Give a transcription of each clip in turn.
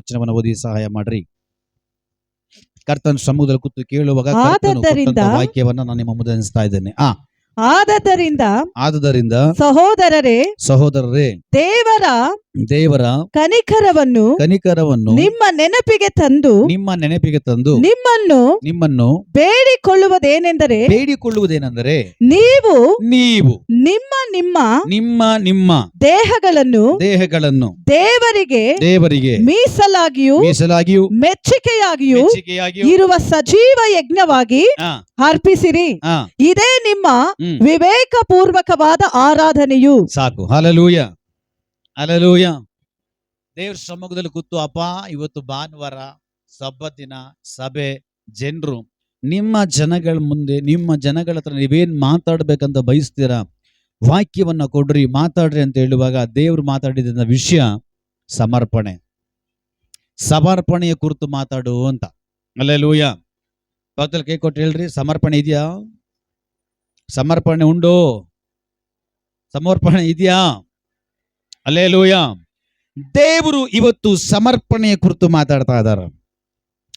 ವಚನವನ್ನು ಓದಿ ಸಹಾಯ ಮಾಡ್ರಿ. ಕರ್ತನ ಸಮ್ಮುಖದಲ್ಲಿ ಕೂತು ಕೇಳುವಾಗ ಆದದರಿಂದ ವಾಕ್ಯವನ್ನ ನಾನು ನಿಮ್ಮ ಮುಂದೆ ಅನಿಸ್ತಾ ಇದ್ದೇನೆ. ಆದದರಿಂದ ಸಹೋದರರೇ ದೇವರ ಕನಿಕರವನ್ನು ನಿಮ್ಮ ನೆನಪಿಗೆ ತಂದು ನಿಮ್ಮನ್ನು ಬೇಡಿಕೊಳ್ಳುವುದೇನೆಂದರೆ ನೀವು ನಿಮ್ಮ ನಿಮ್ಮ ನಿಮ್ಮ ದೇಹಗಳನ್ನು ದೇವರಿಗೆ ಮೀಸಲಾಗಿಯೂ ಮೆಚ್ಚುಗೆಯಾಗಿಯೂ ಇರುವ ಸಜೀವ ಯಜ್ಞವಾಗಿ ಅರ್ಪಿಸಿರಿ. ಇದೇ ನಿಮ್ಮ ವಿವೇಕಪೂರ್ವಕವಾದ ಆರಾಧನೆಯು. ಸಾಕು. Hallelujah, hallelujah. ದೇವ್ರ ಸಮ್ಮುಖದಲ್ಲಿ ಕೂತು, ಅಪ್ಪ ಇವತ್ತು ಭಾನುವಾರ ಸಬ್ಬತ್ತಿನ ಸಭೆ ಜನರು ನಿಮ್ಮ ಜನಗಳ ಮುಂದೆ, ನಿಮ್ಮ ಜನಗಳ ಹತ್ರ ನೀವೇನ್ ಮಾತಾಡ್ಬೇಕಂತ ಬಯಸ್ತೀರಾ, ವಾಕ್ಯವನ್ನ ಕೊಡ್ರಿ, ಮಾತಾಡ್ರಿ ಅಂತ ಹೇಳುವಾಗ ದೇವ್ರು ಮಾತಾಡಿದ ವಿಷಯ ಸಮರ್ಪಣೆಯ ಕುರಿತು ಮಾತಾಡು ಅಂತ. ಹಲ್ಲೆಲೂಯಾ. ಪಕ್ಕದಲ್ಲಿ ಕೈ ಕೊಟ್ಟು ಹೇಳ್ರಿ, ಸಮರ್ಪಣೆ ಇದೆಯಾ? ಸಮರ್ಪಣೆ ಉಂಟು? ಸಮರ್ಪಣೆ ಇದೆಯಾ? ಹಲ್ಲೆಲೂಯಾ. ದೇವರು ಇವತ್ತು ಸಮರ್ಪಣೆಯ ಕುರಿತು ಮಾತಾಡ್ತಾ ಇದ್ದಾರೆ.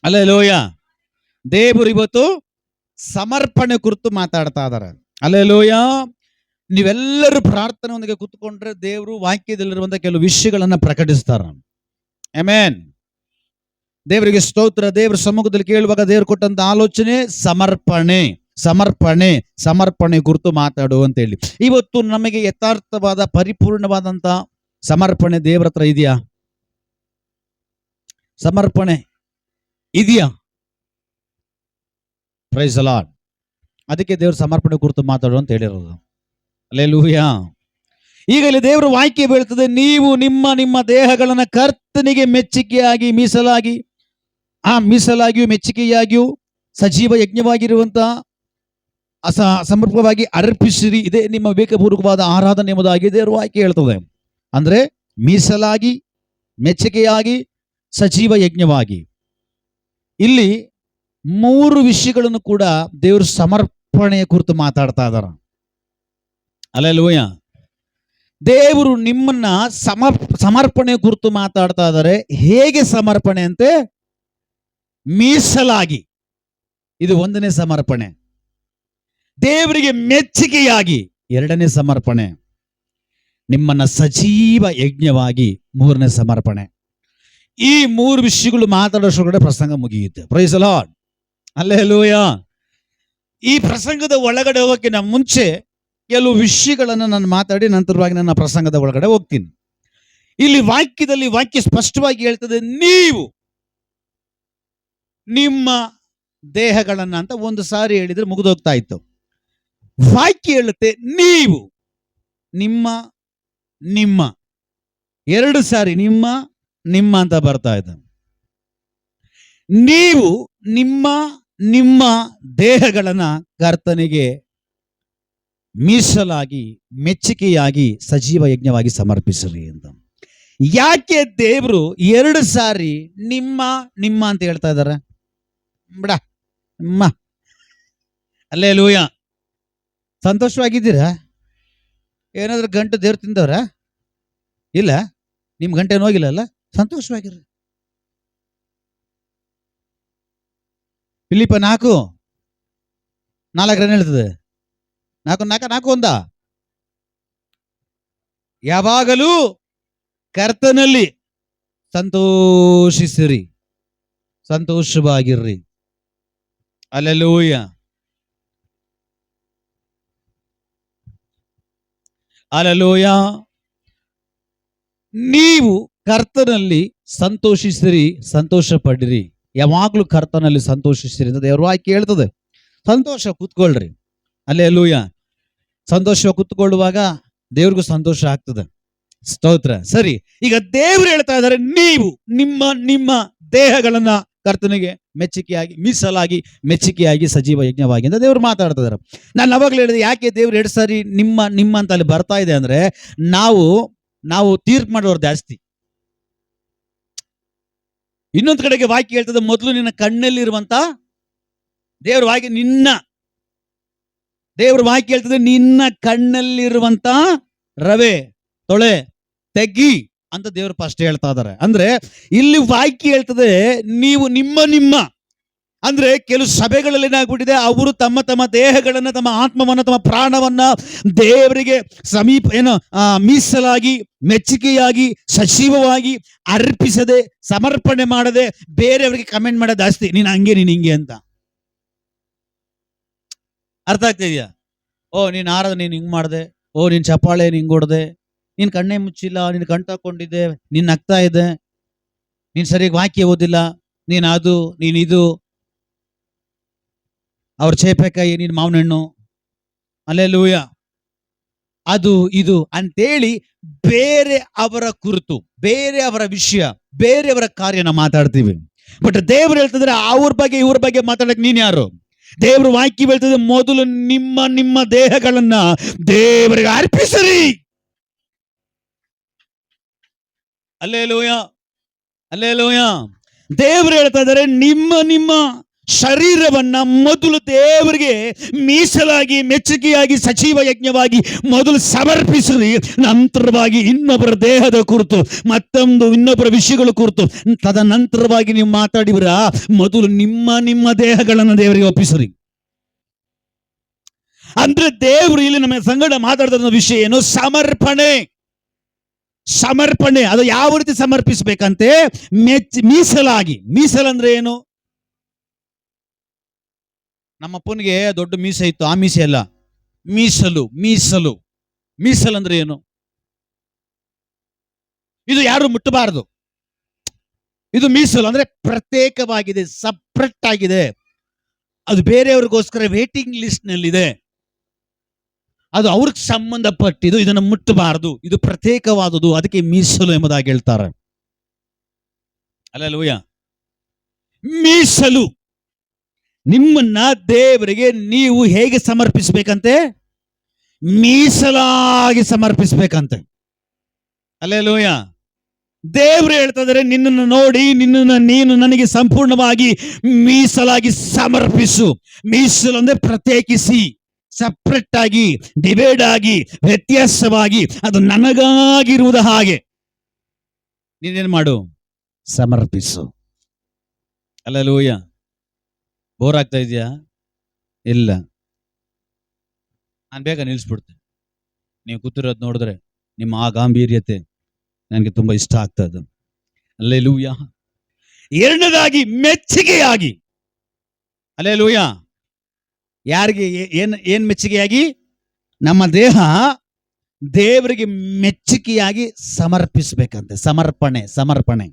ಹಲ್ಲೆಲೂಯಾ. ದೇವರು ಇವತ್ತು ಸಮರ್ಪಣೆ ಕುರಿತು ಮಾತಾಡ್ತಾ ಇದ್ದಾರೆ. ಹಲ್ಲೆಲೂಯಾ. ನೀವೆಲ್ಲರೂ ಪ್ರಾರ್ಥನೆಯೊಂದಿಗೆ ಕೂತ್ಕೊಂಡ್ರೆ ದೇವರು ವಾಕ್ಯದಲ್ಲಿರುವಂತಹ ಕೆಲವು ವಿಷಯಗಳನ್ನ ಪ್ರಕಟಿಸ್ತಾರ. ಆಮೆನ್. ದೇವರಿಗೆ ಸ್ತೋತ್ರ. ದೇವರ ಸಮ್ಮುಖದಲ್ಲಿ ಕೇಳುವಾಗ ದೇವರು ಕೊಟ್ಟಂತ ಆಲೋಚನೆ ಸಮರ್ಪಣೆ ಕುರಿತು ಮಾತಾಡು ಅಂತ ಹೇಳಿ. ಇವತ್ತು ನಮಗೆ ಯಥಾರ್ಥವಾದ ಪರಿಪೂರ್ಣವಾದಂತ ಸಮರ್ಪಣೆ ದೇವರ ಹತ್ರ ಇದೆಯಾ? ಸಮರ್ಪಣೆ ಇದೆಯಾ? Praise the Lord. ಅದಕ್ಕೆ ದೇವರು ಸಮರ್ಪಣೆ ಕುರಿತು ಮಾತಾಡು ಅಂತ ಹೇಳಿರೋದು. ಹಲ್ಲೆಲೂಯಾ. ಈಗ ಇಲ್ಲಿ ದೇವರ ವಾಕ್ಯ ಬೀಳ್ತದೆ, ನೀವು ನಿಮ್ಮ ನಿಮ್ಮ ದೇಹಗಳನ್ನ ಕರ್ತನಿಗೆ ಮೀಸಲಾಗಿಯೂ ಮೆಚ್ಚುಗೆಯಾಗಿಯೂ ಸಜೀವ ಯಜ್ಞವಾಗಿರುವಂತ ಸಮರ್ಪಕವಾಗಿ ಅರ್ಪಿಸಿರಿ. ಇದೇ ನಿಮ್ಮ ವಿವೇಕಪೂರ್ವಕವಾದ ಆರಾಧನೆ ಎಂಬುದಾಗಿ ದೇವರ ವಾಕ್ಯ ಹೇಳ್ತದೆ. ಅಂದ್ರೆ ಮೀಸಲಾಗಿ, ಮೆಚ್ಚುಗೆಯಾಗಿ, ಸಜೀವ ಯಜ್ಞವಾಗಿ. ಇಲ್ಲಿ 3 ವಿಷಯಗಳನ್ನು ಕೂಡ ದೇವರು ಸಮರ್ಪಣೆಯ ಕುರಿತು ಮಾತಾಡ್ತಾ ಇದಾರ. ಹಲ್ಲೆಲೂಯಾ. ದೇವರು ನಿಮ್ಮನ್ನ ಸಮರ್ಪಣೆ ಕುರಿತು ಮಾತಾಡ್ತಾ ಇದ್ದಾರೆ. ಹೇಗೆ ಸಮರ್ಪಣೆ ಅಂತೆ? ಮೀಸಲಾಗಿ, ಇದು 1ನೇ ಸಮರ್ಪಣೆ. ದೇವರಿಗೆ ಮೆಚ್ಚುಗೆಯಾಗಿ 2ನೇ ಸಮರ್ಪಣೆ. ನಿಮ್ಮನ್ನ ಸಜೀವ ಯಜ್ಞವಾಗಿ 3ನೇ ಸಮರ್ಪಣೆ. ಈ 3 ವಿಷಯಗಳು ಮಾತಾಡೋಷ್ಟೊಳಗಡೆ ಪ್ರಸಂಗ ಮುಗಿಯುತ್ತೆ. Praise the Lord. ಹಲ್ಲೆಲೂಯಾ. ಈ ಪ್ರಸಂಗದ ಒಳಗಡೆ ಹೋಗೋಕ್ಕಿಂತ ಮುಂಚೆ ಕೆಲವು ವಿಷಯಗಳನ್ನು ನಾನು ಮಾತಾಡಿ ನಂತರವಾಗಿ ನನ್ನ ಪ್ರಸಂಗದ ಒಳಗಡೆ ಹೋಗ್ತೀನಿ. ಇಲ್ಲಿ ವಾಕ್ಯ ಸ್ಪಷ್ಟವಾಗಿ ಹೇಳ್ತದೆ, ನೀವು ನಿಮ್ಮ ದೇಹಗಳನ್ನ ಅಂತ ಒಂದು ಸಾರಿ ಹೇಳಿದ್ರೆ ಮುಗಿದೋಗ್ತಾ ಇತ್ತು. ವಾಕ್ಯ ಹೇಳುತ್ತೆ ನೀವು ನಿಮ್ಮ 2 ಸಾರಿ ನಿಮ್ಮ ಅಂತ ಬರ್ತಾ ಇದೆ. ನೀವು ನಿಮ್ಮ ದೇಹಗಳನ್ನ ಕರ್ತನಿಗೆ ಮೀಸಲಾಗಿ, ಮೆಚ್ಚುಗೆಯಾಗಿ, ಸಜೀವ ಯಜ್ಞವಾಗಿ ಸಮರ್ಪಿಸಲಿ ಅಂತ. ಯಾಕೆ ದೇವರು 2 ಸಾರಿ ನಿಮ್ಮ ಅಂತ ಹೇಳ್ತಾ ಇದ್ದಾರೆ? ಬಿಡ ನಿಮ್ಮ. ಹಲ್ಲೆಲೂಯಾ. ಸಂತೋಷವಾಗಿದ್ದೀರಾ? ಏನಾದ್ರೂ ಗಂಟು ದೇವ್ರು ತಿಂದವ್ರ? ಇಲ್ಲ, ನಿಮ್ ಗಂಟೆ ಏನು ಹೋಗಿಲ್ಲ ಅಲ್ಲ? ಸಂತೋಷವಾಗಿರ್ರಿ. ಫಿಲಿಪ 4:4 ಹೇಳ್ತದೆ. 4:4 ಯಾವಾಗಲೂ ಕರ್ತನಲ್ಲಿ ಸಂತೋಷಿಸಿರಿ, ಸಂತೋಷವಾಗಿರ್ರಿ. ಹಲ್ಲೆಲೂಯಾ. ಹಲ್ಲೆಲೂಯಾ. ನೀವು ಕರ್ತನಲ್ಲಿ ಸಂತೋಷಿಸಿರಿ, ಸಂತೋಷ ಪಡಿರಿ. ಯಾವಾಗ್ಲೂ ಕರ್ತನಲ್ಲಿ ಸಂತೋಷಿಸಿರಿ ಅಂತ ದೇವರ ವಾಕ್ಯ ಹೇಳ್ತದೆ. ಸಂತೋಷ ಕೂತ್ಕೊಳ್ರಿ. ಹಲ್ಲೆಲೂಯಾ. ಸಂತೋಷ ಕೂತ್ಕೊಳ್ಳುವಾಗ ದೇವ್ರಿಗೂ ಸಂತೋಷ ಆಗ್ತದೆ. ಸ್ತೋತ್ರ. ಸರಿ, ಈಗ ದೇವರು ಹೇಳ್ತಾ ಇದ್ದಾರೆ, ನೀವು ನಿಮ್ಮ ದೇಹಗಳನ್ನ ಕರ್ತನಿಗೆ ಮೀಸಲಾಗಿ ಮೆಚ್ಚುಗೆಯಾಗಿ ಸಜೀವ ಯಜ್ಞವಾಗಿ ಅಂತ ದೇವ್ರು ಮಾತಾಡ್ತಾ ಇದ್ದಾರೆ. ನಾನು ಅವಾಗಲೇ ಹೇಳಿದೆ, ಯಾಕೆ ದೇವ್ರು 2 ಸಾರಿ ನಿಮ್ಮ ಅಂತ ಅಲ್ಲಿ ಬರ್ತಾ ಇದೆ ಅಂದ್ರೆ, ನಾವು ತೀರ್ಪು ಮಾಡೋರು ಜಾಸ್ತಿ. ಇನ್ನೊಂದು ಕಡೆಗೆ ವಾಕ್ಯ ಹೇಳ್ತದೆ, ಮೊದಲು ನಿನ್ನ ಕಣ್ಣಲ್ಲಿರುವಂತ ದೇವ್ರ ವಾಕ್ಯ ಹೇಳ್ತದೆ, ನಿನ್ನ ಕಣ್ಣಲ್ಲಿರುವಂತ ರವೆ ತೊಳೆ ತೆಗ್ಗಿ ಅಂತ ದೇವರು ಫಸ್ಟ್ ಹೇಳ್ತಾ ಇದಾರೆ. ಅಂದ್ರೆ ಇಲ್ಲಿ ವಾಕ್ಯ ಹೇಳ್ತದೆ, ನೀವು ನಿಮ್ಮ ಅಂದ್ರೆ ಕೆಲವು ಸಭೆಗಳಲ್ಲಿ ಏನಾಗ್ಬಿಟ್ಟಿದೆ, ಅವರು ತಮ್ಮ ತಮ್ಮ ದೇಹಗಳನ್ನ, ತಮ್ಮ ಆತ್ಮವನ್ನ, ತಮ್ಮ ಪ್ರಾಣವನ್ನ ದೇವರಿಗೆ ಮೀಸಲಾಗಿ, ಮೆಚ್ಚುಗೆಯಾಗಿ, ಸಜೀವವಾಗಿ ಅರ್ಪಿಸದೆ, ಸಮರ್ಪಣೆ ಮಾಡದೆ ಬೇರೆಯವರಿಗೆ ಕಮೆಂಟ್ ಮಾಡೋದು ಜಾಸ್ತಿ. ನೀನ್ ಹಂಗೆ, ನೀನ್ ಹಿಂಗೆ ಅಂತ. ಅರ್ಥ ಆಗ್ತಾ ಇದೆಯಾ? ಓ ನೀನ್ ಆರಾಧ, ನೀನ್ ಹಿಂಗ್ ಮಾಡ್ದೆ, ಓ ನೀನ್ ಚಪ್ಪಾಳೆ ಹಿಂಗ್ ಹೊಡ್ದೆ, ನೀನ್ ಕಣ್ಣೇ ಮುಚ್ಚಿಲ್ಲ, ನೀನ್ ಕಣ್ ತಕೊಂಡಿದ್ದೆ, ನೀನ್ ನಗ್ತಾ ಇದೆ, ನೀನ್ ಸರಿಯಾಗಿ ವಾಕ್ಯ ಓದಿಲ್ಲ, ನೀನ್ ಅದು, ನೀನ್ ಇದು, ಅವ್ರ ಚೇಪೆಕಾಯಿ, ನೀನ್ ಮಾವಿನ ಹಣ್ಣು, ಅಲ್ಲೆಲ್ಲೂಯ, ಅದು ಇದು ಅಂತೇಳಿ ಬೇರೆ ಅವರ ಕುರಿತು, ಬೇರೆ ಅವರ ವಿಷಯ, ಬೇರೆಯವರ ಕಾರ್ಯನ ಮಾತಾಡ್ತೀವಿ. ಬಟ್ ದೇವ್ರು ಹೇಳ್ತಿದ್ರೆ ಅವ್ರ ಬಗ್ಗೆ ಇವ್ರ ಬಗ್ಗೆ ಮಾತಾಡಕ್ ನೀನ್ ಯಾರು? ದೇವ್ರ ವಾಕ್ಯ ಹೇಳ್ತದೆ, ಮೊದಲು ನಿಮ್ಮ ದೇಹಗಳನ್ನ ದೇವರಿಗೆ ಅರ್ಪಿಸಿರಿ. Alleluia, alleluia. ದೇವರು ಹೇಳ್ತಾ ಇದ್ದಾರೆ, ನಿಮ್ಮ ಶರೀರವನ್ನ ಮೊದಲು ದೇವರಿಗೆ ಮೀಸಲಾಗಿ, ಮೆಚ್ಚುಗೆಯಾಗಿ, ಸಜೀವ ಯಜ್ಞವಾಗಿ ಮೊದಲು ಸಮರ್ಪಿಸಿರಿ. ನಂತರವಾಗಿ ಇನ್ನೊಬ್ಬರ ದೇಹದ ಕುರಿತು, ಇನ್ನೊಬ್ಬರ ವಿಷಯಗಳ ಕುರಿತು ತದನಂತರವಾಗಿ ನೀವು ಮಾತಾಡಿದ್ರ, ಮೊದಲು ನಿಮ್ಮ ದೇಹಗಳನ್ನು ದೇವರಿಗೆ ಒಪ್ಪಿಸಿರಿ. ಅಂದ್ರೆ ದೇವರು ಇಲ್ಲಿ ನಮ್ಮ ಸಂಗಡ ಮಾತಾಡ್ತಾ ವಿಷಯ ಏನು? ಸಮರ್ಪಣೆ. ಅದು ಯಾವ ರೀತಿ ಸಮರ್ಪಿಸಬೇಕಂತೆ? ಮೀಸಲಾಗಿ. ಮೀಸಲಂದ್ರೆ ಏನು? ನಮ್ಮ ಅಪ್ಪನಿಗೆ ದೊಡ್ಡ ಮೀಸೆ ಇತ್ತು, ಆ ಮೀಸೆ ಅಲ್ಲ, ಮೀಸಲು ಅಂದ್ರೆ ಏನು? ಇದು ಯಾರು ಮುಟ್ಟಬಾರದು. ಇದು ಮೀಸಲು ಅಂದ್ರೆ ಪ್ರತ್ಯೇಕವಾಗಿದೆ, ಸಪ್ರೇಟ್ ಆಗಿದೆ. ಅದು ಬೇರೆಯವ್ರಿಗೋಸ್ಕರ ವೇಟಿಂಗ್ ಲಿಸ್ಟ್ ನಲ್ಲಿದೆ. ಅದು ಅವ್ರಿಗೆ ಸಂಬಂಧಪಟ್ಟಿದ್ದು, ಇದನ್ನು ಮುಟ್ಟಬಾರದು, ಇದು ಪ್ರತ್ಯೇಕವಾದುದು, ಅದಕ್ಕೆ ಮೀಸಲು ಎಂಬುದಾಗಿ ಹೇಳ್ತಾರೆ. ಅಲ್ಲೆಲೂಯ. ಮೀಸಲು. ನಿಮ್ಮನ್ನ ದೇವರಿಗೆ ನೀವು ಹೇಗೆ ಸಮರ್ಪಿಸಬೇಕಂತೆ? ಮೀಸಲಾಗಿ ಸಮರ್ಪಿಸಬೇಕಂತೆ. ಅಲ್ಲೆಲೂಯ. ದೇವರು ಹೇಳ್ತಾ ಇದ್ದಾರೆ, ನಿನ್ನನ್ನು ನೋಡಿ, ನೀನು ನನಗೆ ಸಂಪೂರ್ಣವಾಗಿ ಮೀಸಲಾಗಿ ಸಮರ್ಪಿಸು. ಮೀಸಲು ಅಂದ್ರೆ ಪ್ರತ್ಯೇಕಿಸಿ, ಸಪ್ರೇಟ್ ಆಗಿ, ಡಿವೈಡ್ ಆಗಿ, ವ್ಯತ್ಯಾಸವಾಗಿ, ಅದು ನನಗಾಗಿರುವುದ ಹಾಗೆ ನೀನೇನ್ ಮಾಡು? ಸಮರ್ಪಿಸು. ಅಲ್ಲೆಲೂಯ. ಬೋರ್ ಆಗ್ತಾ ಇದೆಯಾ? ಇಲ್ಲ, ನಾನು ಬೇಗ ನಿಲ್ಲಿಸ್ಬಿಡ್ತೇನೆ. ನೀವು ಕೂತಿರೋದು ನೋಡಿದ್ರೆ ನಿಮ್ಮ ಆ ಗಾಂಭೀರ್ಯತೆ ನನಗೆ ತುಂಬಾ ಇಷ್ಟ ಆಗ್ತದೆ. ಅಲ್ಲೆಲೂಯ. ಎರಡನೇದಾಗಿ ಮೆಚ್ಚುಗೆಯಾಗಿ. ಅಲ್ಲೆಲೂಯ. ಯಾರಿಗೆ ಏನ್ ಮೆಚ್ಚುಗೆಯಾಗಿ? ನಮ್ಮ ದೇಹ ದೇವರಿಗೆ ಮೆಚ್ಚುಗೆಯಾಗಿ ಸಮರ್ಪಿಸಬೇಕಂತೆ. ಸಮರ್ಪಣೆ.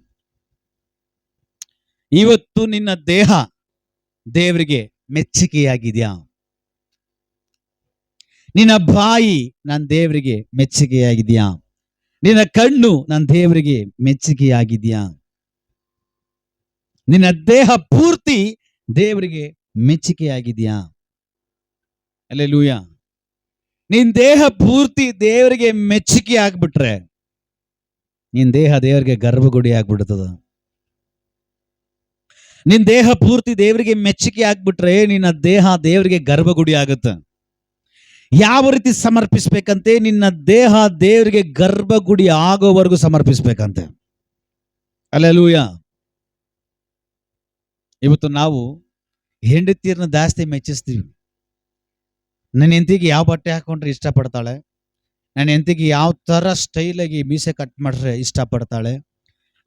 ಇವತ್ತು ನಿನ್ನ ದೇಹ ದೇವರಿಗೆ ಮೆಚ್ಚುಗೆಯಾಗಿದ್ಯಾ? ನಿನ್ನ ಬಾಯಿ ನನ್ನ ದೇವರಿಗೆ ಮೆಚ್ಚುಗೆಯಾಗಿದ್ಯಾ? ನಿನ್ನ ಕಣ್ಣು ನನ್ನ ದೇವರಿಗೆ ಮೆಚ್ಚುಗೆಯಾಗಿದ್ಯಾ? ನಿನ್ನ ದೇಹ ಪೂರ್ತಿ ದೇವರಿಗೆ ಮೆಚ್ಚುಗೆಯಾಗಿದ್ಯಾ? ಅಲ್ಲೆಲೂಯ. ನಿನ್ ದೇಹ ಪೂರ್ತಿ ದೇವರಿಗೆ ಮೆಚ್ಚುಗೆ ಆಗ್ಬಿಟ್ರೆ ನಿನ್ ದೇಹ ದೇವರಿಗೆ ಗರ್ಭಗುಡಿ ಆಗ್ಬಿಡ್ತದ. ನಿನ್ ದೇಹ ಪೂರ್ತಿ ದೇವರಿಗೆ ಮೆಚ್ಚುಗೆ ಆಗ್ಬಿಟ್ರೆ ನಿನ್ನ ದೇಹ ದೇವರಿಗೆ ಗರ್ಭಗುಡಿ ಆಗುತ್ತೆ. ಯಾವ ರೀತಿ ಸಮರ್ಪಿಸ್ಬೇಕಂತೆ? ನಿನ್ನ ದೇಹ ದೇವರಿಗೆ ಗರ್ಭಗುಡಿ ಆಗೋವರೆಗೂ ಸಮರ್ಪಿಸ್ಬೇಕಂತೆ. ಅಲ್ಲೆಲೂಯ. ಇವತ್ತು ನಾವು ಹೆಂಡತಿಯರನ್ನ ಜಾಸ್ತಿ ಮೆಚ್ಚಿಸ್ತೀವಿ. ನನ್ನ ಹೆಂಡತಿಗೆ ಯಾವ ಬಟ್ಟೆ ಹಾಕೊಂಡ್ರೆ ಇಷ್ಟಪಡ್ತಾಳೆ, ನನ್ನ ಹೆಂಡತಿಗೆ ಯಾವ ತರ ಸ್ಟೈಲಾಗಿ ಮೀಸೆ ಕಟ್ ಮಾಡಿದ್ರೆ ಇಷ್ಟಪಡ್ತಾಳೆ,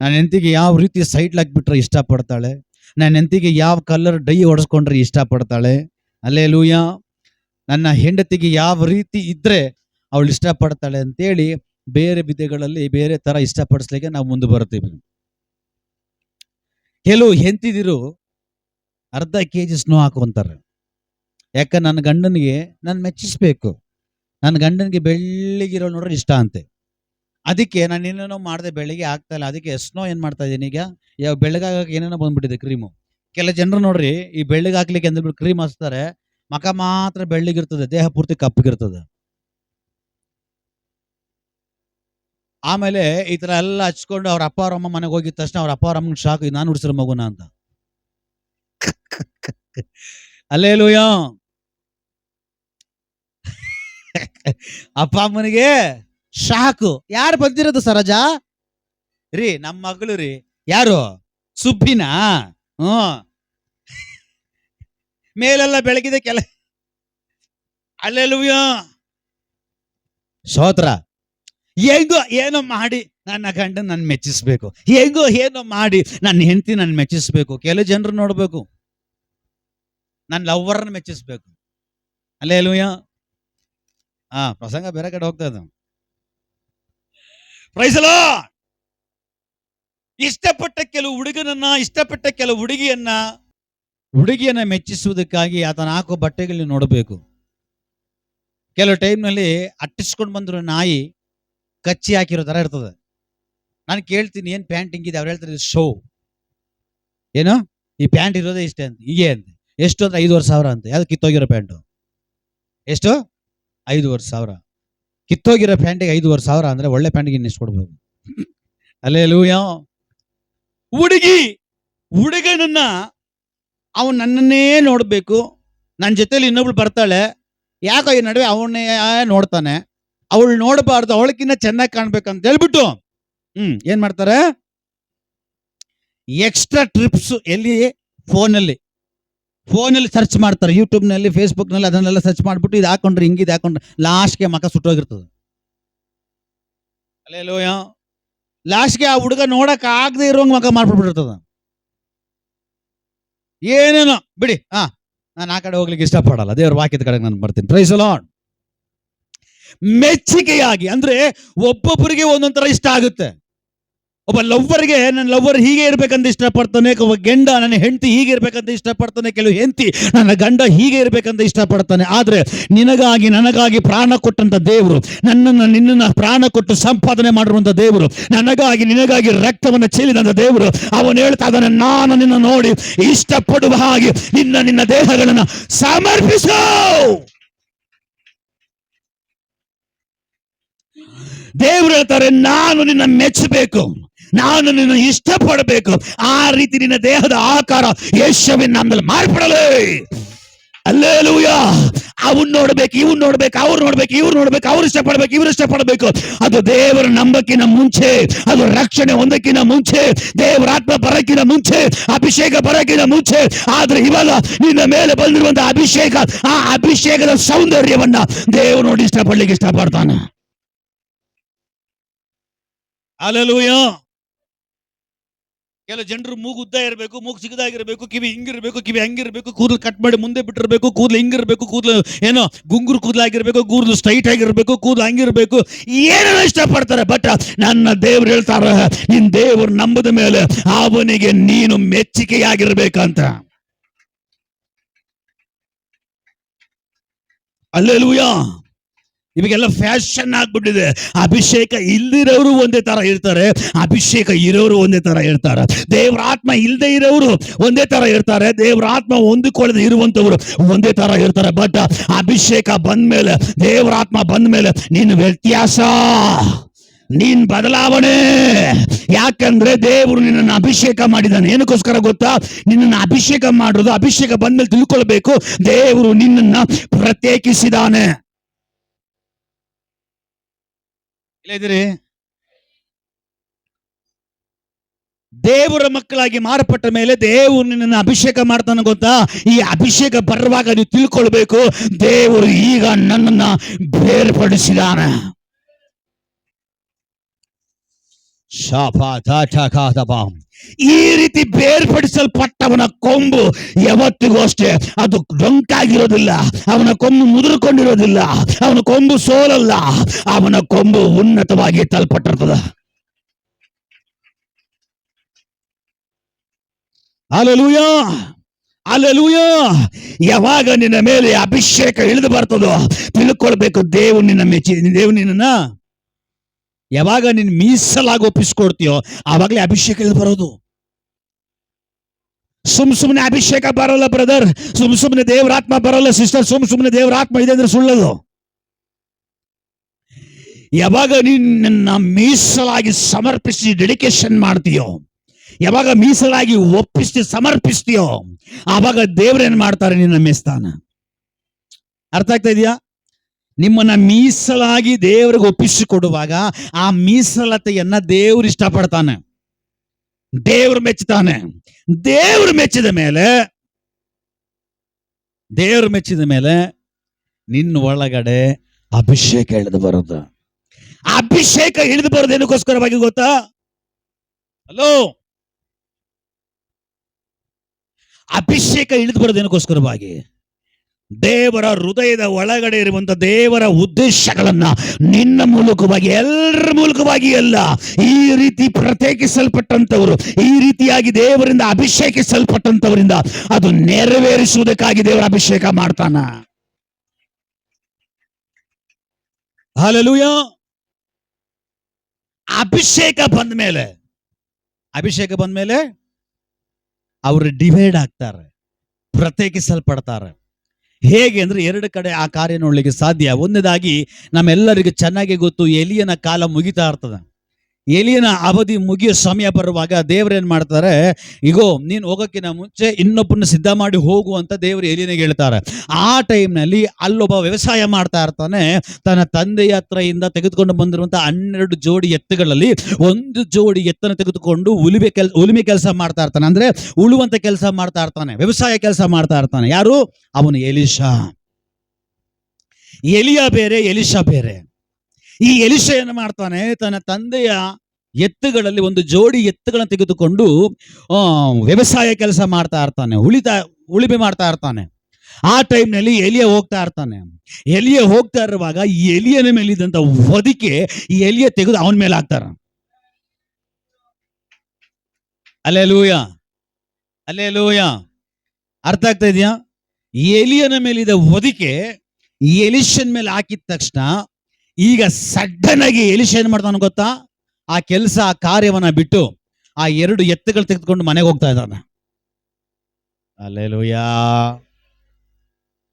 ನನ್ನ ಹೆಂಡತಿಗೆ ಯಾವ ರೀತಿ ಸೈಡ್ ಹಾಕ್ಬಿಟ್ರೆ ಇಷ್ಟಪಡ್ತಾಳೆ, ನನ್ನ ಹೆಂಡತಿಗೆ ಯಾವ ಕಲರ್ ಡೈ ಹೊಡೆಸ್ಕೊಂಡ್ರೆ ಇಷ್ಟಪಡ್ತಾಳೆ. ಅಲ್ಲೆಲೂಯ. ನನ್ನ ಹೆಂಡತಿಗೆ ಯಾವ ರೀತಿ ಇದ್ರೆ ಅವಳು ಇಷ್ಟಪಡ್ತಾಳೆ ಅಂತೇಳಿ ಬೇರೆ ವಿಧಗಳಲ್ಲಿ ಬೇರೆ ತರ ಇಷ್ಟಪಡಿಸ್ಲಿಕ್ಕೆ ನಾವು ಮುಂದೆ ಬರ್ತೀವಿ. ಕೆಲವು ಹೆಂಡತಿದಿರು ಅರ್ಧ ಕೆಜಿ ಸ್ನೋ ಹಾಕೊಂತಾರೆ. ಯಾಕ ನನ್ನ ಗಂಡನಿಗೆ ನಾನು ಮೆಚ್ಚಿಸ್ಬೇಕು, ನನ್ನ ಗಂಡನಿಗೆ ಬೆಳ್ಳಿಗಿರೋ ನೋಡ್ರೆ ಇಷ್ಟ ಅಂತೆ. ಅದಕ್ಕೆ ನಾನು ಏನೇನೋ ಮಾಡಿದೆ, ಬೆಳಿಗ್ಗೆ ಆಗ್ತಾ ಇಲ್ಲ, ಅದಕ್ಕೆ ಸ್ನೋ ಏನ್ ಮಾಡ್ತಾ ಇದ್ದೀನಿ ಈಗ, ಯಾವ ಬೆಳಗಾಗಕ್ಕೆ ಏನೇನೋ ಬಂದ್ಬಿಟ್ಟಿದೆ ಕ್ರೀಮು. ಕೆಲ ಜನರು ನೋಡ್ರಿ ಈ ಬೆಳ್ಳಗೆ ಹಾಕ್ಲಿಕ್ಕೆ ಅಂದ್ಬಿಟ್ಟು ಕ್ರೀಮ್ ಹಚ್ತಾರೆ, ಮಖ ಮಾತ್ರ ಬೆಳ್ಳಗಿರ್ತದೆ, ದೇಹ ಪೂರ್ತಿ ಕಪ್ಪಗಿರ್ತದೆ. ಆಮೇಲೆ ಈ ತರ ಎಲ್ಲ ಹಚ್ಕೊಂಡು ಅವ್ರ ಅಪ್ಪ ಅವ್ರ ಅಮ್ಮ ಮನೆಗೆ ಹೋಗಿದ ತಕ್ಷಣ ಅವ್ರ ಅಪ್ಪ ಅವ್ರ ಅಮ್ಮನ ಶಾಕ್, ನಾನು ಹುಡ್ಸಿರೋ ಮಗುನ ಅಂತ. ಅಲ್ಲೇಲೂಯ. ಅಪ್ಪ ಅಮ್ಮನಿಗೆ ಶಾಕು. ಯಾರು ಬಂದಿರೋದು ಸರೋಜಾ? ರೀ ನಮ್ಮ ಮಗಳು ರೀ, ಯಾರು? ಸುಬ್ಬಿನಾ? ಮೇಲೆಲ್ಲ ಬೆಳಗಿದೆ, ಕೆಲ ಅಲ್ಲೆಲ್ಲೂಯ್ಯ ಸ್ತೋತ್ರ. ಹೇಗೋ ಏನೋ ಮಾಡಿ ನನ್ನ ಗಂಡ ನನ್ನ ಮೆಚ್ಚಿಸ್ಬೇಕು, ಹೇಗೋ ಏನೋ ಮಾಡಿ ನನ್ನ ಹೆಂಡತಿ ನನ್ನ ಮೆಚ್ಚಿಸ್ಬೇಕು. ಕೆಲವು ಜನರು ನೋಡ್ಬೇಕು, ನನ್ನ ಲವ್ವರ್ನ ಮೆಚ್ಚಿಸ್ಬೇಕು. ಅಲ್ಲೆಲ್ಲೂಯ್ಯ. ಪ್ರಸಂಗ ಬೇರೆ ಕಡೆ ಹೋಗ್ತಾ ಇದ್ದ. Price the lord. ಇಷ್ಟಪಟ್ಟ ಕೆಲವು ಹುಡುಗನನ್ನ, ಇಷ್ಟಪಟ್ಟ ಕೆಲವು ಹುಡುಗಿಯನ್ನ ಮೆಚ್ಚಿಸುವುದಕ್ಕಾಗಿ ಆತನ ಹಾಕೋ ಬಟ್ಟೆಗಳನ್ನ ನೋಡಬೇಕು. ಕೆಲವು ಟೈಮ್ನಲ್ಲಿ ಅಟ್ಟಿಸ್ಕೊಂಡು ಬಂದ್ರು ನಾಯಿ ಕಚ್ಚಿ ಹಾಕಿರೋ ತರ ಇರ್ತದೆ. ನಾನು ಕೇಳ್ತೀನಿ, ಏನ್ ಪ್ಯಾಂಟ್ ಹಿಂಗಿದೆ? ಅವ್ರು ಹೇಳ್ತಾರೆ ಶೋ. ಏನೋ ಈ ಪ್ಯಾಂಟ್ ಇರೋದೇ ಇಷ್ಟೇ ಅಂತ. ಹೀಗೆ ಅಂತ. ಎಷ್ಟು ಅಂದ್ರೆ 5,500 ಅಂತ. ಯಾವ್ದು ಕಿತ್ತೋಗಿರೋ ಪ್ಯಾಂಟು? ಎಷ್ಟು? 5,500. ಕಿತ್ತೋಗಿರೋ ಪ್ಯಾಂಟಿಗೆ 5,500 ಅಂದ್ರೆ ಒಳ್ಳೆ ಪ್ಯಾಂಟಿಗೆ ಇನ್ನೆಷ್ಟು ಕೊಡ್ಬೇಕು? ಅಲ್ಲೆಲ್ಲೂಯ್ಯ. ಹುಡುಗನನ್ನ ಅವನು ನನ್ನನ್ನೇ ನೋಡ್ಬೇಕು. ನನ್ನ ಜೊತೆಲಿ ಇನ್ನೊಬ್ಳು ಬರ್ತಾಳೆ, ಯಾಕೋ ಈ ನಡುವೆ ಅವನ್ನೇ ನೋಡ್ತಾನೆ. ಅವಳು ನೋಡಬಾರ್ದು, ಅವಳಕ್ಕಿನ್ನ ಚೆನ್ನಾಗಿ ಕಾಣ್ಬೇಕಂತ ಹೇಳ್ಬಿಟ್ಟು ಏನ್ ಮಾಡ್ತಾರೆ? ಎಕ್ಸ್ಟ್ರಾ ಟ್ರಿಪ್ಸ್ ಎಲ್ಲಿ? ಫೋನಲ್ಲಿ ಸರ್ಚ್ ಮಾಡ್ತಾರೆ, ಯೂಟ್ಯೂಬ್ನಲ್ಲಿ, ಫೇಸ್ಬುಕ್ನಲ್ಲಿ ಅದನ್ನೆಲ್ಲ ಸರ್ಚ್ ಮಾಡ್ಬಿಟ್ಟು ಇದು ಹಾಕೊಂಡ್ರೆ ಹಿಂಗಿದೆ, ಹಾಕೊಂಡ್ರೆ ಲಾಸ್ಟ್ಗೆ ಮಕ ಸುಟ್ಟೋಗಿರ್ತದೆ. ಅಲ್ಲೆಲ್ಲೂಯ್ಯ. ಲಾಸ್ಟ್ಗೆ ಆ ಹುಡುಗ ನೋಡಕ್ ಆಗದೆ ಇರೋಂಗ್ ಮಕ ಮಾಡ್ಬಿಟ್ಟಿರ್ತದ. ಏನೇನೋ ಬಿಡಿ. ನಾನು ಆ ಕಡೆ ಹೋಗ್ಲಿಕ್ಕೆ ಇಷ್ಟಪಡಲ್ಲ, ದೇವ್ರ ವಾಕ್ಯದ ಕಡೆಗೆ ನಾನು ಬರ್ತೀನಿ. Price the lord. ಮೆಚ್ಚುಗೆಯಾಗಿ ಅಂದ್ರೆ ಒಬ್ಬೊಬ್ಬರಿಗೆ ಒಂದೊಂದ್ ತರ ಇಷ್ಟ ಆಗುತ್ತೆ. ಒಬ್ಬ ಲವ್ವರ್ಗೆ ನನ್ನ ಲವ್ವರ್ ಹೀಗೆ ಇರ್ಬೇಕಂತ ಇಷ್ಟಪಡ್ತಾನೆ, ಒಬ್ಬ ಗಂಡ ನನ್ನ ಹೆಂಡತಿ ಹೀಗೆ ಇರ್ಬೇಕಂತ ಇಷ್ಟಪಡ್ತಾನೆ, ಕೆಲವು ಹೆಂಡತಿ ನನ್ನ ಗಂಡ ಹೀಗೆ ಇರ್ಬೇಕಂತ ಇಷ್ಟಪಡ್ತಾನೆ. ಆದ್ರೆ ನಿನಗಾಗಿ ನನಗಾಗಿ ಪ್ರಾಣ ಕೊಟ್ಟಂತ ದೇವರು, ನಿನ್ನನ್ನ ಪ್ರಾಣ ಕೊಟ್ಟು ಸಂಪಾದನೆ ಮಾಡಿರುವಂತ ದೇವರು, ನನಗಾಗಿ ನಿನಗಾಗಿ ರಕ್ತವನ್ನು ಚೆಲ್ಲಿದಂತ ದೇವರು, ಅವನು ಹೇಳ್ತಾ ಇದ್ದಾನೆ, ನಾನು ನಿನ್ನ ನೋಡಿ ಇಷ್ಟಪಡುವ ಹಾಗೆ ನಿನ್ನ ದೇಹಗಳನ್ನ ಸಮರ್ಪಿಸು. ದೇವರು ಹೇಳ್ತಾರೆ, ನಾನು ನಿನ್ನ ಮೆಚ್ಚಬೇಕು, ನಾನು ನಿನ್ನ ಇಷ್ಟಪಡಬೇಕು. ಆ ರೀತಿ ನಿನ್ನ ದೇಹದ ಆಕಾರ ಯೇಸುವಿನ ನಾಮದಲ್ಲಿ ಮಾರ್ಪಡಲಿ. ಅಲ್ಲೇಲೂಯ. ಅವನ್ ನೋಡ್ಬೇಕು, ಇವ್ನು ನೋಡ್ಬೇಕು, ಅವ್ರು ನೋಡ್ಬೇಕು, ಇವ್ರು ನೋಡ್ಬೇಕು, ಅವ್ರು ಇಷ್ಟಪಡ್ಬೇಕು, ಇವ್ರು ಇಷ್ಟಪಡಬೇಕು. ಅದು ದೇವರ ನಂಬಕ್ಕಿನ ಮುಂಚೆ, ಅದು ರಕ್ಷಣೆ ಹೊಂದಕ್ಕಿನ ಮುಂಚೆ, ದೇವರ ಆತ್ಮ ಬರಕ್ಕಿನ ಮುಂಚೆ, ಅಭಿಷೇಕ ಬರಕ್ಕಿನ ಮುಂಚೆ. ಆದ್ರೆ ಇವಾಗ ನಿನ್ನ ಮೇಲೆ ಬಂದಿರುವಂತಹ ಅಭಿಷೇಕ, ಆ ಅಭಿಷೇಕದ ಸೌಂದರ್ಯವನ್ನ ದೇವರು ನೋಡಿ ಇಷ್ಟಪಡ್ಲಿಕ್ಕೆ ಇಷ್ಟಪಡ್ತಾನೆ. ಹಲ್ಲೆಲೂಯಾ. ಕೆಲವು ಜನರು ಮೂಗು ಉದ್ದ ಇರಬೇಕು, ಮೂಗು ಸಿಗದಾಗಿರ್ಬೇಕು, ಕಿವಿ ಹಿಂಗಿರ್ಬೇಕು, ಕಿವಿ ಹಂಗಿರ್ಬೇಕು, ಕೂದಲು ಕಟ್ ಮಾಡಿ ಮುಂದೆ ಬಿಟ್ಟಿರ್ಬೇಕು, ಕೂದಲು ಹಿಂಗಿರ್ಬೇಕು, ಕೂದಲು ಏನೋ ಗುಂಗುರು ಕೂದಲಾಗಿರ್ಬೇಕು, ಕೂದಲು ಸ್ಟ್ರೈಟ್ ಆಗಿರ್ಬೇಕು, ಕೂದಲು ಹಂಗಿರ್ಬೇಕು, ಏನೇನೋ ಇಷ್ಟಪಡ್ತಾರೆ. ಬಟ್ ನನ್ನ ದೇವ್ರು ಹೇಳ್ತಾರೆ, ನಿನ್ ದೇವ್ರು ನಂಬದ ಮೇಲೆ ಅವನಿಗೆ ನೀನು ಮೆಚ್ಚುಗೆಯಾಗಿರ್ಬೇಕಂತ. ಹಲ್ಲೆಲೂಯಾ. ಇವಾಗೆಲ್ಲ ಫ್ಯಾಷನ್ ಆಗ್ಬಿಟ್ಟಿದೆ. ಅಭಿಷೇಕ ಇಲ್ದಿರೋರು ಒಂದೇ ತರ ಇರ್ತಾರೆ, ಅಭಿಷೇಕ ಇರೋರು ಒಂದೇ ತರ ಇರ್ತಾರೆ. ದೇವ್ರ ಆತ್ಮ ಇಲ್ಲದೆ ಇರೋರು ಒಂದೇ ತರ ಇರ್ತಾರೆ, ದೇವ್ರ ಆತ್ಮ ಹೊಂದಿಕೊಳ್ಳದೆ ಇರುವಂತವ್ರು ಒಂದೇ ತರ ಇರ್ತಾರೆ. ಬಟ್ ಅಭಿಷೇಕ ಬಂದ್ಮೇಲೆ, ದೇವ್ರ ಆತ್ಮ ಬಂದ್ಮೇಲೆ ನೀನು ವ್ಯತ್ಯಾಸ, ನೀನ್ ಬದಲಾವಣೆ. ಯಾಕಂದ್ರೆ ದೇವರು ನಿನ್ನನ್ನು ಅಭಿಷೇಕ ಮಾಡಿದಾನೆ. ಏನಕ್ಕೋಸ್ಕರ ಗೊತ್ತಾ? ನಿನ್ನನ್ನು ಅಭಿಷೇಕ ಮಾಡೋದು, ಅಭಿಷೇಕ ಬಂದ್ಮೇಲೆ ತಿಳ್ಕೊಳ್ಬೇಕು, ದೇವರು ನಿನ್ನನ್ನ ಪ್ರತ್ಯೇಕಿಸಿದಾನೆ. ಇಲ್ಲದಿರಿ ದೇವರ ಮಕ್ಕಳಾಗಿ ಮಾರ್ಪಟ್ಟ ಮೇಲೆ ದೇವರು ನಿನ್ನನ್ನು ಅಭಿಷೇಕ ಮಾಡ್ತಾನೆ. ಗೊತ್ತಾ? ಈ ಅಭಿಷೇಕ ಬರುವಾಗ ನೀವು ತಿಳ್ಕೊಳ್ಬೇಕು, ದೇವರು ಈಗ ನನ್ನನ್ನ ಬೇರ್ಪಡಿಸಿದಾನೆ. ಈ ರೀತಿ ಬೇರ್ಪಡಿಸಲ್ಪಟ್ಟವನ ಕೊಂಬು ಯಾವತ್ತಿಗೂ ಅಷ್ಟೇ ಅದು ಡೊಂಕಾಗಿರೋದಿಲ್ಲ, ಅವನ ಕೊಂಬು ಮುದುರ್ಕೊಂಡಿರೋದಿಲ್ಲ, ಅವನ ಕೊಂಬು ಸೋಲಲ್ಲ, ಅವನ ಕೊಂಬು ಉನ್ನತವಾಗಿ ಎತ್ತಲ್ಪಟ್ಟಿರ್ತದ. Hallelujah, hallelujah. ಯಾವಾಗ ನಿನ್ನ ಮೇಲೆ ಅಭಿಷೇಕ ಇಳಿದು ಬರ್ತದೋ ತಿಳ್ಕೊಳ್ಬೇಕು, ದೇವರು ನಿನ್ನ ಮೆಚ್ಚಿ, ದೇವರು ನಿನ್ನ ಯಾವಾಗ ನೀನು ಮೀಸಲಾಗಿ ಒಪ್ಪಿಸ್ಕೊಡ್ತೀಯೋ ಆವಾಗಲೇ ಅಭಿಷೇಕ ಇಳಿದು ಬರೋದು. ಸುಮ್ಮನೆ ಅಭಿಷೇಕ ಬರಲ್ಲ ಬ್ರದರ್, ಸುಮ್ಮನೆ ದೇವರಾತ್ಮ ಬರಲ್ಲ ಸಿಸ್ಟರ್, ಸುಮ್ಮನೆ ದೇವರಾತ್ಮ ಇದೆ ಅಂದ್ರೆ ಸುಳ್ಳದು. ಯಾವಾಗ ನಿನ್ನ ಮೀಸಲಾಗಿ ಸಮರ್ಪಿಸಿ ಡೆಡಿಕೇಶನ್ ಮಾಡ್ತೀಯೋ, ಯಾವಾಗ ಮೀಸಲಾಗಿ ಒಪ್ಪಿಸಿ ಸಮರ್ಪಿಸ್ತೀಯೋ, ಆವಾಗ ದೇವ್ರೇನ್ ಮಾಡ್ತಾರೆ, ನಿನ್ನ ಮೆಸ್ತಾನ. ಅರ್ಥ ಆಗ್ತಾ ಇದೆಯಾ? ನಿಮ್ಮನ್ನ ಮೀಸಲಾಗಿ ದೇವರಿಗೆ ಒಪ್ಪಿಸಿಕೊಡುವಾಗ ಆ ಮೀಸಲಾತಿಯನ್ನ ದೇವರು ಇಷ್ಟಪಡ್ತಾನೆ, ದೇವರು ಮೆಚ್ಚುತ್ತಾನೆ. ದೇವರು ಮೆಚ್ಚಿದ ಮೇಲೆ ನಿನ್ನ ಒಳಗಡೆ ಅಭಿಷೇಕ ಇಳಿದು ಬರೋದು. ಅಭಿಷೇಕ ಇಳಿದು ಬರೋದು ಏನಕ್ಕೋಸ್ಕರವಾಗಿ ಗೊತ್ತಾ? ಹಲೋ, ಅಭಿಷೇಕ ಇಳಿದು ಬರೋದು ಏನಕ್ಕೋಸ್ಕರವಾಗಿ? ದೇವರ ಹೃದಯದ ಒಳಗಡೆ ಇರುವಂತ ದೇವರ ಉದ್ದೇಶಗಳನ್ನ ನಿನ್ನ ಮೂಲಕವಾಗಿ, ಎಲ್ಲರ ಮೂಲಕವಾಗಿ ಅಲ್ಲ, ಈ ರೀತಿ ಪ್ರತ್ಯೇಕಿಸಲ್ಪಟ್ಟಂತವರು, ಈ ರೀತಿಯಾಗಿ ದೇವರಿಂದ ಅಭಿಷೇಕಿಸಲ್ಪಟ್ಟಂತವರಿಂದ ಅದು ನೆರವೇರಿಸುವುದಕ್ಕಾಗಿ ದೇವರ ಅಭಿಷೇಕ ಮಾಡ್ತಾನ. ಹಲ್ಲೆಲೂಯಾ. ಅಭಿಷೇಕ ಬಂದ್ಮೇಲೆ ಅವರು ಡಿವೈಡ್ ಆಗ್ತಾರೆ, ಪ್ರತ್ಯೇಕಿಸಲ್ಪಡ್ತಾರೆ. ಹೇಗೆ ಅಂದ್ರೆ ಎರಡು ಕಡೆ ಆ ಕಾರ್ಯ ನೋಡ್ಲಿಕ್ಕೆ ಸಾಧ್ಯ. ಒಂದನೇದಾಗಿ ನಮ್ಮೆಲ್ಲರಿಗೂ ಚೆನ್ನಾಗಿ ಗೊತ್ತು, ಎಲಿಯನ ಕಾಲ ಮುಗಿತಾ ಇರ್ತದೆ. ಎಲಿಯನ ಅವಧಿ ಮುಗಿಯೋ ಸಮಯ ಬರುವಾಗ ದೇವರೇನ್ ಮಾಡ್ತಾರೆ, ಈಗೋ ನೀನು ಹೋಗೋಕ್ಕಿಂತ ಮುಂಚೆ ಇನ್ನೊಬ್ಬನ ಸಿದ್ಧ ಮಾಡಿ ಹೋಗು ಅಂತ ದೇವರು ಎಲಿಯನಿಗೆ ಹೇಳ್ತಾರೆ. ಆ ಟೈಮ್ನಲ್ಲಿ ಅಲ್ಲೊಬ್ಬ ವ್ಯವಸಾಯ ಮಾಡ್ತಾ ಇರ್ತಾನೆ. ತನ್ನ ತಂದೆಯ ಹತ್ರದಿಂದ ತೆಗೆದುಕೊಂಡು ಬಂದಿರುವಂತ 12 ಜೋಡಿ ಎತ್ತುಗಳಲ್ಲಿ ಒಂದು ಜೋಡಿ ಎತ್ತನ್ನು ತೆಗೆದುಕೊಂಡು ಉಳುಮೆ ಕೆಲಸ ಮಾಡ್ತಾ ಇರ್ತಾನೆ. ಅಂದ್ರೆ ಉಳುವಂತ ಕೆಲಸ ಮಾಡ್ತಾ ಇರ್ತಾನೆ, ವ್ಯವಸಾಯ ಕೆಲಸ ಮಾಡ್ತಾ ಇರ್ತಾನೆ. ಯಾರು? ಅವನು ಎಲಿಷಾ. ಎಲಿಯ ಬೇರೆ, ಎಲಿಷಾ ಬೇರೆ. ಈ ಎಲಿಷಾ ಏನು ಮಾಡ್ತಾನೆ, ತನ್ನ ತಂದೆಯ ಎತ್ತುಗಳಲ್ಲಿ ಒಂದು ಜೋಡಿ ಎತ್ತುಗಳನ್ನು ತೆಗೆದುಕೊಂಡು ವ್ಯವಸಾಯ ಕೆಲಸ ಮಾಡ್ತಾ ಇರ್ತಾನೆ, ಉಳುಮೆ ಮಾಡ್ತಾ ಇರ್ತಾನೆ. ಆ ಟೈಮ್ನಲ್ಲಿ ಎಲಿಯ ಹೋಗ್ತಾ ಇರುವಾಗ ಈ ಎಲಿಯನ ಮೇಲಿದ್ದಂತ ಹೊದಿಕೆ ಈ ಎಲಿಯ ತೆಗೆದು ಅವನ ಮೇಲೆ ಹಾಕ್ತಾರ. ಅಲ್ಲೇಲೂಯಾ. ಅರ್ಥ ಆಗ್ತಾ ಇದೆಯಾ? ಎಲಿಯನ ಮೇಲಿದ್ದ ಹೊದಿಕೆ ಎಲಿಷನ್ ಮೇಲೆ ಹಾಕಿದ ತಕ್ಷಣ ಈಗ ಸಡನ್ ಆಗಿ ಎಲಿಷಾ ಏನ್ ಮಾಡ್ತಾನ ಗೊತ್ತಾ? ಆ ಕೆಲಸ, ಆ ಕಾರ್ಯವನ್ನ ಬಿಟ್ಟು ಆ 2 ಎತ್ತುಗಳು ತೆಗೆದುಕೊಂಡು ಮನೆಗೆ ಹೋಗ್ತಾ ಇದ್ದಾನೆ. ಹಲ್ಲೆಲೂಯಾ.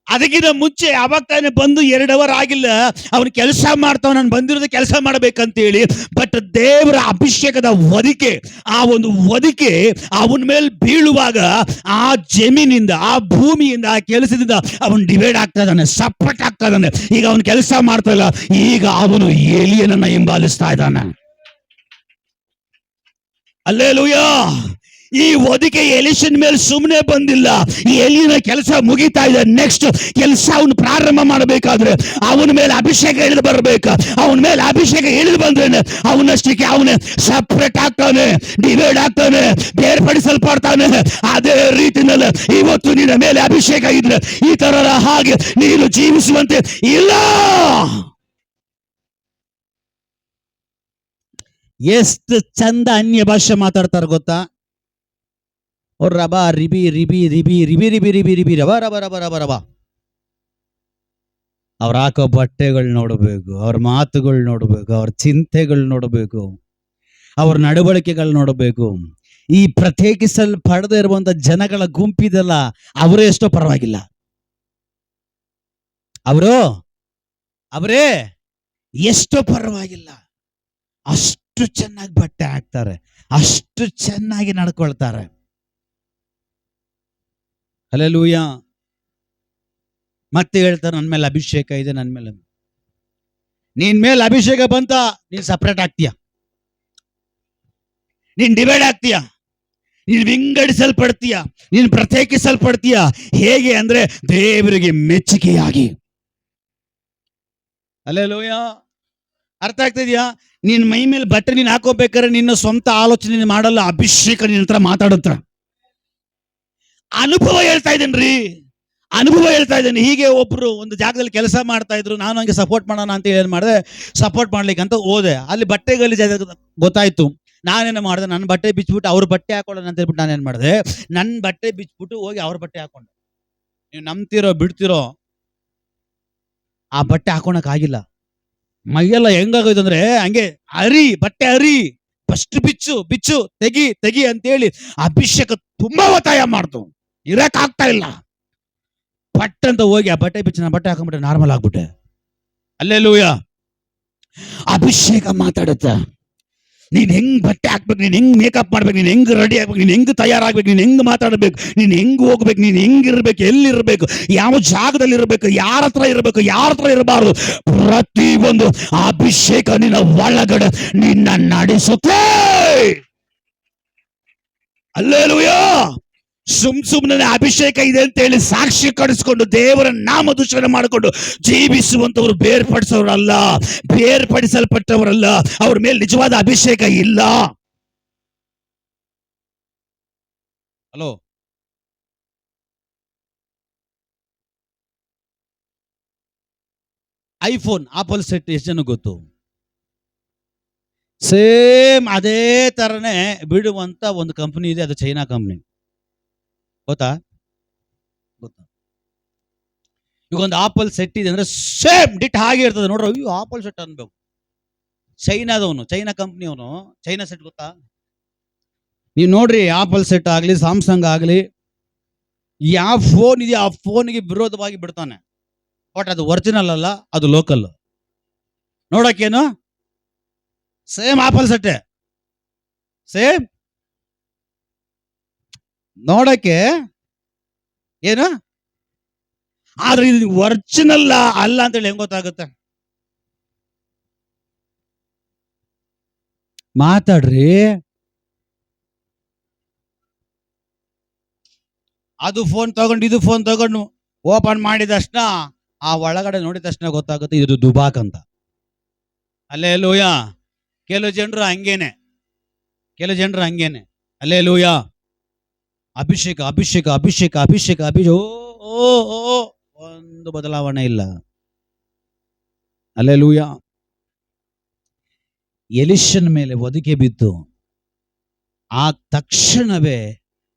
ಅದಕ್ಕಿಂತ ಮುಂಚೆ ಅವಾಗ ತಾನೇ ಬಂದು 2 ಅವರ್ ಆಗಿಲ್ಲ, ಅವನು ಕೆಲಸ ಮಾಡ್ತಾವ, ನಾನು ಬಂದಿರೋದು ಕೆಲಸ ಮಾಡ್ಬೇಕಂತೇಳಿ. ಬಟ್ ದೇವರ ಅಭಿಷೇಕದ ಹೊದಿಕೆ, ಆ ಒಂದು ಹೊದಿಕೆ ಅವನ ಮೇಲೆ ಬೀಳುವಾಗ ಆ ಜಮೀನಿಂದ, ಆ ಭೂಮಿಯಿಂದ, ಆ ಕೆಲಸದಿಂದ ಅವನು ಡಿವೈಡ್ ಆಗ್ತಾ ಇದ್ದಾನೆ, ಸಪರೇಟ್ ಆಗ್ತಾ ಇದ್ದಾನೆ. ಈಗ ಅವನು ಕೆಲಸ ಮಾಡ್ತಾ ಇಲ್ಲ, ಈಗ ಅವನು ಎಲಿಯನನ್ನ ಹಿಂಬಾಲಿಸ್ತಾ ಇದ್ದಾನೆ. ಹಲ್ಲೆಲೂಯಾ. ಈ ಹೊದಿಕೆ ಎಲಿಷನ್ ಮೇಲೆ ಸುಮ್ಮನೆ ಬಂದಿಲ್ಲ, ಎಲಿಯನ ಕೆಲಸ ಮುಗಿತಾ ಇದೆ. ನೆಕ್ಸ್ಟ್ ಕೆಲಸ ಅವನು ಪ್ರಾರಂಭ ಮಾಡಬೇಕಾದ್ರೆ ಅವನ ಮೇಲೆ ಅಭಿಷೇಕ ಇಳಿದು ಬರಬೇಕು. ಅವನ ಮೇಲೆ ಅಭಿಷೇಕ ಇಳಿದು ಬಂದ್ರೆ ಅವನಷ್ಟಕ್ಕೆ ಅವನೇ ಸಪ್ರೇಟ್ ಆಗ್ತಾನೆ, ಡಿವೈಡ್ ಆಗ್ತಾನೆ, ಬೇರ್ಪಡಿಸಲ್ಪಡ್ತಾನೆ. ಅದೇ ರೀತಿನಲ್ಲಿ ಇವತ್ತು ನಿನ್ನ ಮೇಲೆ ಅಭಿಷೇಕ ಇದ್ರೆ ಈ ತರ ಹಾಗೆ ನೀನು ಜೀವಿಸುವಂತೆ ಇಲ್ಲ. ಎಷ್ಟು ಚಂದ ಅನ್ಯ ಭಾಷೆ ಮಾತಾಡ್ತಾರ ಗೊತ್ತಾ? ಅವ್ರ ರಬ ರಿಬಿ ರಿಬಿ ರಿಬಿ ರಿಬಿ ರಿಬಿ ರಿಬಿ ರಿಬಿ ರಬ ರಬ ರಬ ರಬ ರಬ. ಅವ್ರು ಹಾಕೋ ಬಟ್ಟೆಗಳು ನೋಡಬೇಕು, ಅವ್ರ ಮಾತುಗಳು ನೋಡಬೇಕು, ಅವ್ರ ಚಿಂತೆಗಳು ನೋಡಬೇಕು, ಅವ್ರ ನಡವಳಿಕೆಗಳು ನೋಡಬೇಕು. ಈ ಪ್ರತ್ಯೇಕಿಸಲ್ಪಡದೆ ಇರುವಂತ ಜನಗಳ ಗುಂಪಿದಲ್ಲ, ಅವರೇ ಎಷ್ಟೋ ಪರವಾಗಿಲ್ಲ. ಅವರೇ ಎಷ್ಟೋ ಪರವಾಗಿಲ್ಲ. ಅಷ್ಟು ಚೆನ್ನಾಗಿ ಬಟ್ಟೆ ಹಾಕ್ತಾರೆ, ಅಷ್ಟು ಚೆನ್ನಾಗಿ ನಡ್ಕೊಳ್ತಾರೆ. ಹಲ್ಲೆಲೂಯಾ. ಮತ್ತೆ ಹೇಳ್ತಾರೆ, ನನ್ನ ಮೇಲೆ ಅಭಿಷೇಕ ಇದೆ, ನನ್ನ ಮೇಲೆ. ನಿನ್ ಮೇಲೆ ಅಭಿಷೇಕ ಬಂತ, ನೀನ್ ಸಪ್ರೇಟ್ ಆಗ್ತೀಯ, ನೀನ್ ಡಿವೈಡ್ ಆಗ್ತೀಯ, ನೀನ್ ವಿಂಗಡಿಸಲ್ಪಡ್ತೀಯ, ನೀನ್ ಪ್ರತ್ಯೇಕಿಸಲ್ಪಡ್ತೀಯ. ಹೇಗೆ ಅಂದ್ರೆ ದೇವರಿಗೆ ಮೆಚ್ಚುಗೆಯಾಗಿ. ಹಲ್ಲೆಲೂಯಾ. ಅರ್ಥ ಆಗ್ತಿದ್ಯಾ? ನಿನ್ ಮೈ ಮೇಲೆ ಬಟ್ಟೆ ನೀನ್ ಹಾಕೋಬೇಕಾದ್ರೆ ನಿನ್ನ ಸ್ವಂತ ಆಲೋಚನೆ ಮಾಡಲ್ಲ, ಅಭಿಷೇಕ ನಿನ್ನ ಹತ್ರ ಮಾತಾಡುತ್ತ. ಅನುಭವ ಹೇಳ್ತಾ ಇದ್ದೇನೆ. ಹೀಗೆ ಒಬ್ರು ಒಂದು ಜಾಗದಲ್ಲಿ ಕೆಲಸ ಮಾಡ್ತಾ ಇದ್ರು, ನಾನು ಹಂಗೆ ಸಪೋರ್ಟ್ ಮಾಡೋಣ ಅಂತ ಏನ್ ಮಾಡಿದೆ, ಸಪೋರ್ಟ್ ಮಾಡ್ಲಿಕ್ಕೆ ಅಂತ ಹೋದೆ. ಅಲ್ಲಿ ಬಟ್ಟೆಗಳಲ್ಲಿ ಗೊತ್ತಾಯ್ತು. ನಾನೇನು ಮಾಡಿದೆ, ನನ್ನ ಬಟ್ಟೆ ಬಿಚ್ಬಿಟ್ಟು ಅವ್ರ ಬಟ್ಟೆ ಹಾಕೊಳ್ಳೋಣ ಅಂತ ಹೇಳ್ಬಿಟ್ಟು ನಾನೇನ್ ಮಾಡಿದೆ, ನನ್ನ ಬಟ್ಟೆ ಬಿಚ್ಬಿಟ್ಟು ಹೋಗಿ ಅವ್ರ ಬಟ್ಟೆ ಹಾಕೊಂಡೆ. ನೀವು ನಂಬ್ತಿರೋ ಬಿಡ್ತಿರೋ, ಆ ಬಟ್ಟೆ ಹಾಕೊಳಕ್ ಆಗಿಲ್ಲ. ಮೈಯೆಲ್ಲ ಹೆಂಗಾಗೋಯ್ತು ಅಂದ್ರೆ ಹಂಗೆ ಬಟ್ಟೆ ಫಸ್ಟ್ ಬಿಚ್ಚು ತೆಗಿ ಅಂತೇಳಿ ಅಭಿಷೇಕ ತುಂಬಾ ಒತ್ತಾಯ ಮಾಡ್ತು, ಇರಕ್ ಆಗ್ತಾ ಇಲ್ಲ. ಪಟ್ ಅಂತ ಹೋಗಿ ಆ ಬಟ್ಟೆ ಬಿಚ್ಚಿ ನಾನು ಬಟ್ಟೆ ಹಾಕೊಂಡ್ಬಿಟ್ಟೆ, ನಾರ್ಮಲ್ ಆಗ್ಬಿಟ್ಟೆ. ಹಲ್ಲೆಲೂಯಾ. ಅಭಿಷೇಕ ಮಾತಾಡುತ್ತೆ. ನೀನ್ ಹೆಂಗ್ ಬಟ್ಟೆ ಹಾಕ್ಬೇಕು, ನೀನ್ ಹೆಂಗ್ ಮೇಕಪ್ ಮಾಡ್ಬೇಕು, ನೀನ್ ಹೆಂಗ್ ರೆಡಿ ಆಗ್ಬೇಕು, ನೀನ್ ಹೆಂಗ್ ತಯಾರಾಗ್ಬೇಕು, ನೀನ್ ಹೆಂಗ್ ಮಾತಾಡ್ಬೇಕು, ನೀನ್ ಹೆಂಗ್ ಹೋಗ್ಬೇಕು, ನೀನ್ ಹೆಂಗಿರ್ಬೇಕು, ಎಲ್ಲಿರ್ಬೇಕು, ಯಾವ ಜಾಗದಲ್ಲಿ ಇರ್ಬೇಕು, ಯಾರ ಹತ್ರ ಇರ್ಬೇಕು, ಯಾರ ಹತ್ರ ಇರಬಾರ್ದು, ಪ್ರತಿ ಒಂದು ಅಭಿಷೇಕ ನಿನ್ನ ಒಳಗಡೆ ನಿನ್ನ ನಡೆಸುತ್ತೆ. ಹಲ್ಲೆಲೂಯಾ. ಸುಮ್ನೆ ಅಭಿಷೇಕ ಇದೆ ಅಂತ ಹೇಳಿ ಸಾಕ್ಷಿ ಕಡಿಸ್ಕೊಂಡು ದೇವರ ನಾಮ ದೂಷಣೆ ಮಾಡಿಕೊಂಡು ಜೀವಿಸುವಂತವರು ಬೇರ್ಪಡಿಸೋರಲ್ಲ, ಬೇರ್ಪಡಿಸಲ್ಪಟ್ಟವರಲ್ಲ. ಅವ್ರ ಮೇಲೆ ನಿಜವಾದ ಅಭಿಷೇಕ ಇಲ್ಲ. ಹಲೋ, ಐಫೋನ್ ಆಪಲ್ ಸೆಟ್ ಎಷ್ಟು ಜನ ಗೊತ್ತು? ಸೇಮ್ ಅದೇ ತರನೇ ಬಿಡುವಂತ ಒಂದು ಕಂಪನಿ ಇದೆ, ಅದು ಚೈನಾ ಕಂಪನಿ. ಗೊತ್ತಾ? ಈಗ ಒಂದು ಆಪಲ್ ಸೆಟ್ ಇದೆ ಅಂದ್ರೆ ಸೇಮ್ ಡಿಟ್ ಹಾಗೆ ಇರ್ತದೆ ನೋಡ್ರಿ. ಅಯ್ಯೋ ಆಪಲ್ ಸೆಟ್ ಅನ್ಬೇಕು. ಚೈನಾದವನು, ಚೈನಾ ಕಂಪ್ನಿ ಅವನು, ಚೈನಾ ಸೆಟ್ ಗೊತ್ತಾ? ನೀವು ನೋಡ್ರಿ, ಆಪಲ್ ಸೆಟ್ ಆಗ್ಲಿ, ಸ್ಯಾಮ್ಸಂಗ್ ಆಗ್ಲಿ, ಯಾವ ಫೋನ್ ಇದೆಯೋ ಆ ಫೋನ್ಗೆ ವಿರೋಧವಾಗಿ ಬಿಡ್ತಾನೆ. ಬಟ್ ಅದು ಒರಿಜಿನಲ್ ಅಲ್ಲ, ಅದು ಲೋಕಲ್. ನೋಡಕ್ಕೇನು ಸೇಮ್ ಆಪಲ್ ಸೆಟ್ಟೆ, ಸೇಮ್ ನೋಡಕ್ಕೆ ಏನು, ಆದ್ರೆ ಇದು ಒರಿಜಿನಲ್ ಅಲ್ಲ ಅಂತೇಳಿ ಹೆಂಗ್ ಗೊತ್ತಾಗುತ್ತೆ? ಮಾತಾಡ್ರಿ. ಅದು ಫೋನ್ ತಗೊಂಡು ಇದು ಫೋನ್ ತಗೊಂಡು ಓಪನ್ ಮಾಡಿದ ತಕ್ಷಣ ಆ ಒಳಗಡೆ ನೋಡಿದ ತಕ್ಷಣ ಗೊತ್ತಾಗುತ್ತೆ ಇದು ದುಬಾಕ್ ಅಂತ. ಹಲ್ಲೆಲೂಯ. ಕೆಲವು ಜನರು ಹಂಗೇನೆ, ಕೆಲವು ಜನರು ಹಂಗೇನೆ. ಹಲ್ಲೆಲೂಯ. ಅಭಿಷೇಕ ಅಭಿಷೇಕ ಅಭಿಷೇಕ ಅಭಿಷೇಕ ಅಭಿಷೇಕ, ಓ ಒಂದು ಬದಲಾವಣೆ ಇಲ್ಲ. ಹಲ್ಲೆಲೂಯ. ಎಲಿಷನ ಮೇಲೆ ಒದಕೆ ಬಿದ್ದು ಆ ತಕ್ಷಣವೇ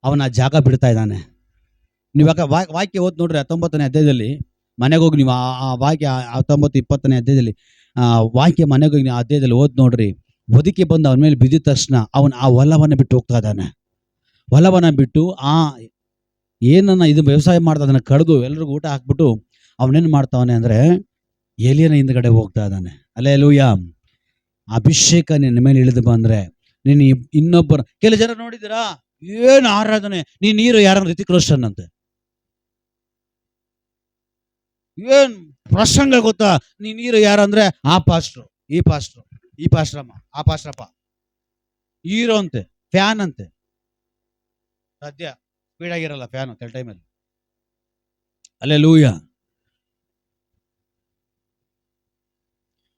ಅವನ ಜಾಗ ಬಿಡ್ತಾ ಇದ್ದಾನೆ. ನೀವಾಗ ವಾಕ್ಯ ಓದ್ ನೋಡ್ರಿ, 19ನೇ ಅಧ್ಯಾಯದಲ್ಲಿ. ಮನೆಗೆ ಹೋಗಿ ನೀವು ಆ ವಾಕ್ಯ 19, 20ನೇ ಅಧ್ಯಾಯದಲ್ಲಿ ವಾಕ್ಯ ಮನೆಗೆ ಹೋಗಿ ಆ ಅಧ್ಯಾಯದಲ್ಲಿ ಓದ್ ನೋಡ್ರಿ. ಒದಕೆ ಬಂದು ಅವನ ಮೇಲೆ ಬಿದ್ದಿದ ತಕ್ಷಣ ಅವನು ಆ ಹೊಲವನ್ನ ಬಿಟ್ಟು ಹೋಗ್ತಾ ಇದ್ದಾನೆ. ಹೊಲವನ್ನ ಬಿಟ್ಟು ಆ ಏನನ್ನ ಇದು ವ್ಯವಸಾಯ ಮಾಡ್ತಾ ಅದನ್ನ ಕಡಿದು ಎಲ್ರಿಗೂ ಊಟ ಹಾಕ್ಬಿಟ್ಟು ಅವನೇನ್ ಮಾಡ್ತಾವನೆ ಅಂದ್ರೆ ಎಲಿಯನ ಹಿಂದ್ಗಡೆ ಹೋಗ್ತಾ ಇದ್ದಾನೆ. ಹಲ್ಲೆಲೂಯ. ಅಭಿಷೇಕ ನಿನ್ನ ಮೇಲೆ ಇಳಿದು ಬಂದ್ರೆ ನೀನು ಇನ್ನೊಬ್ಬರ, ಕೆಲ ಜನ ನೋಡಿದ್ದೀರಾ, ಏನು ಆರಾಧನೆ, ನೀನ್ ನೀರು ಯಾರ ರಿತಿಕ್ ರೋಷನ್ ಅಂತೆ, ಏನ್ ಪ್ರಸಂಗ ಗೊತ್ತಾ, ನೀ ನೀರು ಯಾರಂದ್ರೆ ಆ ಪಾಸ್ಟ್ರು, ಈ ಪಾಸ್ಟ್ರು, ಈ ಪಾಸ್ಟ್ರಮ್ಮ, ಆ ಪಾಸ್ಟ್ರಪ್ಪ, ಹೀರೋ ಅಂತೆ, ಫ್ಯಾನ್ ಅಂತೆ. ಸದ್ಯ ಸ್ಪೀಡ್ ಆಗಿರಲ್ಲ ಫ್ಯಾನ್ ಕೆಲ ಟೈಮಲ್ಲಿ. ಹಲ್ಲೆಲೂಯ.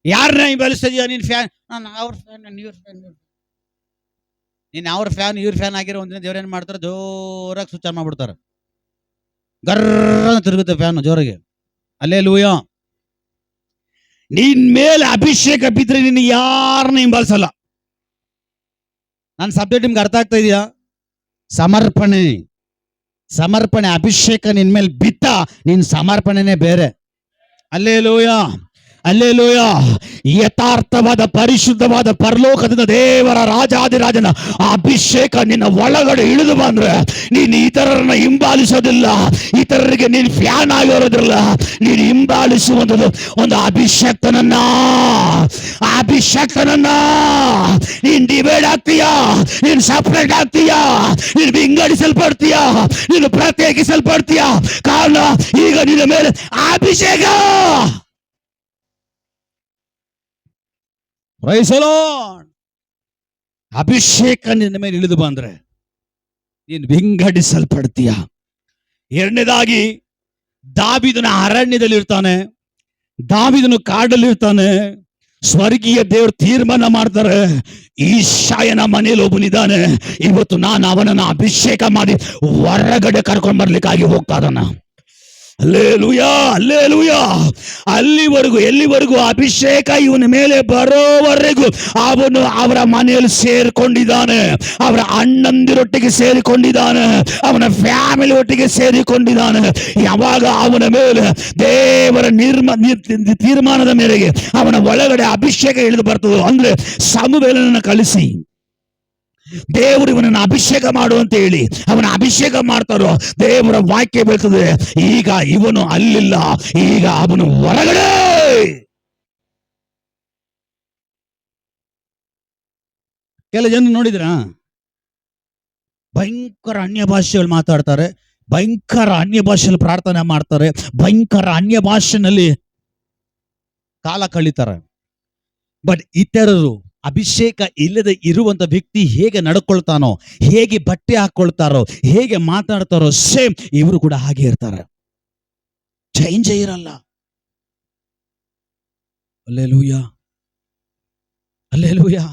ಯಾರನ್ನ ಬೆಳೆಸ್ತಿದ್ಯಾ ನೀನ್ ಫ್ಯಾನ್? ನಾನು ಅವ್ರ ಫ್ಯಾನ್, ನಾನು ಇವ್ರ ಫ್ಯಾನ್. ನೀನ್ ಅವ್ರ ಫ್ಯಾನ್ ಇವ್ರ ಫ್ಯಾನ್ ಆಗಿರೋ ಒಂದಿನ ದೇವ್ರೇನ್ ಮಾಡ್ತಾರೆ, ಜೋರಾಗಿ ಸ್ವಿಚ್ ಆನ್ ಮಾಡ್ಬಿಡ್ತಾರೆ, ಗರ್ರ ತಿರುಗುತ್ತೆ ಫ್ಯಾನ್ ಜೋರಾಗಿ. ಹಲ್ಲೆಲೂಯ. ನಿನ್ ಮೇಲೆ ಅಭಿಷೇಕ ಬಿದ್ರೆ ನೀನು ಯಾರನ್ನ ಹಿಂಬಾಲಿಸಲ್ಲ. ನನ್ನ ಸಬ್ಜೆಕ್ಟ್ ನಿಮ್ಗೆ ಅರ್ಥ ಆಗ್ತಾ ಇದೆಯಾ? ಸಮರ್ಪಣೆ, ಸಮರ್ಪಣೆ. ಅಭಿಷೇಕ ನಿನ್ ಮೇಲೆ ಬಿತ್ತ, ನಿನ್ ಸಮರ್ಪಣೆನೇ ಬೇರೆ. Hallelujah, hallelujah. ಯಥಾರ್ಥವಾದ ಪರಿಶುದ್ಧವಾದ ಪರಲೋಕದಿಂದ ದೇವರ ರಾಜಾದಿರಾಜನ ಅಭಿಷೇಕ ನಿನ್ನ ಒಳಗಡೆ ಇಳಿದು ಬಂದ್ರೆ ನೀನು ಇತರರನ್ನ ಹಿಂಬಾಲಿಸೋದಿಲ್ಲ, ಇತರರಿಗೆ ನೀನು ಫ್ಯಾನ್ ಆಗಿರೋದಿಲ್ಲ. ನೀನು ಹಿಂಬಾಲಿಸುವಂಥದ್ದು ಒಂದು ಅಭಿಷಕ್ತನನ್ನ, ಅಭಿಷಕ್ತನನ್ನ. ನೀನ್ ಡಿವೈಡ್ ಆಗ್ತೀಯಾ, ನೀನು ಸಪರೇಟ್ ಆಗ್ತೀಯಾ, ನೀನು ವಿಂಗಡಿಸಲ್ಪಡ್ತೀಯಾ, ನೀನು ಪ್ರತ್ಯೇಕಿಸಲ್ಪಡ್ತೀಯಾ. ಕಾರಣ ಈಗ ನಿನ್ನ ಮೇಲೆ ಅಭಿಷೇಕ. Praise the Lord. ಅಭಿಷೇಕ ನಿನ್ನ ಮೇಲೆ ಇಳಿದು ಬಂದ್ರೆ ನೀನು ವಿಂಗಡಿಸಲ್ಪಡ್ತೀಯ. ಎರಡನೇದಾಗಿ, ದಾವೀದನ ಅರಣ್ಯದಲ್ಲಿ ಇರ್ತಾನೆ, ದಾವೀದನು ಕಾಡಲ್ಲಿ ಇರ್ತಾನೆ. ಸ್ವರ್ಗೀಯ ದೇವರು ತೀರ್ಮಾನ ಮಾಡ್ತಾರೆ, ಈಶಾಯನ ಮನೆಯಲ್ಲಿ ಒಬ್ಬನಿದ್ದಾನೆ, ಇವತ್ತು ನಾನು ಅವನನ್ನ ಅಭಿಷೇಕ ಮಾಡಿ ಹೊರಗಡೆ ಕರ್ಕೊಂಡು ಬರ್ಲಿಕ್ಕಾಗಿ ಹೋಗ್ತಾ ಇದ್ದಾನ. Hallelujah, hallelujah. ಅಲ್ಲಿವರೆಗೂ, ಎಲ್ಲಿವರೆಗೂ ಅಭಿಷೇಕ ಇವನ ಮೇಲೆ ಬರೋವರೆಗೂ ಅವನು ಅವರ ಮನೆಯಲ್ಲಿ ಸೇರಿಕೊಂಡಿದ್ದಾನೆ, ಅವರ ಅಣ್ಣಂದಿರೊಟ್ಟಿಗೆ ಸೇರಿಕೊಂಡಿದ್ದಾನೆ, ಅವನ ಫ್ಯಾಮಿಲಿ ಒಟ್ಟಿಗೆ ಸೇರಿಕೊಂಡಿದ್ದಾನೆ. ಯಾವಾಗ ಅವನ ಮೇಲೆ ದೇವರ ತೀರ್ಮಾನದ ಮೇರೆಗೆ ಅವನ ಒಳಗಡೆ ಅಭಿಷೇಕ ಇಳಿದು ಬರ್ತದೆ ಅಂದ್ರೆ ಸಮುವೇಲನನ್ನು ಕಳಿಸಿ ದೇವರು ಇವನನ್ನು ಅಭಿಷೇಕ ಮಾಡುವಂತ ಹೇಳಿ ಅವನ ಅಭಿಷೇಕ ಮಾಡ್ತಾರೋ, ದೇವರ ವಾಕ್ಯ ಬೀಳ್ತದೆ, ಈಗ ಇವನು ಅಲ್ಲಿಲ್ಲ, ಈಗ ಅವನು ಹೊರಗಡೆ. ಕೆಲ ಜನ ನೋಡಿದ್ರಾ, ಭಯಂಕರ ಅನ್ಯ ಭಾಷೆಗಳು ಮಾತಾಡ್ತಾರೆ, ಭಯಂಕರ ಅನ್ಯ ಭಾಷೆಯಲ್ಲಿ ಪ್ರಾರ್ಥನೆ ಮಾಡ್ತಾರೆ, ಭಯಂಕರ ಅನ್ಯ ಭಾಷೆನಲ್ಲಿ ಕಾಲ ಕಳೀತಾರೆ. ಬಟ್ ಇತರರು ಅಭಿಷೇಕ ಇಲ್ಲದೆ ಇರುವಂತ ವ್ಯಕ್ತಿ ಹೇಗೆ ನಡ್ಕೊಳ್ತಾನೋ, ಹೇಗೆ ಬಟ್ಟೆ ಹಾಕೊಳ್ತಾರೋ, ಹೇಗೆ ಮಾತಾಡ್ತಾರೋ, ಸೇಮ್ ಇವರು ಕೂಡ ಹಾಗೆ ಇರ್ತಾರೆ. ಚೇಂಜೇ ಇರಲ್ಲ. Hallelujah, hallelujah.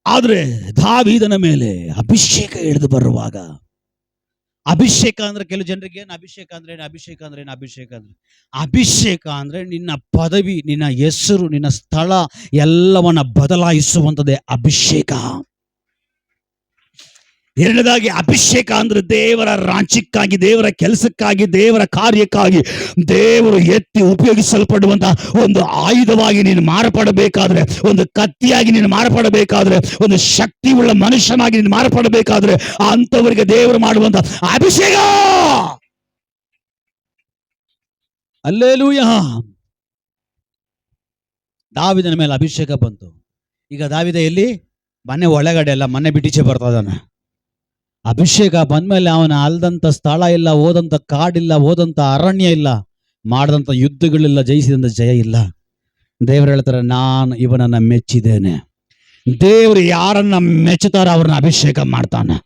ಆದ್ರೆ ದಾವೀದನ ಮೇಲೆ ಅಭಿಷೇಕ ಇಳಿದು ಬರುವಾಗ, ಅಭಿಷೇಕ ಅಂದ್ರೆ ಕೆಲವು ಜನರಿಗೆ ಏನು ಅಭಿಷೇಕ ಅಂದ್ರೆ ಏನು, ಅಭಿಷೇಕ ಅಂದ್ರೆ ಏನು, ಅಭಿಷೇಕ ಅಂದ್ರೆ ಅಭಿಷೇಕ ಅಂದ್ರೆ ನಿನ್ನ ಪದವಿ, ನಿನ್ನ ಹೆಸರು, ನಿನ್ನ ಸ್ಥಳ ಎಲ್ಲವನ್ನ ಬದಲಾಯಿಸುವಂಥದ್ದೇ ಅಭಿಷೇಕ. ಎರಡನೇದಾಗಿ ಅಭಿಷೇಕ ಅಂದ್ರೆ ದೇವರ ರಾಜ್ಯಕ್ಕಾಗಿ, ದೇವರ ಕೆಲಸಕ್ಕಾಗಿ, ದೇವರ ಕಾರ್ಯಕ್ಕಾಗಿ ದೇವರು ಎತ್ತಿ ಉಪಯೋಗಿಸಲ್ಪಡುವಂತ ಒಂದು ಆಯುಧವಾಗಿ ನೀನು ಮಾರ್ಪಡಬೇಕಾದ್ರೆ, ಒಂದು ಕತ್ತಿಯಾಗಿ ನೀನು ಮಾರ್ಪಡಬೇಕಾದ್ರೆ, ಒಂದು ಶಕ್ತಿ ಉಳ್ಳ ಮನುಷ್ಯನಾಗಿ ನೀನು ಮಾರ್ಪಡಬೇಕಾದ್ರೆ ಅಂತವರಿಗೆ ದೇವರು ಮಾಡುವಂತ ಅಭಿಷೇಕ. ಹಲ್ಲೆಲೂಯಾ. ದಾವೀದನ ಮೇಲೆ ಅಭಿಷೇಕ ಬಂತು. ಈಗ ದಾವೀದ ಎಲ್ಲಿ? ಮನೆ ಒಳಗಡೆ ಅಲ್ಲ, ಮನೆ ಬಿಟ್ಟಿಚೆ ಬರ್ತಾ ಇದ್ದಾನೆ. ಅಭಿಷೇಕ ಬಂದ್ಮೇಲೆ ಅವನ ಅಲ್ದಂತ ಸ್ಥಳ ಇಲ್ಲ, ಹೋದಂತ ಕಾಡಿಲ್ಲ, ಹೋದಂತ ಅರಣ್ಯ ಇಲ್ಲ, ಮಾಡದಂತ ಯುದ್ಧಗಳಿಲ್ಲ, ಜಯಿಸಿದಂತ ಜಯ ಇಲ್ಲ. ದೇವರು ಹೇಳ್ತಾರೆ, ನಾನು ಇವನನ್ನ ಮೆಚ್ಚಿದ್ದೇನೆ. ದೇವರು ಯಾರನ್ನ ಮೆಚ್ಚುತ್ತಾರ ಅವ್ರನ್ನ ಅಭಿಷೇಕ ಮಾಡ್ತಾನೆ.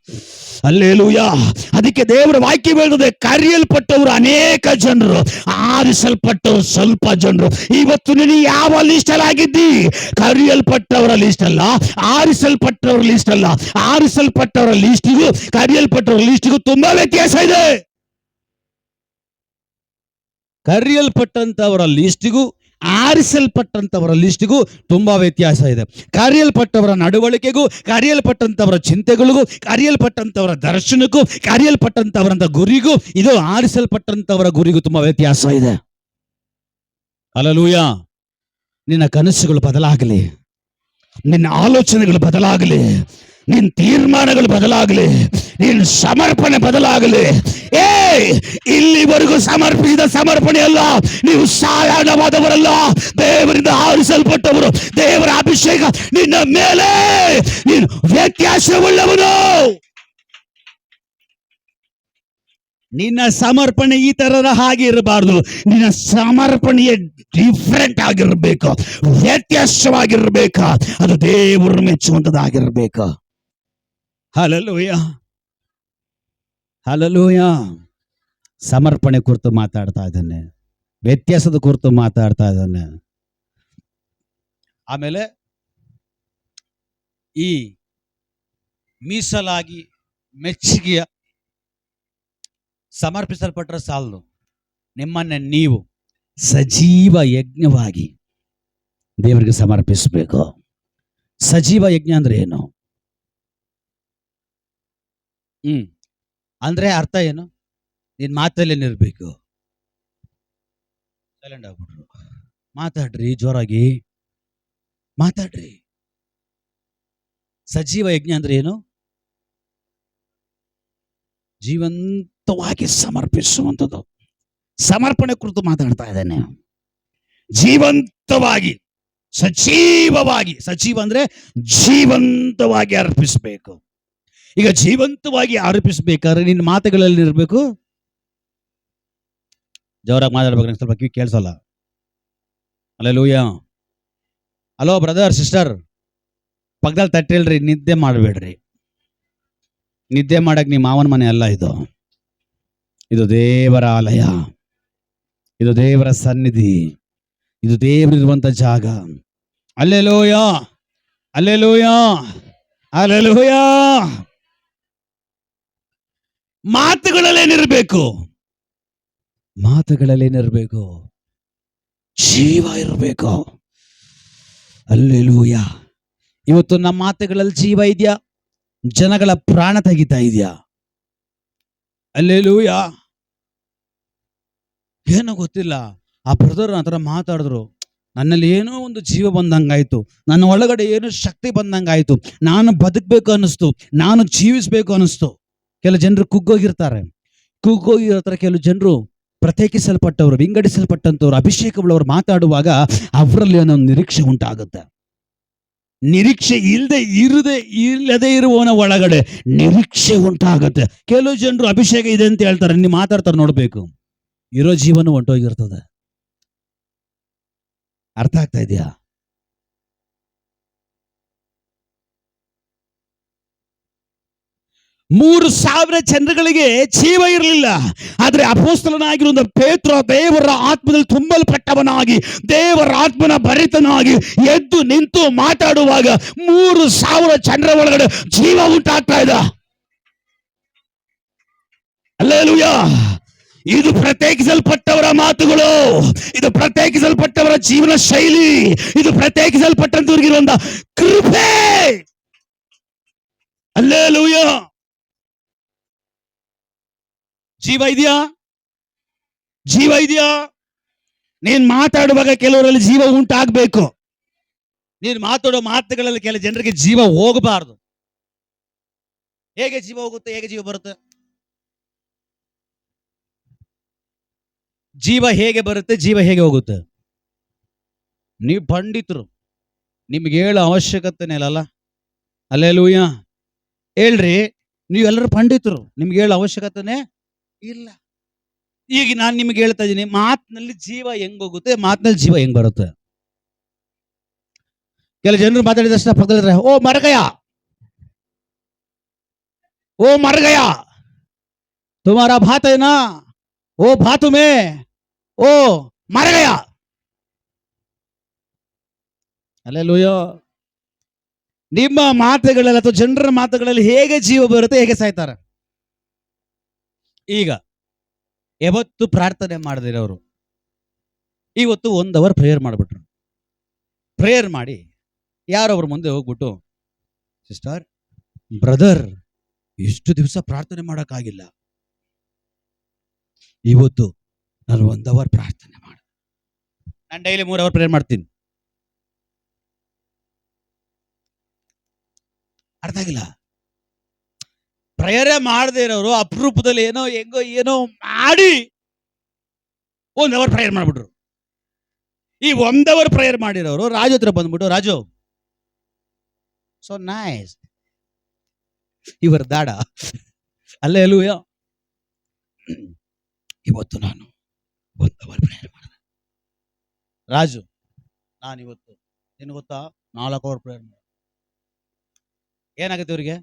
ಹಲ್ಲೆಲೂಯಾ. ಅದಕ್ಕೆ ದೇವರ ವಾಕ್ಯ ಹೇಳ್ತದೆ, ಕರೆಯಲ್ಪಟ್ಟವರು ಅನೇಕ ಜನರು, ಆರಿಸಲ್ಪಟ್ಟವರು ಸ್ವಲ್ಪ ಜನರು. ಇವತ್ತು ನೀನು ಯಾವ ಲಿಸ್ಟ್ ಅಲ್ಲಿ ಆಗಿದ್ದಿ? ಕರೆಯಲ್ಪಟ್ಟವರ ಲಿಸ್ಟ್ ಅಲ್ಲ, ಆರಿಸಲ್ಪಟ್ಟವರ ಲಿಸ್ಟ್ ಅಲ್ಲ. ಆರಿಸಲ್ಪಟ್ಟವರ ಲಿಸ್ಟಿಗೂ ಕರೆಯಲ್ಪಟ್ಟವರ ಲಿಸ್ಟಿಗೂ ತುಂಬಾ ವ್ಯತ್ಯಾಸ ಇದೆ. ಕರೆಯಲ್ಪಟ್ಟಂತವರ ಲಿಸ್ಟಿಗೂ ಆರಿಸಲ್ಪಟ್ಟಂತವರ ಲಿಸ್ಟಿಗೂ ತುಂಬಾ ವ್ಯತ್ಯಾಸ ಇದೆ. ಕರೆಯಲ್ಪಟ್ಟವರ ನಡವಳಿಕೆಗೂ, ಕರೆಯಲ್ಪಟ್ಟಂತವರ ಚಿಂತೆಗಳಿಗೂ, ಕರೆಯಲ್ಪಟ್ಟಂತವರ ದರ್ಶನಕ್ಕೂ, ಕರೆಯಲ್ಪಟ್ಟಂತವರಂತ ಗುರಿಗೂ, ಇದು ಆರಿಸಲ್ಪಟ್ಟಂತವರ ಗುರಿಗೂ ತುಂಬಾ ವ್ಯತ್ಯಾಸ ಇದೆ. ಹಲ್ಲೆಲೂಯಾ. ನಿನ್ನ ಕನಸುಗಳು ಬದಲಾಗಲಿ, ನಿನ್ನ ಆಲೋಚನೆಗಳು ಬದಲಾಗಲಿ, ನಿನ್ನ ತೀರ್ಮಾನಗಳು ಬದಲಾಗಲಿ, ನಿನ್ನ ಸಮರ್ಪಣೆ ಬದಲಾಗಲಿ. ಇಲ್ಲಿವರೆಗೂ ಸಮರ್ಪಿಸಿದ ಸಮರ್ಪಣೆ ಅಲ್ಲ, ನೀವು ಸಾಧಾರಣವಾದವರಲ್ಲ, ದೇವರಿಂದ ಆರಿಸಲ್ಪಟ್ಟವರು. ದೇವರ ಅಭಿಷೇಕ ನಿನ್ನ ಮೇಲೆ, ನೀನು ವ್ಯತ್ಯಾಸವುಳ್ಳವನು. ನಿನ್ನ ಸಮರ್ಪಣೆ ಈ ತರದ ಹಾಗೆ ಇರಬಾರ್ದು. ನಿನ್ನ ಸಮರ್ಪಣೆಯೇ ಡಿಫ್ರೆಂಟ್ ಆಗಿರ್ಬೇಕು, ವ್ಯತ್ಯಾಸವಾಗಿರ್ಬೇಕು. ಅದು ದೇವರು ಮೆಚ್ಚುವಂತದ್ದಾಗಿರ್ಬೇಕು. Hallelujah, hallelujah. ಸಮರ್ಪಣೆ ಕುರಿತು ಮಾತಾಡ್ತಾ ಇದ್ದಾನೆ, ವ್ಯತ್ಯಾಸದ ಕುರಿತು ಮಾತಾಡ್ತಾ ಇದ್ದಾನೆ. ಆಮೇಲೆ ಈ ಮೀಸಲಾಗಿ ಮೆಚ್ಚುಗೆಯ ಸಮರ್ಪಿಸಲ್ಪಟ್ಟರೆ ಸಾಲದು, ನಿಮ್ಮನ್ನ ನೀವು ಸಜೀವ ಯಜ್ಞವಾಗಿ ದೇವರಿಗೆ ಸಮರ್ಪಿಸಬೇಕು. ಸಜೀವ ಯಜ್ಞ ಅಂದ್ರೆ ಏನು? ಅಂದ್ರೆ ಅರ್ಥ ಏನು? ನಿನ್ ಮಾತಲ್ಲೇನಿರ್ಬೇಕು? ಸೈಲೆಂಟ್ ಆಗ್ಬಿಟ್ರು. ಮಾತಾಡ್ರಿ, ಜೋರಾಗಿ ಮಾತಾಡ್ರಿ. ಸಜೀವ ಯಜ್ಞ ಅಂದ್ರೆ ಏನು? ಜೀವಂತವಾಗಿ ಸಮರ್ಪಿಸುವಂಥದ್ದು. ಸಮರ್ಪಣೆ ಕುರಿತು ಮಾತಾಡ್ತಾ ಇದ್ದೇನೆ. ಜೀವಂತವಾಗಿ, ಸಜೀವವಾಗಿ. ಸಜೀವ ಅಂದ್ರೆ ಜೀವಂತವಾಗಿ ಅರ್ಪಿಸಬೇಕು. ಈಗ ಜೀವಂತವಾಗಿ ಅರ್ಪಿಸಬೇಕಾದ್ರೆ ನಿನ್ನ ಮಾತುಗಳಲ್ಲಿ ಇರಬೇಕು. ಜೋರಾಗಿ ಮಾತಾಡ್ಬೇಕು, ಸ್ವಲ್ಪ ಕಿವಿ ಕೇಳಿಸಲ್ಲ. ಹಲ್ಲೆಲೂಯಾ. ಹಲೋ ಬ್ರದರ್, ಸಿಸ್ಟರ್, ಪಕ್ಕದಲ್ಲಿ ತಟ್ಟಿಲ್ರಿ, ನಿದ್ದೆ ಮಾಡಬೇಡ್ರಿ. ನಿದ್ದೆ ಮಾಡಕ್ ನಿಮ್ಮ ಮಾವನ ಮನೆ ಅಲ್ಲ ಇದು. ಇದು ದೇವರ ಆಲಯ, ಇದು ದೇವರ ಸನ್ನಿಧಿ, ಇದು ದೇವರಿರುವಂತ ಜಾಗ. Hallelujah, hallelujah, hallelujah. ಮಾತುಗಳಲ್ಲೇನಿರ್ಬೇಕು? ಮಾತುಗಳಲ್ಲೇನಿರ್ಬೇಕು? ಜೀವ ಇರಬೇಕು. ಹಲ್ಲೆಲೂಯಾ. ಇವತ್ತು ನಮ್ಮ ಮಾತುಗಳಲ್ಲಿ ಜೀವ ಇದೆಯಾ? ಜನಗಳ ಪ್ರಾಣ ತೆಗಿತಾ ಇದೆಯಾ? ಹಲ್ಲೆಲೂಯಾ. ಏನೋ ಗೊತ್ತಿಲ್ಲ, ಆ ಬ್ರದರ್ ಆ ಥರ ಮಾತಾಡಿದ್ರು, ನನ್ನಲ್ಲಿ ಏನೋ ಒಂದು ಜೀವ ಬಂದಂಗಾಯ್ತು, ನನ್ನ ಒಳಗಡೆ ಏನೋ ಶಕ್ತಿ ಬಂದಂಗಾಯ್ತು, ನಾನು ಬದುಕಬೇಕು ಅನ್ನಿಸ್ತು, ನಾನು ಜೀವಿಸ್ಬೇಕು ಅನ್ನಿಸ್ತು. ಕೆಲವು ಜನರು ಕುಗ್ಗೋಗಿರ್ತಾರೆ. ಕುಗ್ಗೋಗಿರ್ತಾರೆ ಕೆಲವು ಜನರು ಪ್ರತ್ಯೇಕಿಸಲ್ಪಟ್ಟವರು, ವಿಂಗಡಿಸಲ್ಪಟ್ಟಂತವ್ರು, ಅಭಿಷೇಕವುಳ್ಳವರು ಮಾತಾಡುವಾಗ ಅವರಲ್ಲಿ ಒಂದು ನಿರೀಕ್ಷೆ ಉಂಟಾಗುತ್ತೆ. ನಿರೀಕ್ಷೆ ಇಲ್ಲದೆ ಇರುವವನ ಒಳಗಡೆ ನಿರೀಕ್ಷೆ ಉಂಟಾಗುತ್ತೆ. ಕೆಲವು ಜನರು ಅಭಿಷೇಕ ಇದೆ ಅಂತ ಹೇಳ್ತಾರೆ, ನೀವು ಮಾತಾಡ್ತಾರೆ ನೋಡ್ಬೇಕು, ಇರೋ ಜೀವನ ಹೊಂಟೋಗಿರ್ತದೆ. ಅರ್ಥ ಆಗ್ತಾ ಇದೆಯಾ? ಮೂರು ಸಾವಿರ ಜನರುಗಳಿಗೆ ಜೀವ ಇರಲಿಲ್ಲ. ಆದ್ರೆ ಅಪೊಸ್ತಲನಾಗಿರುವ ಪೇತ್ರ ದೇವರ ಆತ್ಮದಲ್ಲಿ ತುಂಬಲ್ಪಟ್ಟವನಾಗಿ, ದೇವರ ಆತ್ಮನ ಭರಿತನಾಗಿ ಎದ್ದು ನಿಂತು ಮಾತಾಡುವಾಗ 3,000 ಜನರ ಒಳಗಡೆ ಜೀವ ಉಂಟಾಗ್ತಾ ಇದೆ. ಹಲ್ಲೆಲೂಯಾ! ಇದು ಪ್ರತ್ಯೇಕಿಸಲ್ಪಟ್ಟವರ ಮಾತುಗಳು, ಇದು ಪ್ರತ್ಯೇಕಿಸಲ್ಪಟ್ಟವರ ಜೀವನ ಶೈಲಿ, ಇದು ಪ್ರತ್ಯೇಕಿಸಲ್ಪಟ್ಟಂತವ್ರಿಗಿರುವಂತ ಕೃಪೆ. ಹಲ್ಲೆಲೂಯಾ! ಜೀವ ಇದೆಯಾ? ಜೀವ ಇದೆಯಾ? ನೀನ್ ಮಾತಾಡುವಾಗ ಕೆಲವರಲ್ಲಿ ಜೀವ ಉಂಟಾಗಬೇಕು. ನೀನು ಮಾತಾಡೋ ಮಾತುಗಳಲ್ಲಿ ಕೆಲ ಜನರಿಗೆ ಜೀವ ಹೋಗಬಾರದು. ಹೇಗೆ ಜೀವ ಹೋಗುತ್ತೆ? ಹೇಗೆ ಜೀವ ಬರುತ್ತೆ? ಜೀವ ಹೇಗೆ ಬರುತ್ತೆ? ಜೀವ ಹೇಗೆ ಹೋಗುತ್ತೆ? ನೀವು ಪಂಡಿತರು, ನಿಮ್ಗೆ ಹೇಳೋ ಅವಶ್ಯಕತೆನೇ ಇಲ್ಲಲ್ಲ. ಹಲ್ಲೆಲೂಯಾ! ಹೇಳ್ರಿ, ನೀವೆಲ್ಲರೂ ಪಂಡಿತರು, ನಿಮ್ಗೆ ಹೇಳೋ ಅವಶ್ಯಕತೆನೇ ಇಲ್ಲ. ಈಗ ನಾನು ನಿಮ್ಗೆ ಹೇಳ್ತಾ ಇದ್ದೀನಿ, ಮಾತಿನಲ್ಲಿ ಜೀವ ಹೆಂಗ್ ಹೋಗುತ್ತೆ, ಮಾತಿನಲ್ಲಿ ಜೀವ ಹೆಂಗ್ ಬರುತ್ತೆ. ಕೆಲ ಜನರು ಮಾತಾಡಿದಷ್ಟ ಪಕ್ಕದಲ್ಲಿ, ಓ ಮರಗಯ, ಓ ಮರಗಯ, ತುಮಾರಾ ಬಾತ್ ಏನಾ, ಓ ಬಾತು ಮೇ, ಓ ಮರಗಯ. ಹಲ್ಲೆಲೂಯಾ! ನಿಮ್ಮ ಮಾತುಗಳಲ್ಲಿ ಅಥವಾ ಜನರ ಮಾತುಗಳಲ್ಲಿ ಹೇಗೆ ಜೀವ ಬರುತ್ತೆ, ಹೇಗೆ ಸಾಯ್ತಾರೆ. ಈಗ ಯಾವತ್ತು ಪ್ರಾರ್ಥನೆ ಮಾಡದಿರೋರು ಇವತ್ತು 1 ಅವರ್ ಪ್ರೇಯರ್ ಮಾಡಿಬಿಟ್ರು. ಪ್ರೇಯರ್ ಮಾಡಿ ಯಾರೊಬ್ರು ಮುಂದೆ ಹೋಗ್ಬಿಟ್ಟು, ಸಿಸ್ಟರ್, ಬ್ರದರ್, ಇಷ್ಟು ದಿವಸ ಪ್ರಾರ್ಥನೆ ಮಾಡೋಕ್ಕಾಗಿಲ್ಲ, ಇವತ್ತು ನಾನು 1 ಅವರ್ ಪ್ರಾರ್ಥನೆ ಮಾಡ, ನಾನು ಡೈಲಿ 3 ಅವರ್ ಪ್ರೇಯರ್ ಮಾಡ್ತೀನಿ. ಅರ್ಥ ಆಗಿಲ್ಲ? ಪ್ರೇಯರೇ ಮಾಡದೇ ಇರೋರು ಅಪರೂಪದಲ್ಲಿ ಏನೋ ಮಾಡಿ 1 ಅವರ್ ಪ್ರೇಯರ್ ಮಾಡ್ಬಿಟ್ರು. ಈ 1 ಅವರ್ ಪ್ರೇಯರ್ ಮಾಡಿರೋರು ರಾಜು ಹತ್ರ ಬಂದ್ಬಿಟ್ಟು, ರಾಜು, ಸೊ ನೈಸ್ ಇವರ ದಾಡ, ಹಲ್ಲೆಲೂಯಾ, ಇವತ್ತು ನಾನು 1 ಅವರ್ ಪ್ರೇಯರ್ ಮಾಡಿದೆ. ರಾಜು, ನಾನು ಇವತ್ತು ಏನು ಗೊತ್ತಾ 4 ಅವರ್ ಪ್ರೇಯರ್ ಮಾಡಿದೆ. ಏನಾಗುತ್ತೆ ಇವ್ರಿಗೆ?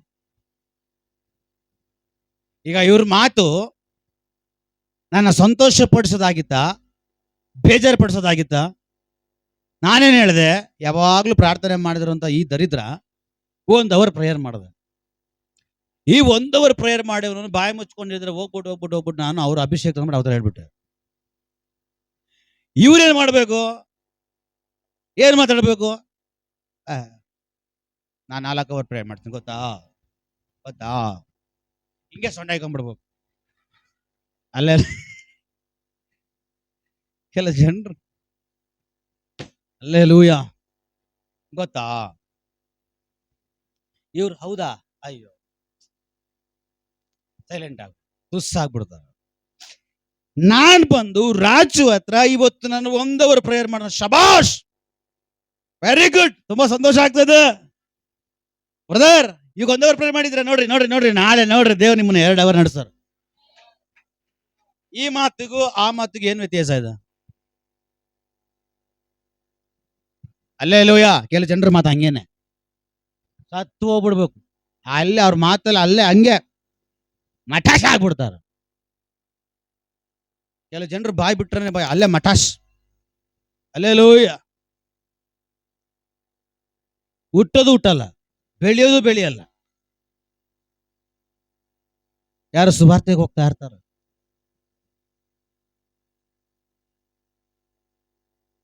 ಈಗ ಇವ್ರ ಮಾತು ನನ್ನ ಸಂತೋಷ ಪಡಿಸೋದಾಗಿತ್ತ, ಬೇಜಾರು ಪಡಿಸೋದಾಗಿತ್ತ? ನಾನೇನು ಹೇಳಿದೆ, ಯಾವಾಗ್ಲೂ ಪ್ರಾರ್ಥನೆ ಮಾಡಿದ್ರಂತ ಈ ದರಿದ್ರ 1 ಅವರ್ ಪ್ರೇಯರ್ ಮಾಡಿದೆ. ಈ 1 ಅವರ್ ಪ್ರೇಯರ್ ಮಾಡಿದ್ರು ಬಾಯಿ ಮುಚ್ಕೊಂಡಿದ್ರೆ ಹೋಗ್ಬಿಟ್ಟು ನಾನು ಅವ್ರ ಅಭಿಷೇಕ ಮಾಡಿ ಅವ್ರ ಹೇಳ್ಬಿಟ್ಟೆ. ಇವ್ರೇನ್ ಮಾಡ್ಬೇಕು? ಏನ್ ಮಾತಾಡ್ಬೇಕು? ನಾನು 4 ಅವರ್ ಪ್ರೇಯರ್ ಮಾಡ್ತೀನಿ, ಗೊತ್ತಾ ಹಿಂಗೆ ಸೊಂಡ ಹಾಕೊಂಡ್ಬಿಡ್ಬೇಕು. ಅಲ್ಲೇ ಕೆಲ ಜನರು, ಹಲ್ಲೆಲೂಯಾ, ಗೊತ್ತಾ ಇವ್ರು, ಹೌದಾ, ಅಯ್ಯೋ, ಸೈಲೆಂಟ್ ಆಗ ತುಸ್ಸಾಗ್ಬಿಡ್ತಾರೆ. ನಾನ್ ಬಂದು ರಾಜು ಹತ್ರ ಇವತ್ತು ನಾನು 1 ಅವರ್ ಪ್ರೇಯರ್ ಮಾಡೋಣ, ಶಬಾಷ್, ವೆರಿ ಗುಡ್, ತುಂಬಾ ಸಂತೋಷ ಆಗ್ತದೆ ಬ್ರದರ್, ಈಗ 1 ಅವರ್ ಪ್ರೇಯರ್ ಮಾಡಿದ್ರೆ ನೋಡ್ರಿ ನಾಳೆ ನೋಡ್ರಿ ದೇವ್ ನಿಮ್ಮನ್ನ 2 ಅವರ್ ನಡೆಸ್ತಾರೆ. ಈ ಮಾತಿಗೂ ಆ ಮಾತಿಗೂ ಏನು ವ್ಯತ್ಯಾಸ ಇದೆ? ಹಲ್ಲೆಲೂಯಾ! ಕೆಲ ಜನರ ಮಾತು ಹಂಗೇನೆ, ಸತ್ತು ಹೋಗ್ಬಿಡ್ಬೇಕು ಅಲ್ಲೇ, ಅವ್ರ ಮಾತಲ್ಲಿ ಅಲ್ಲೇ ಹಂಗೆ ಮಠಾಶ್ ಆಗ್ಬಿಡ್ತಾರೆ. ಕೆಲ ಜನರು ಬಾಯ್ ಬಿಟ್ರೆ ಬಾಯ್ ಅಲ್ಲೇ ಮಠಾಶ್. ಹಲ್ಲೆಲೂಯಾ! ಹುಟ್ಟಲ್ಲ, ಬೆಳೆಯೋದು ಬೆಳೆಯಲ್ಲ. ಯಾರು ಸುವಾರ್ತೆಗೆ ಹೋಗ್ತಾ ಇರ್ತಾರೆ,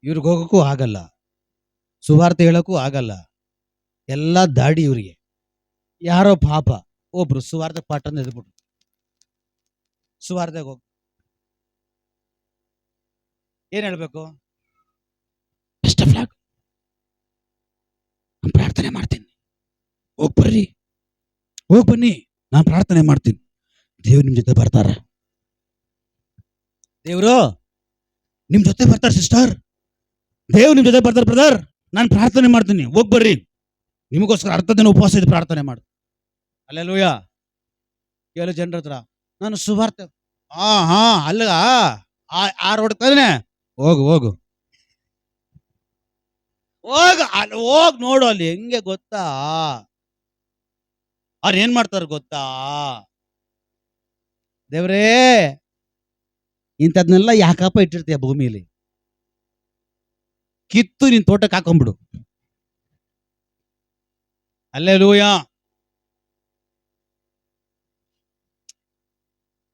ಇವ್ರಿಗೆ ಹೋಗಕ್ಕೂ ಆಗಲ್ಲ, ಸುವಾರ್ತೆ ಹೇಳಕ್ಕೂ ಆಗಲ್ಲ, ಎಲ್ಲ ದಾಡಿ ಇವ್ರಿಗೆ. ಯಾರೋ ಪಾಪ ಒಬ್ರು ಸುವಾರ್ತೆ ಪಾಠನ ಎದ್ಬಿಟ್ರು, ಸುವಾರ್ತೆಗೆ ಹೋಗ್ ಏನ್ ಹೇಳ್ಬೇಕು? ಬೆಸ್ಟ್ ಆಫ್ ಲಕ್, ನಾನು ಪ್ರಾರ್ಥನೆ ಮಾಡ್ತೀನಿ, ಹೋಗ್ ಬನ್ನಿ, ನಾನು ಪ್ರಾರ್ಥನೆ ಮಾಡ್ತೀನಿ, ದೇವ್ರು ನಿಮ್ ಜೊತೆ ಬರ್ತಾರ, ದೇವ್ರು ನಿಮ್ ಜೊತೆ ಬರ್ತಾರೆ ಸಿಸ್ಟರ್, ದೇವ್ರು ನಿಮ್ ಜೊತೆ ಬರ್ತಾರೆ ಬ್ರದರ್, ನಾನು ಪ್ರಾರ್ಥನೆ ಮಾಡ್ತೀನಿ, ಹೋಗ್ ಬರ್ರಿ. ನಿಮಗೋಸ್ಕರ ಅರ್ಧ ದಿನ ಉಪವಾಸ ಇದ್ದು ಪ್ರಾರ್ಥನೆ ಮಾಡು. ಅಲ್ಲೆಲೂಯ. ಕೆಲವು ಜನರ ಹತ್ರ ನಾನು ಸುವಾರ್ತೆ ಅಲ್ಲ ಆ ರೋಡ್ ತಾನೆ, ಹೋಗು ಹೋಗು ಹೋಗ, ಅಲ್ಲಿ ಹೋಗ್ ನೋಡು, ಅಲ್ಲಿ ಹೆಂಗೆ ಗೊತ್ತಾ, ಅವ್ರು ಏನ್ ಮಾಡ್ತಾರ ಗೊತ್ತಾ, ದೇವ್ರೇ ಇಂಥದ್ನೆಲ್ಲ ಯಾಕಪ್ಪ ಇಟ್ಟಿರ್ತೀಯ ಭೂಮಿಲಿ, ಕಿತ್ತು ನಿನ್ ತೋಟಕ್ಕೆ ಹಾಕೊಂಡ್ಬಿಡು. ಅಲ್ಲೆಲೂಯ.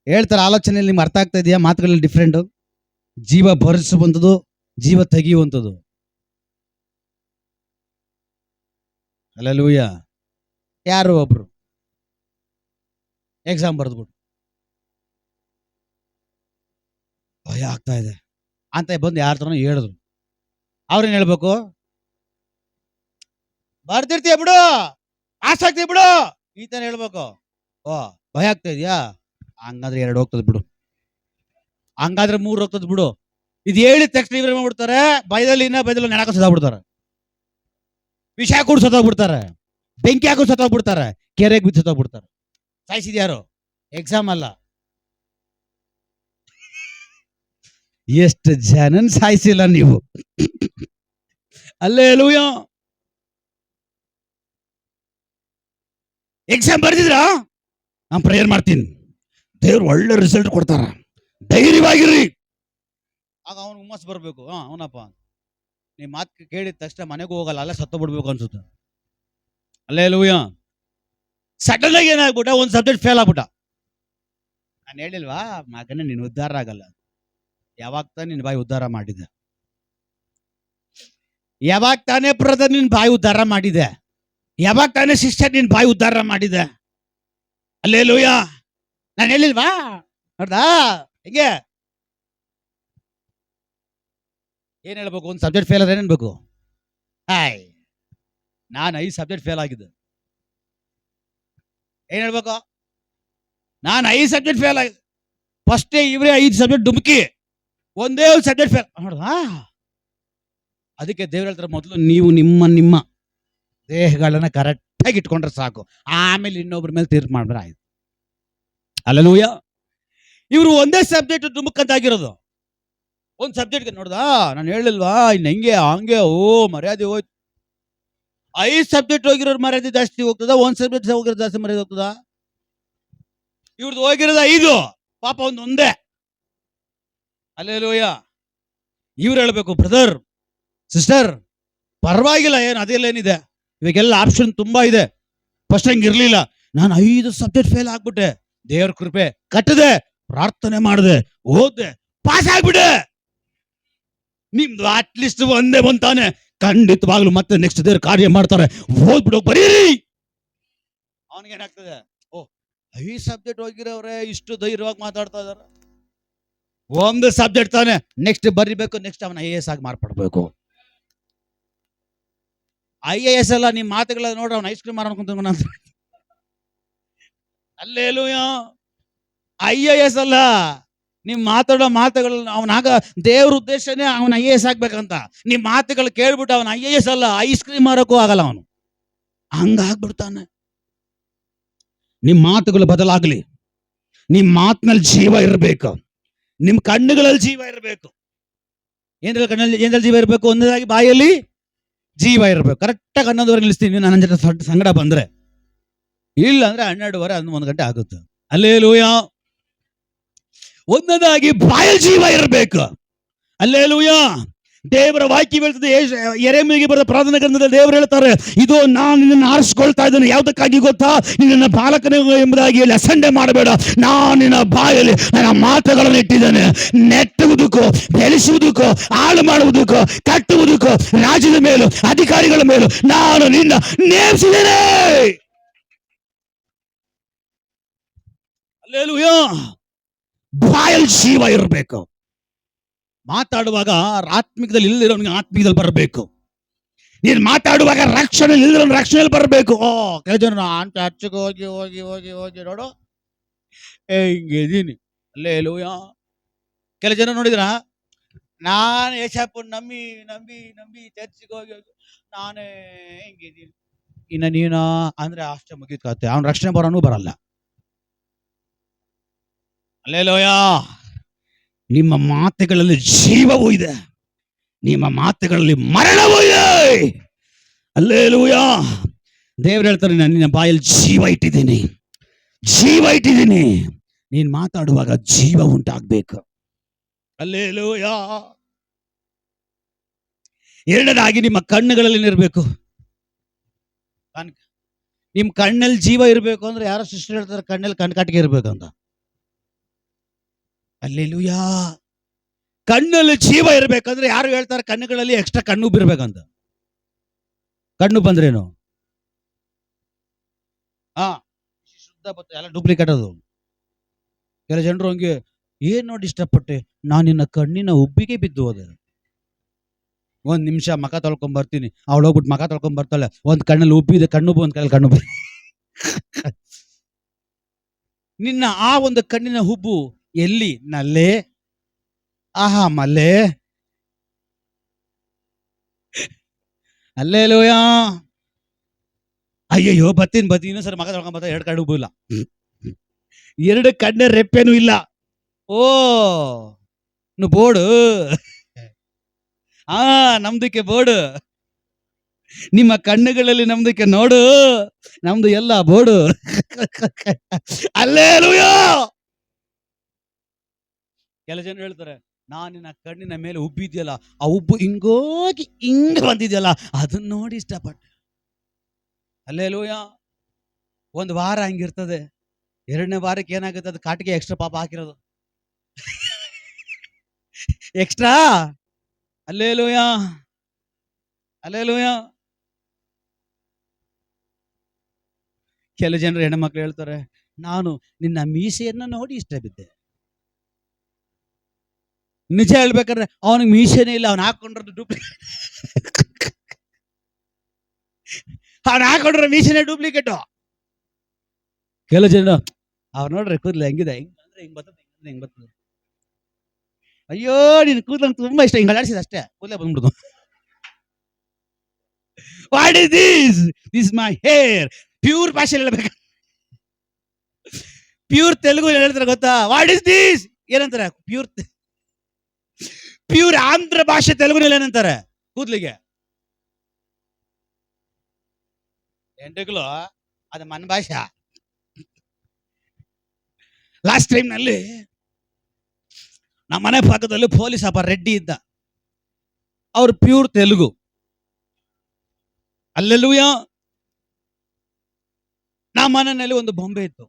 ಹೇಳ್ತಾರೆ ಆಲೋಚನೆಯಲ್ಲಿ ನಿಮ್ಗೆ ಅರ್ಥ ಆಗ್ತಾ ಇದೆಯಾ? ಮಾತುಗಳಲ್ಲಿ ಡಿಫ್ರೆಂಟ್. ಜೀವ ಭರಿಸುವಂಥದ್ದು, ಜೀವ ತೆಗೆಯುವಂಥದ್ದು. ಅಲ್ಲೆಲೂಯ. ಯಾರು ಒಬ್ರು ಎಕ್ಸಾಮ್ ಬರೆದ್ಬಿಟ್ಟು ಭಯ ಆಗ್ತಾ ಇದೆ ಅಂತ ಬಂದು ಯಾರ ಹತ್ರನೋ ಹೇಳಿದ್ರು. ಅವ್ರೇನ್ ಹೇಳ್ಬೇಕು? ಬರ್ದಿರ್ತೀಯ ಬಿಡು, ಆಸಕ್ತಿ ಬಿಡು, ಈ ತರ ಹೇಳ್ಬೇಕು. ಓ ಭಯ ಆಗ್ತಾ ಇದೆಯಾ? ಹಂಗಾದ್ರೆ 2 ಹೋಗ್ತದೆ ಬಿಡು, ಹಂಗಾದ್ರೆ 3 ಹೋಗ್ತದೆ ಬಿಡು. ಇದು ಹೇಳಿದ ತಕ್ಷಣ ಇವ್ರು ಮಾಡ್ಬಿಡ್ತಾರೆ, ಭಯದಲ್ಲಿ ನೆನಕ ಸತ್ತೋಗ್ಬಿಡ್ತಾರೆ, ವಿಷ ಕೂಡ ಸತ್ತೋಗ್ಬಿಡ್ತಾರೆ, ಬೆಂಕಿ ಹಾಕಿ ಸತ್ತೋಗ್ಬಿಡ್ತಾರೆ, ಕೆರೆಗೆ ಬಿದ್ದು ಸತ್ತೋಗ್ಬಿಡ್ತಾರೆ. ಸಾಯಿಸಿದ್ಯಾರು? ಎಕ್ಸಾಮ್ ಅಲ್ಲ. ಎಷ್ಟು ಜನನ್ ಸಾಯಿಸಿಲ್ಲ ನೀವು. ಅಲ್ಲೇಲೂಯ. ಎಕ್ಸಾಮ್ ಬರ್ದಿದ್ರಾ? ನಾನು ಪ್ರೇಯರ್ ಮಾಡ್ತೀನಿ, ದೇವ್ರು ಒಳ್ಳೆ ರಿಸಲ್ಟ್ ಕೊಡ್ತಾರ, ಧೈರ್ಯವಾಗಿರ್ರಿ. ಆಗ ಅವನು ಹುಮ್ಮಸ್ ಬರ್ಬೇಕು. ಅವನಪ್ಪ ನೀ ಮಾತು ಕೇಳಿದ ತಕ್ಷಣ ಮನೆಗೂ ಹೋಗಲ್ಲ, ಅಲ್ಲೇ ಸತ್ತು ಬಿಡ್ಬೇಕು ಅನ್ಸುತ್ತೆ. ಅಲ್ಲೇಲೂಯ. ಸಡನ್ ಆಗಿ ಏನಾಗ್ಬಿಟ್ಟ, ಒಂದು ಸಬ್ಜೆಕ್ಟ್ ಫೇಲ್ ಆಗ್ಬಿಟ್ಟ. ನಾನು ಹೇಳಿಲ್ವಾ ಮಗನೇ ನೀನು ಉದ್ಧಾರ ಆಗಲ್ಲ. ಯಾವಾಗ ತಾನೇ ನಿನ್ನ ಬಾಯಿ ಉದ್ಧಾರ ಮಾಡಿದೆ? ಯಾವಾಗ ತಾನೇ ಬ್ರದರ್ ನಿನ್ ಬಾಯಿ ಉದ್ಧಾರ ಮಾಡಿದೆ? ಯಾವಾಗ ತಾನೇ ಸಿಸ್ಟರ್ ನಿನ್ ಬಾಯಿ ಉದ್ಧಾರ ಮಾಡಿದೆ? ಅಲ್ಲೇಲೂಯ. ನಾನು ಹೇಳಿಲ್ವಾ? ನೋಡ್ದಾ ಹೆಂಗೆ? ಏನ್ ಹೇಳ್ಬೇಕು? ಒಂದು ಸಬ್ಜೆಕ್ಟ್ ಫೇಲ್ ಆದ್ರೆ ಏನ್ಬೇಕು? ನಾನು 5 ಸಬ್ಜೆಕ್ಟ್ ಫೇಲ್ ಆಗಿದ್ದೆ. ಏನ್ ಹೇಳ್ಬೇಕು? ನಾನು 5 ಸಬ್ಜೆಕ್ಟ್ ಫೇಲ್ ಆಗಿದೆ. ಫಸ್ಟೇ ಇವರೇ 5 ಸಬ್ಜೆಕ್ಟ್ ಡುಮ್ಕಿ, ಒಂದೇ ಒಂದು ಸಬ್ಜೆಕ್ಟ್ ಫೇಲ್. ನೋಡ್ದಾ? ಅದಕ್ಕೆ ದೇವ್ರ ಹೇಳ್ತಾರೆ, ಮೊದಲು ನೀವು ನಿಮ್ಮ ದೇಹಗಳನ್ನ ಕರೆಕ್ಟಾಗಿ ಇಟ್ಕೊಂಡ್ರೆ ಸಾಕು, ಆಮೇಲೆ ಇನ್ನೊಬ್ರ ಮೇಲೆ ತೀರ್ಪು ಮಾಡಿದ್ರೆ ಆಯ್ತು. ಅಲ್ಲೆಲೂಯ. ಇವರು ಒಂದೇ ಸಬ್ಜೆಕ್ಟ್ ಡುಮುಕ್ಕಂತಾಗಿರೋದು. ಒಂದು ಸಬ್ಜೆಕ್ಟ್ಗೆ ನೋಡ್ದಾ, ನಾನು ಹೇಳಿಲ್ವಾ ಇನ್ನು ಹಂಗೆ ಮರ್ಯಾದೆ ಹೋಯ್ತು. 5 ಸಬ್ಜೆಕ್ಟ್ ಹೋಗಿರೋರು ಮರ್ಯಾದೆ ಜಾಸ್ತಿ ಹೋಗ್ತದ, 1 ಸಬ್ಜೆಕ್ಟ್ ಹೋಗಿರೋದು ಜಾಸ್ತಿ ಮರ್ಯಾದೆ ಹೋಗ್ತದ? ಇವ್ರದ್ದು ಹೋಗಿರೋದು 5, ಪಾಪ ಒಂದೇ. ಅಲ್ಲೇಲೂಯ. ಇವ್ರು ಹೇಳ್ಬೇಕು, ಬ್ರದರ್ ಸಿಸ್ಟರ್ ಪರವಾಗಿಲ್ಲ, ಏನು ಅದೆಲ್ಲ ಏನಿದೆ, ಇವಾಗೆಲ್ಲ ಆಪ್ಷನ್ ತುಂಬಾ ಇದೆ. ಫಸ್ಟ್ ಹಂಗಿರ್ಲಿಲ್ಲ, ನಾನು 5 ಸಬ್ಜೆಕ್ಟ್ ಫೇಲ್ ಆಗ್ಬಿಟ್ಟೆ, ದೇವ್ರ ಕೃಪೆ, ಕಟ್ಟದೆ, ಪ್ರಾರ್ಥನೆ ಮಾಡಿದೆ, ಓದ್ದೆ, ಪಾಸ್ ಆಗ್ಬಿಟ್ಟೆ. ನಿಮ್ದು ಅಟ್ಲೀಸ್ಟ್ ಒಂದೇ ಬಂತಾನೆ, ಖಂಡಿತವಾಗ್ಲು ಮತ್ತೆ ನೆಕ್ಸ್ಟ್ ದೇವ್ರ ಕಾರ್ಯ ಮಾಡ್ತಾರೆ, ಓದ್ಬಿಡೋ ಬರೀರಿ. ಅವನಿಗೇನಾಗ್ತದೆ? 5 ಸಬ್ಜೆಕ್ಟ್ ಹೋಗಿರೋವ್ರೆ ಇಷ್ಟು ಧೈರ್ಯವಾಗಿ ಮಾತಾಡ್ತಾ ಇದಾರೆ. ಒಂದು ಸಬ್ಜೆಕ್ಟ್ ತಾನೆ, ನೆಕ್ಸ್ಟ್ ಬರಿಬೇಕು, ನೆಕ್ಸ್ಟ್ ಅವನ IAS ಆಗಿ ಮಾರ್ಪಡ್ಬೇಕು. IAS ಅಲ್ಲ, ನಿಮ್ ಮಾತುಗಳ ನೋಡ್ರಿ, ಅವ್ನ ಐಸ್ ಕ್ರೀಮ್ ಮಾರ ಅನ್ಕೊಂತ. ಅಲ್ಲೇಲೂಯ. IAS ಅಲ್ಲ, ನಿಮ್ ಮಾತಾಡೋ ಮಾತುಗಳು ಅವನಾಗ ದೇವ್ರ ಉದ್ದೇಶನೇ ಅವನ IAS ಆಗ್ಬೇಕಂತ. ನಿಮ್ ಮಾತುಗಳು ಕೇಳ್ಬಿಟ್ಟು ಅವನ IAS ಅಲ್ಲ, ಐಸ್ ಕ್ರೀಮ್ ಮಾರಕ್ಕೂ ಆಗಲ್ಲ ಅವನು, ಹಂಗಾಗ್ಬಿಡ್ತಾನೆ. ನಿಮ್ ಮಾತುಗಳು ಬದಲಾಗ್ಲಿ, ನಿಮ್ ಮಾತಿನಲ್ಲಿ ಜೀವ ಇರಬೇಕು, ನಿಮ್ ಕಣ್ಣುಗಳಲ್ಲಿ ಜೀವ ಇರಬೇಕು. ಏನ್ರಲ್ಲಿ ಜೀವ ಇರಬೇಕು? ಒಂದಾಗಿ ಬಾಯಲ್ಲಿ ಜೀವ ಇರಬೇಕು. ಕರೆಕ್ಟಾಗಿ 11:30 ನಿಲ್ಲಿಸ್ತೀನಿ ನನ್ನ ಜೊತೆ ಸಂಗಡ ಬಂದ್ರೆ, ಇಲ್ಲ ಅಂದ್ರೆ 12:30 1 ಗಂಟೆ ಆಗುತ್ತೆ. ಅಲ್ಲೇಲೂಯ. ಒಂದೊಂದಾಗಿ ಬಾಯಲ್ಲಿ ಜೀವ ಇರಬೇಕು. ಅಲ್ಲೇಲೂಯ. ದೇವರ ವಾಕ್ಯ ಹೇಳ್ತದೆ, ಯೆರೆಮೀಯನಿಗೆ ಬರೆದ ಪ್ರಾರ್ಥನಾ ಗ್ರಂಥದಲ್ಲಿ ದೇವರು ಹೇಳ್ತಾರೆ, ಇದು ನಾನು ನಿನ್ನನ್ನು ಆರಿಸ್ಕೊಳ್ತಾ ಇದ್ದೇನೆ. ಯಾವುದಕ್ಕಾಗಿ ಗೊತ್ತಾ? ನಿನ್ನ ಬಾಲಕನ ಎಂಬುದಾಗಿ ಅಸಂಡೆ ಮಾಡಬೇಡ. ನಾನು ನಿನ್ನ ಬಾಯಲ್ಲಿ ನನ್ನ ಮಾತುಗಳನ್ನು ಇಟ್ಟಿದ್ದೇನೆ. ನೆಟ್ಟುವುದಕ್ಕೂ, ಬೆಳೆಸುವುದಕ್ಕೂ, ಹಾಳು ಮಾಡುವುದಕ್ಕೂ, ಕಟ್ಟುವುದಕ್ಕೂ, ರಾಜ್ಯದ ಮೇಲೂ ಅಧಿಕಾರಿಗಳ ಮೇಲೂ ನಾನು ನಿನ್ನ ನೇಮಿಸಿದ್ದೇನೆ. ಅಲ್ಲೇಲೂಯ. ಬಾಯಲ್ಲಿ ಜೀವ ಇರಬೇಕು. ಮಾತಾಡುವಾಗ ಆತ್ಮಿಕದಲ್ಲಿ ಇಲ್ಲದಿರೋನಿಗೆ ಆತ್ಮಿಕದಲ್ಲಿ ಬರಬೇಕು. ನೀನು ಮಾತಾಡುವಾಗ ರಕ್ಷಣೆ ಇಲ್ಲದಿರೋ ರಕ್ಷಣೆಯಲ್ಲಿ ಬರಬೇಕು. ಕೆಲವು ಜನ ಅಂತ ಹಚ್ಚಿಗೆ ಹೋಗಿ ಹೋಗಿ ಹೋಗಿ ಹೋಗಿ ನೋಡು ಹಿಂಗಿದ್ದೀನಿ. ಅಲ್ಲೇಲೂಯ. ಕೆಲವು ಜನ ನೋಡಿದ್ರ, ನಾನು ಯೇಸಪ್ಪನ ನಂಬಿ ನಂಬಿ ನಂಬಿ ಚರ್ಚಿಗೆ ಹೋಗಿ ಹೋಗಿ ನಾನೇ ಹಿಂಗಿದ್ದೀನಿ. ಇನ್ನ ನೀನ ಅಂದ್ರೆ ಅಷ್ಟೇ ಮುಗಿದ ಕತೆ. ಅವನ ರಕ್ಷಣೆ ಬರೋನು ಬರಲ್ಲ. ಅಲ್ಲೇಲೋಯ. ನಿಮ್ಮ ಮಾತುಗಳಲ್ಲಿ ಜೀವವೂ ಇದೆ, ನಿಮ್ಮ ಮಾತುಗಳಲ್ಲಿ ಮರಣವೂ ಇದೆ. ಅಲ್ಲೇಲೂಯ. ದೇವ್ರು ಹೇಳ್ತಾರೆ, ನಾನು ನಿನ್ನ ಬಾಯಲ್ಲಿ ಜೀವ ಇಟ್ಟಿದ್ದೀನಿ, ಜೀವ ಇಟ್ಟಿದ್ದೀನಿ. ನೀನ್ ಮಾತಾಡುವಾಗ ಜೀವ ಉಂಟಾಗ್ಬೇಕು. ಅಲ್ಲೇಲೂಯ. ಎರಡನೇದಾಗಿ ನಿಮ್ಮ ಕಣ್ಣುಗಳಲ್ಲಿ ಇರಬೇಕು. ನಿಮ್ ಕಣ್ಣಲ್ಲಿ ಜೀವ ಇರಬೇಕು ಅಂದ್ರೆ ಯಾರೋ ಸಿಸ್ಟರ್ ಹೇಳ್ತಾರೆ ಕಣ್ಣಲ್ಲಿ ಕಣ್ಕಾಟಿಗೆ ಇರ್ಬೇಕಂತ. ಅಲ್ಲೇಲೂಯ. ಕಣ್ಣಲ್ಲಿ ಜೀವ ಇರ್ಬೇಕಂದ್ರೆ ಯಾರು ಹೇಳ್ತಾರೆ ಕಣ್ಣುಗಳಲ್ಲಿ ಎಕ್ಸ್ಟ್ರಾ ಕಣ್ಣು ಬಿರ್ಬೇಕಂತ. ಕಣ್ಣು ಬಂದ್ರೇನು? ಶುದ್ಧ ಬತ್ತೆ, ಎಲ್ಲ ಡೂಪ್ಲಿಕೇಟ್ ಅದು. ಕೆಲ ಜನರು ಹಂಗೆ, ಏನ್ ನೋಡಿ ಇಷ್ಟಪಟ್ಟೆ, ನಾನು ನಿನ್ನ ಕಣ್ಣಿನ ಉಬ್ಬಿಗೆ ಬಿದ್ದು ಹೋದೆ. ಒಂದ್ ನಿಮಿಷ ಮಕ ತೊಳ್ಕೊಂಡ್ ಬರ್ತೀನಿ, ಅವಳು ಹೋಗ್ಬಿಟ್ಟು ಮಕ ತೊಳ್ಕೊಂಡ್ ಬರ್ತಾಳೆ, ಒಂದ್ ಕಣ್ಣಲ್ಲಿ ಉಬ್ಬಿದೆ, ಕಣ್ಣು ಒಂದ್ ಕಣ್ಣಲ್ಲಿ ಕಣ್ಣು ಬಿ. ನಿನ್ನ ಆ ಒಂದು ಕಣ್ಣಿನ ಹುಬ್ಬು ಎಲ್ಲಿ? ನಲ್ಲೇ. ಆಹಾ ಮಲ್ಲೆ. ಅಲ್ಲೇಲೂಯ. ಅಯ್ಯಯ್ಯೋ ಬತ್ತೀನಿ ಇನ್ನೊಂದ್ಸರಿ ಮಗ ತೊಳ್ಕೊಂಡ್ ಬರ್ತಾ, ಎರಡು ಕಣ್ಣು ಉಬ್ಬು ಇಲ್ಲ, ಎರಡು ಕಣ್ಣ ರೆಪ್ಪೇನು ಇಲ್ಲ. ಓ ಬೋರ್ಡು. ನಮ್ದಕ್ಕೆ ಬೋರ್ಡು. ನಿಮ್ಮ ಕಣ್ಣುಗಳಲ್ಲಿ ನಮ್ದಕ್ಕೆ ನೋಡು, ನಮ್ದು ಎಲ್ಲ ಬೋರ್ಡು. ಅಲ್ಲೇಲೂಯ. ಕೆಲ ಜನ ಹೇಳ್ತಾರೆ, ನಾನಿನ ಕಣ್ಣಿನ ಮೇಲೆ ಉಬ್ಬಿದ್ಯಲ್ಲ, ಆ ಉಬ್ಬು ಹಿಂಗೋಗಿ ಹಿಂಗ ಬಂದಿದ್ಯಲ್ಲ, ಅದನ್ನ ನೋಡಿ ಇಷ್ಟಪಟ್ಟೆ. ಅಲ್ಲೇಲೂಯ. ಒಂದು ವಾರ ಹಂಗಿರ್ತದೆ, ಎರಡನೇ ವಾರಕ್ಕೆ ಏನಾಗುತ್ತೆ, ಅದು ಕಾಟಿಗೆ ಎಕ್ಸ್ಟ್ರಾ ಪಾಪ ಹಾಕಿರೋದು ಎಕ್ಸ್ಟ್ರಾ. ಅಲ್ಲೇಲೂಯ. ಅಲ್ಲೇಲೂಯ. ಕೆಲವು ಜನರು ಹೆಣ್ಮಕ್ಳು ಹೇಳ್ತಾರೆ, ನಾನು ನಿನ್ನ ಮೀಸೆಯನ್ನ ನೋಡಿ ಇಷ್ಟ ಬಿದ್ದೆ. ನಿಜ ಹೇಳ್ಬೇಕಾದ್ರೆ ಅವನಿಗೆ ಮೀಸೆನೇ ಇಲ್ಲ, ಅವನು ಹಾಕೊಂಡ್ರದ್ದು ಡೂಪ್ಲಿಕೇಟ್. ಅವನು ಹಾಕೊಂಡ್ರೆ ಮೀಸೆನೇ ಡೂಪ್ಲಿಕೇಟ್. ಕೆಲವು ಜನ ಅವ್ರು ನೋಡ್ರಿ ಕೂದಲು ಹೆಂಗಿದೆ, ಹಿಂಗಂದ್ರೆ ಹಿಂಗ್ ಬರ್ತದೆ, ಹಿಂಗ್ ಬರ್ತದೆ. ಅಯ್ಯೋ ನಿನ್ ಕೂದಲು ತುಂಬಾ ಇಷ್ಟ, ಹಿಂಗ್ ಅಲಾಡಿಸಿದ ಅಷ್ಟೇ ಕೂದಲೇ ಬಂದ್ಬಿಡ್ತು. What is this? This my hair. Pure ಭಾಷೆ ಹೇಳ್ಬೇಕು, ಪ್ಯೂರ್ ತೆಲುಗು ಹೇಳ್ತಾರೆ ಗೊತ್ತಾ? ವಾಟ್ ಇಸ್ ದಿಸ್ ಏನಂತಾರೆ? ಪ್ಯೂರ್ ಆಂಧ್ರ ಭಾಷೆ ತೆಲುಗುನಲ್ಲಿ ಏನಂತಾರೆ ಕೂದ್ಲಿಗೆ? ಎಂಟುಗಳು. ಅದು ಮನ್ ಭಾಷೆ. ಲಾಸ್ಟ್ ಟೈಮ್ ನಲ್ಲಿ ನಮ್ಮ ಮನೆ ಪಕ್ಕದಲ್ಲಿ ಪೊಲೀಸ್ ಅಪ್ಪ ರೆಡ್ಡಿ ಇದ್ದ, ಅವ್ರು ಪ್ಯೂರ್ ತೆಲುಗು. ಅಲ್ಲೆಲ್ಲೂಯ. ನಮ್ಮ ಮನೆಯಲ್ಲಿ ಒಂದು ಬೊಂಬೆ ಇತ್ತು.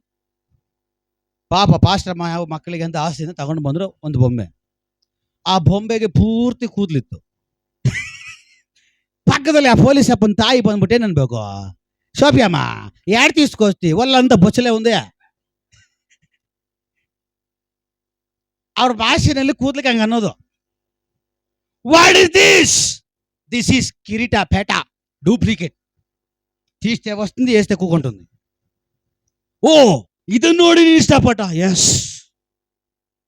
ಪಾಪ ಪಾಸ್ಟರ್ ಮಕ್ಕಳಿಗೆ ಅಂತ ಆಸೆಯಿಂದ ತಗೊಂಡು ಬಂದ್ರು ಒಂದು ಬೊಂಬೆ. ಆ ಬೊಂಬೆಗೆ ಪೂರ್ತಿ ಕೂದ್ಲಿತ್ತು. ಪಕ್ಕದಲ್ಲಿ ಆ ಪೊಲೀಸ್ ಅಪ್ಪನ ತಾಯಿ ಬಂದ್ಬಿಟ್ಟು ಏನ್ ಅನ್ಬೇಕು, ಶೋಭಿಯಮ್ಮ ಯಾರು ತೀಸ್ಕೋಸ್ತಿ ಒಲ್ಲ ಅಂತ ಬೊಚ್ಚಲೆ ಒಂದೇ. ಅವ್ರ ಭಾಷೆನಲ್ಲಿ ಕೂದ್ಲಿಕ್ಕೆ ಹಂಗ ಅನ್ನೋದು. What is this? This is కిరీట పేట డూప్లికేట్ తీస్తే వస్తుంది వేస్తే కూకుంటుంది. ఓ ಇದು ನೋಡಿ ನೀನು ಇಷ್ಟಪಟ್ಟ. ಎಸ್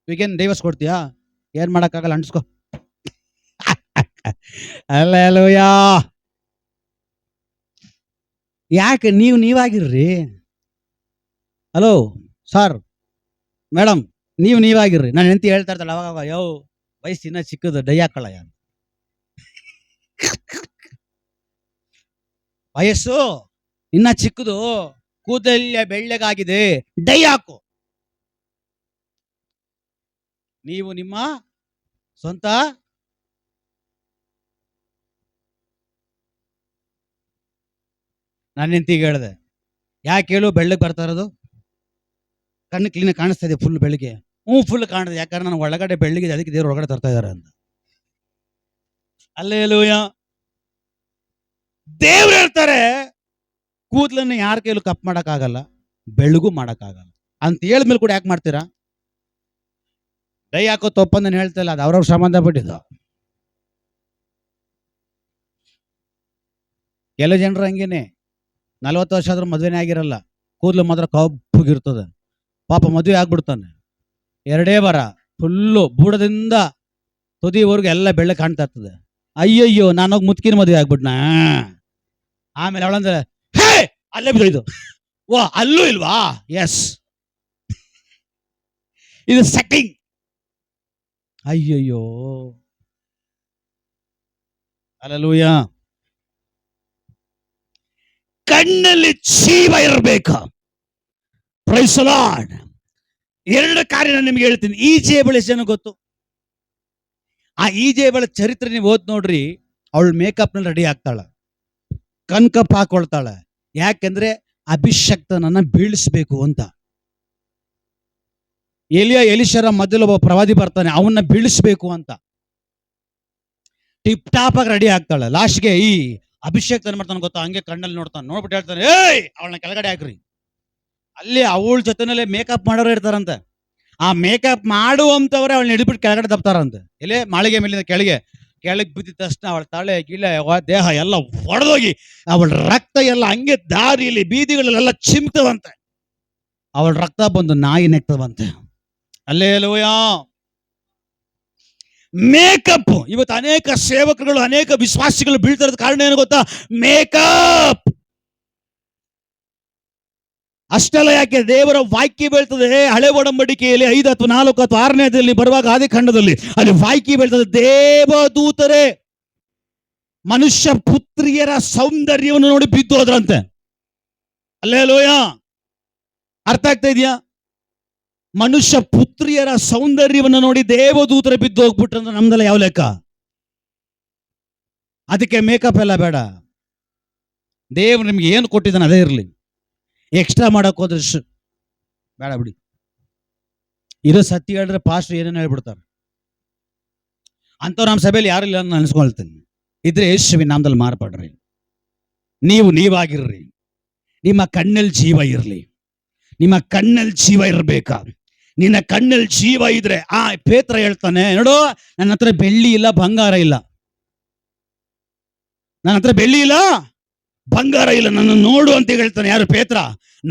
ವಿಗೇನ್ ಡೈವರ್ಸ್ ಕೊಡ್ತೀಯಾ? ಏನ್ ಮಾಡಕ್ಕಾಗಲ್ಲ, ಅಂಟಿಸ್ಕೋ. ಅಲ್ಲೇಲೂಯಾ. ಯಾಕೆ ನೀವಾಗಿರ್ರಿ. ಹಲೋ ಸರ್ ಮೇಡಮ್, ನೀವಾಗಿರ್ರಿ. ನಾನು ಹೆಂಡತಿ ಹೇಳ್ತಾ ಇರ್ತಾಳೆ ಅವಾಗ, ಯೋ ವಯಸ್ಸು ಇನ್ನ ಚಿಕ್ಕದು, ಡೈ ಹಾಕಳ. ವಯಸ್ಸು ಇನ್ನ ಚಿಕ್ಕದು, ಕೂದಲ ಬೆಳ್ಳಗಾಗಿದೆ, ಡೈ ಹಾಕು. ನೀವು ನಿಮ್ಮ ಸ್ವಂತ ನಾನು ಹೆಂಡತಿಗೆ ಹೇಳಿದೆ, ಯಾಕೆ ಹೇಳು ಬೆಳ್ಳಗೆ ಬರ್ತಾ ಇರೋದು? ಕಣ್ಣು ಕ್ಲೀನ್ ಕಾಣಿಸ್ತಾ ಇದೆ ಫುಲ್ ಬೆಳಿಗ್ಗೆ. ಫುಲ್ ಕಾಣಿದೆ, ಯಾಕಂದ್ರೆ ನಾನು ಒಳಗಡೆ ಬೆಳ್ಳಿಗೆ, ಅದಕ್ಕೆ ದೇವ್ರು ಒಳಗಡೆ ತರ್ತಾ ಇದಾರೆ ಅಂತ. ಹಲ್ಲೆಲೂಯಾ. ದೇವ್ರು ಹೇಳ್ತಾರೆ, ಕೂದಲನ್ನು ಯಾರ ಕೈಲೂ ಕಪ್ ಮಾಡಕ್ಕಾಗಲ್ಲ, ಬೆಳಗು ಮಾಡಕ್ಕಾಗಲ್ಲ ಅಂತ ಹೇಳಿದ್ಮೇಲೆ ಕೂಡ ಯಾಕೆ ಮಾಡ್ತೀರಾ? ಡೈ ಹಾಕೋ ತಪ್ಪಂದು ಹೇಳ್ತಾ ಇಲ್ಲ, ಅದು ಅವ್ರವ್ರ ಸಂಬಂಧ ಬಿಟ್ಟಿದ್ದು. ಕೆಲವು ಜನರು ಹಂಗೇನೆ 40 ವರ್ಷ ಆದ್ರೂ ಮದುವೆನೇ ಆಗಿರಲ್ಲ, ಕೂದಲು ಮಾತ್ರ ಕಪ್ಪಗಿರ್ತದೆ. ಪಾಪ ಮದುವೆ ಆಗ್ಬಿಡ್ತಾನೆ, 2 ವಾರ ಫುಲ್ಲು ಬೂಡದಿಂದ ತುದಿವರೆಗೂ ಎಲ್ಲ ಬೆಳ್ಳ ಕಾಣ್ತಾ ಇರ್ತದೆ. ಅಯ್ಯಯ್ಯೋ ನಾನೋಗಿ ಮುತ್ಕಿನ ಮದುವೆ ಆಗ್ಬಿಟ್ನಾ. ಆಮೇಲೆ ಅವಳಂದ್ರೆ, ಹೇ ಅಲ್ಲೇ ಬಿದ್ದೋಯ್ತು. ವಾ, ಅಲ್ಲೂ ಇಲ್ವಾ? ಎಸ್, ಇದು ಸೆಟ್ಟಿಂಗ್. ಅಯ್ಯಯ್ಯೋ, ಹಲ್ಲೆಲೂಯ. ಕಣ್ಣಲ್ಲಿ ಜೀವ ಇರಬೇಕು. Praise the Lord. ಎರಡು ಕಾರ್ಯ ನಾನು ನಿಮ್ಗೆ ಹೇಳ್ತೀನಿ. ಈಜೇಬಳ ಎಷ್ಟು ಜನ ಗೊತ್ತು? ಆ ಈಜೇಬಳ ಚರಿತ್ರೆ ನೀವು ಓದ್ ನೋಡ್ರಿ. ಅವಳು ಮೇಕಪ್ ನಲ್ಲಿ ರೆಡಿ ಆಗ್ತಾಳ, ಕನ್ಕಪ್ ಹಾಕೊಳ್ತಾಳೆ. ಯಾಕೆಂದ್ರೆ ಅಭಿಷಕ್ತನನ್ನ ಬೀಳಿಸ್ಬೇಕು ಅಂತ. ಎಲಿಶರ ಮಧ್ಯದಲ್ಲಿ ಒಬ್ಬ ಪ್ರವಾದಿ ಬರ್ತಾನೆ, ಅವನ್ನ ಬೀಳಿಸ್ಬೇಕು ಅಂತ ಟಿಪ್ ಟಾಪ್ ಆಗಿ ರೆಡಿ ಆಗ್ತಾಳೆ. ಲಾಸ್ಟ್ಗೆ ಈ ಅಭಿಷೇಕ್ ಮಾಡ್ತಾನೆ ಗೊತ್ತಾ, ಹಂಗೆ ಕಣ್ಣಲ್ಲಿ ನೋಡ್ತಾನೆ, ನೋಡ್ಬಿಟ್ಟು ಹೇಳ್ತಾನೆ, ಏಯ್ ಅವಳನ್ನ ಕೆಳಗಡೆ ಹಾಕ್ರಿ. ಅಲ್ಲಿ ಅವಳ ಜೊತೆನಲ್ಲೇ ಮೇಕಪ್ ಮಾಡೋರು ಇರ್ತಾರಂತೆ. ಆ ಮೇಕಪ್ ಮಾಡುವಂತವ್ರೆ ಅವಳನ್ನ ಹಿಡಿದ್ಬಿಟ್ಟು ಕೆಳಗಡೆ ದಬ್ತಾರಂತೆ. ಎಲ್ಲೇ ಮಾಳಿಗೆ ಮೇಲಿಂದ ಕೆಳಗೆ ಬಿದ್ದಿದ ತಕ್ಷಣ ಅವಳ ತಲೆ ಗಿಳೆ ದೇಹ ಎಲ್ಲ ಒಡೆದೋಗಿ ಅವಳ ರಕ್ತ ಎಲ್ಲ ಹಂಗೆ ದಾರಿಯಲ್ಲಿ ಬೀದಿಗಳಲ್ಲೆಲ್ಲ ಚಿಮ್ತವಂತೆ. ಅವಳ ರಕ್ತ ಬಂದು ನಾಯಿ ನೆಕ್ತವಂತೆ. ಹಲ್ಲೆಲೂಯ. ಮೇಕಪ್. ಇವತ್ತು ಅನೇಕ ಸೇವಕರುಗಳು, ಅನೇಕ ವಿಶ್ವಾಸಿಗಳು ಬೀಳ್ತಿರೋದ ಕಾರಣ ಏನು ಗೊತ್ತಾ? ಮೇಕಪ್. ಅಷ್ಟೆಲ್ಲ ಯಾಕೆ? ದೇವರ ವಾಕ್ಯ ಬೀಳ್ತದೆ. ಹಳೆ ಒಡಂಬಡಿಕೆಯಲ್ಲಿ 5 ಅಥವಾ 4 ಅಥವಾ 6ನೇದಲ್ಲಿ ಬರುವಾಗ ಆದಿಕಾಂಡದಲ್ಲಿ ಅಲ್ಲಿ ವಾಕ್ಯ ಬೀಳ್ತದೆ, ದೇವದೂತರೇ ಮನುಷ್ಯ ಪುತ್ರಿಯರ ಸೌಂದರ್ಯವನ್ನು ನೋಡಿ ಬಿದ್ದೋದ್ರಂತೆ. ಹಲ್ಲೆಲೂಯ. ಅರ್ಥ ಆಗ್ತಾ ಇದೆಯಾ? ಮನುಷ್ಯ ಪುತ್ರಿಯರ ಸೌಂದರ್ಯವನ್ನು ನೋಡಿ ದೇವದೂತರ ಬಿದ್ದು ಹೋಗ್ಬಿಟ್ರಂದ್ರೆ ನಮ್ದೆಲ್ಲ ಯಾವ ಲೆಕ್ಕ? ಅದಕ್ಕೆ ಮೇಕಪ್ ಎಲ್ಲ ಬೇಡ. ದೇವ್ರು ನಿಮ್ಗೆ ಏನು ಕೊಟ್ಟಿದ್ದಾನೆ ಅದೇ ಇರಲಿ. ಎಕ್ಸ್ಟ್ರಾ ಮಾಡಕ್ ಹೋದ್ರೆ ಬೇಡ ಬಿಡಿ. ಇರೋ ಸತ್ಯ ಹೇಳಿದ್ರೆ ಪಾಸ್ಟರ್ ಏನೇನು ಹೇಳ್ಬಿಡ್ತಾರೆ. ಅಂಥವ್ರು ನಮ್ಮ ಸಭೆಯಲ್ಲಿ ಯಾರಿಲ್ಲ ಅಂತ ಅನ್ಸ್ಕೊಳ್ತೀನಿ. ಇದ್ರೆ ಯೇಸುವಿನ ನಾಮದಲ್ಲಿ ಮಾರ್ಪಡ್ರಿ. ನೀವಾಗಿರ್ರಿ. ನಿಮ್ಮ ಕಣ್ಣಲ್ಲಿ ಜೀವ ಇರಲಿ. ನಿಮ್ಮ ಕಣ್ಣಲ್ಲಿ ಜೀವ ಇರಬೇಕಾ? ನಿನ್ನ ಕಣ್ಣಲ್ಲಿ ಜೀವ ಇದ್ರೆ ಪೇತ್ರ ಹೇಳ್ತಾನೆ, ನೋಡು ನನ್ನ ಹತ್ರ ಬೆಳ್ಳಿ ಇಲ್ಲ, ಬಂಗಾರ ಇಲ್ಲ. ನನ್ನ ಹತ್ರ ಬೆಳ್ಳಿ ಇಲ್ಲ, ಬಂಗಾರ ಇಲ್ಲ, ನನ್ನ ನೋಡು ಅಂತ ಹೇಳ್ತಾನೆ. ಯಾರು? ಪೇತ್ರ.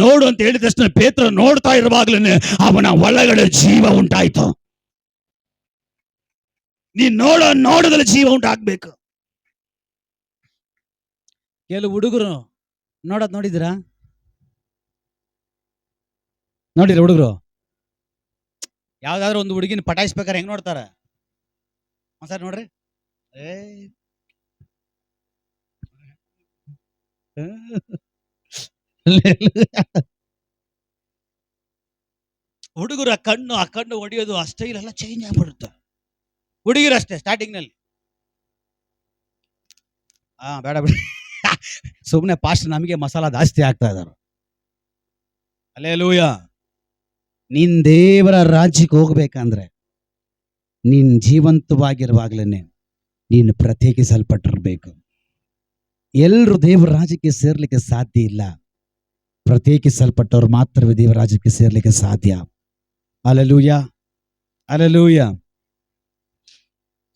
ನೋಡು ಅಂತ ಹೇಳಿದ ತಕ್ಷಣ ಪೇತ್ರ ನೋಡ್ತಾ ಇರುವಾಗ್ಲೇನೆ ಅವನ ಒಳಗಡೆ ಜೀವ ಉಂಟಾಯ್ತು. ನೀನ್ ನೋಡೋದಲ್ಲಿ ಜೀವ ಉಂಟಾಗ್ಬೇಕು. ಕೆಲವು ಹುಡುಗರು ನೋಡಿದಿರಾ? ನೋಡಿರ ಹುಡುಗರು ಯಾವ್ದಾದ್ರು ಒಂದು ಹುಡುಗಿನ ಪಟಾಯಿಸ್ಬೇಕಾರೆ ಹೆಂಗ್ ನೋಡ್ತಾರ? ಸರ್ ನೋಡ್ರಿ, ಹುಡುಗರು ಆ ಕಣ್ಣು ಹೊಡಿಯೋದು, ಆ ಸ್ಟೈಲ್ ಎಲ್ಲ ಚೇಂಜ್ ಆಗ್ಬಿಡುತ್ತೆ. ಹುಡುಗಿರು ಅಷ್ಟೇ ಸ್ಟಾರ್ಟಿಂಗ್ ನಲ್ಲಿ. ಬೇಡ ಬಿಡಿ, ಸುಮ್ಮನೆ ಪಾಸ್ಟ್ ನಮಗೆ ಮಸಾಲ ಜಾಸ್ತಿ ಆಗ್ತಾ ಇದಾರೆ. ಹಲ್ಲೆಲೂಯ. ನೀನ್ ದೇವರ ರಾಜ್ಯಕ್ಕೆ ಹೋಗ್ಬೇಕಂದ್ರೆ ನೀನ್ ಜೀವಂತವಾಗಿರುವಾಗ್ಲೇನೆ ನೀನು ಪ್ರತ್ಯೇಕಿಸಲ್ಪಟ್ಟಿರ್ಬೇಕು. ಎಲ್ರು ದೇವರ ರಾಜ್ಯಕ್ಕೆ ಸೇರ್ಲಿಕ್ಕೆ ಸಾಧ್ಯ ಇಲ್ಲ. ಪ್ರತ್ಯೇಕಿಸಲ್ಪಟ್ಟವ್ರು ಮಾತ್ರವೇ ದೇವರ ರಾಜ್ಯಕ್ಕೆ ಸೇರ್ಲಿಕ್ಕೆ ಸಾಧ್ಯ. Hallelujah, hallelujah.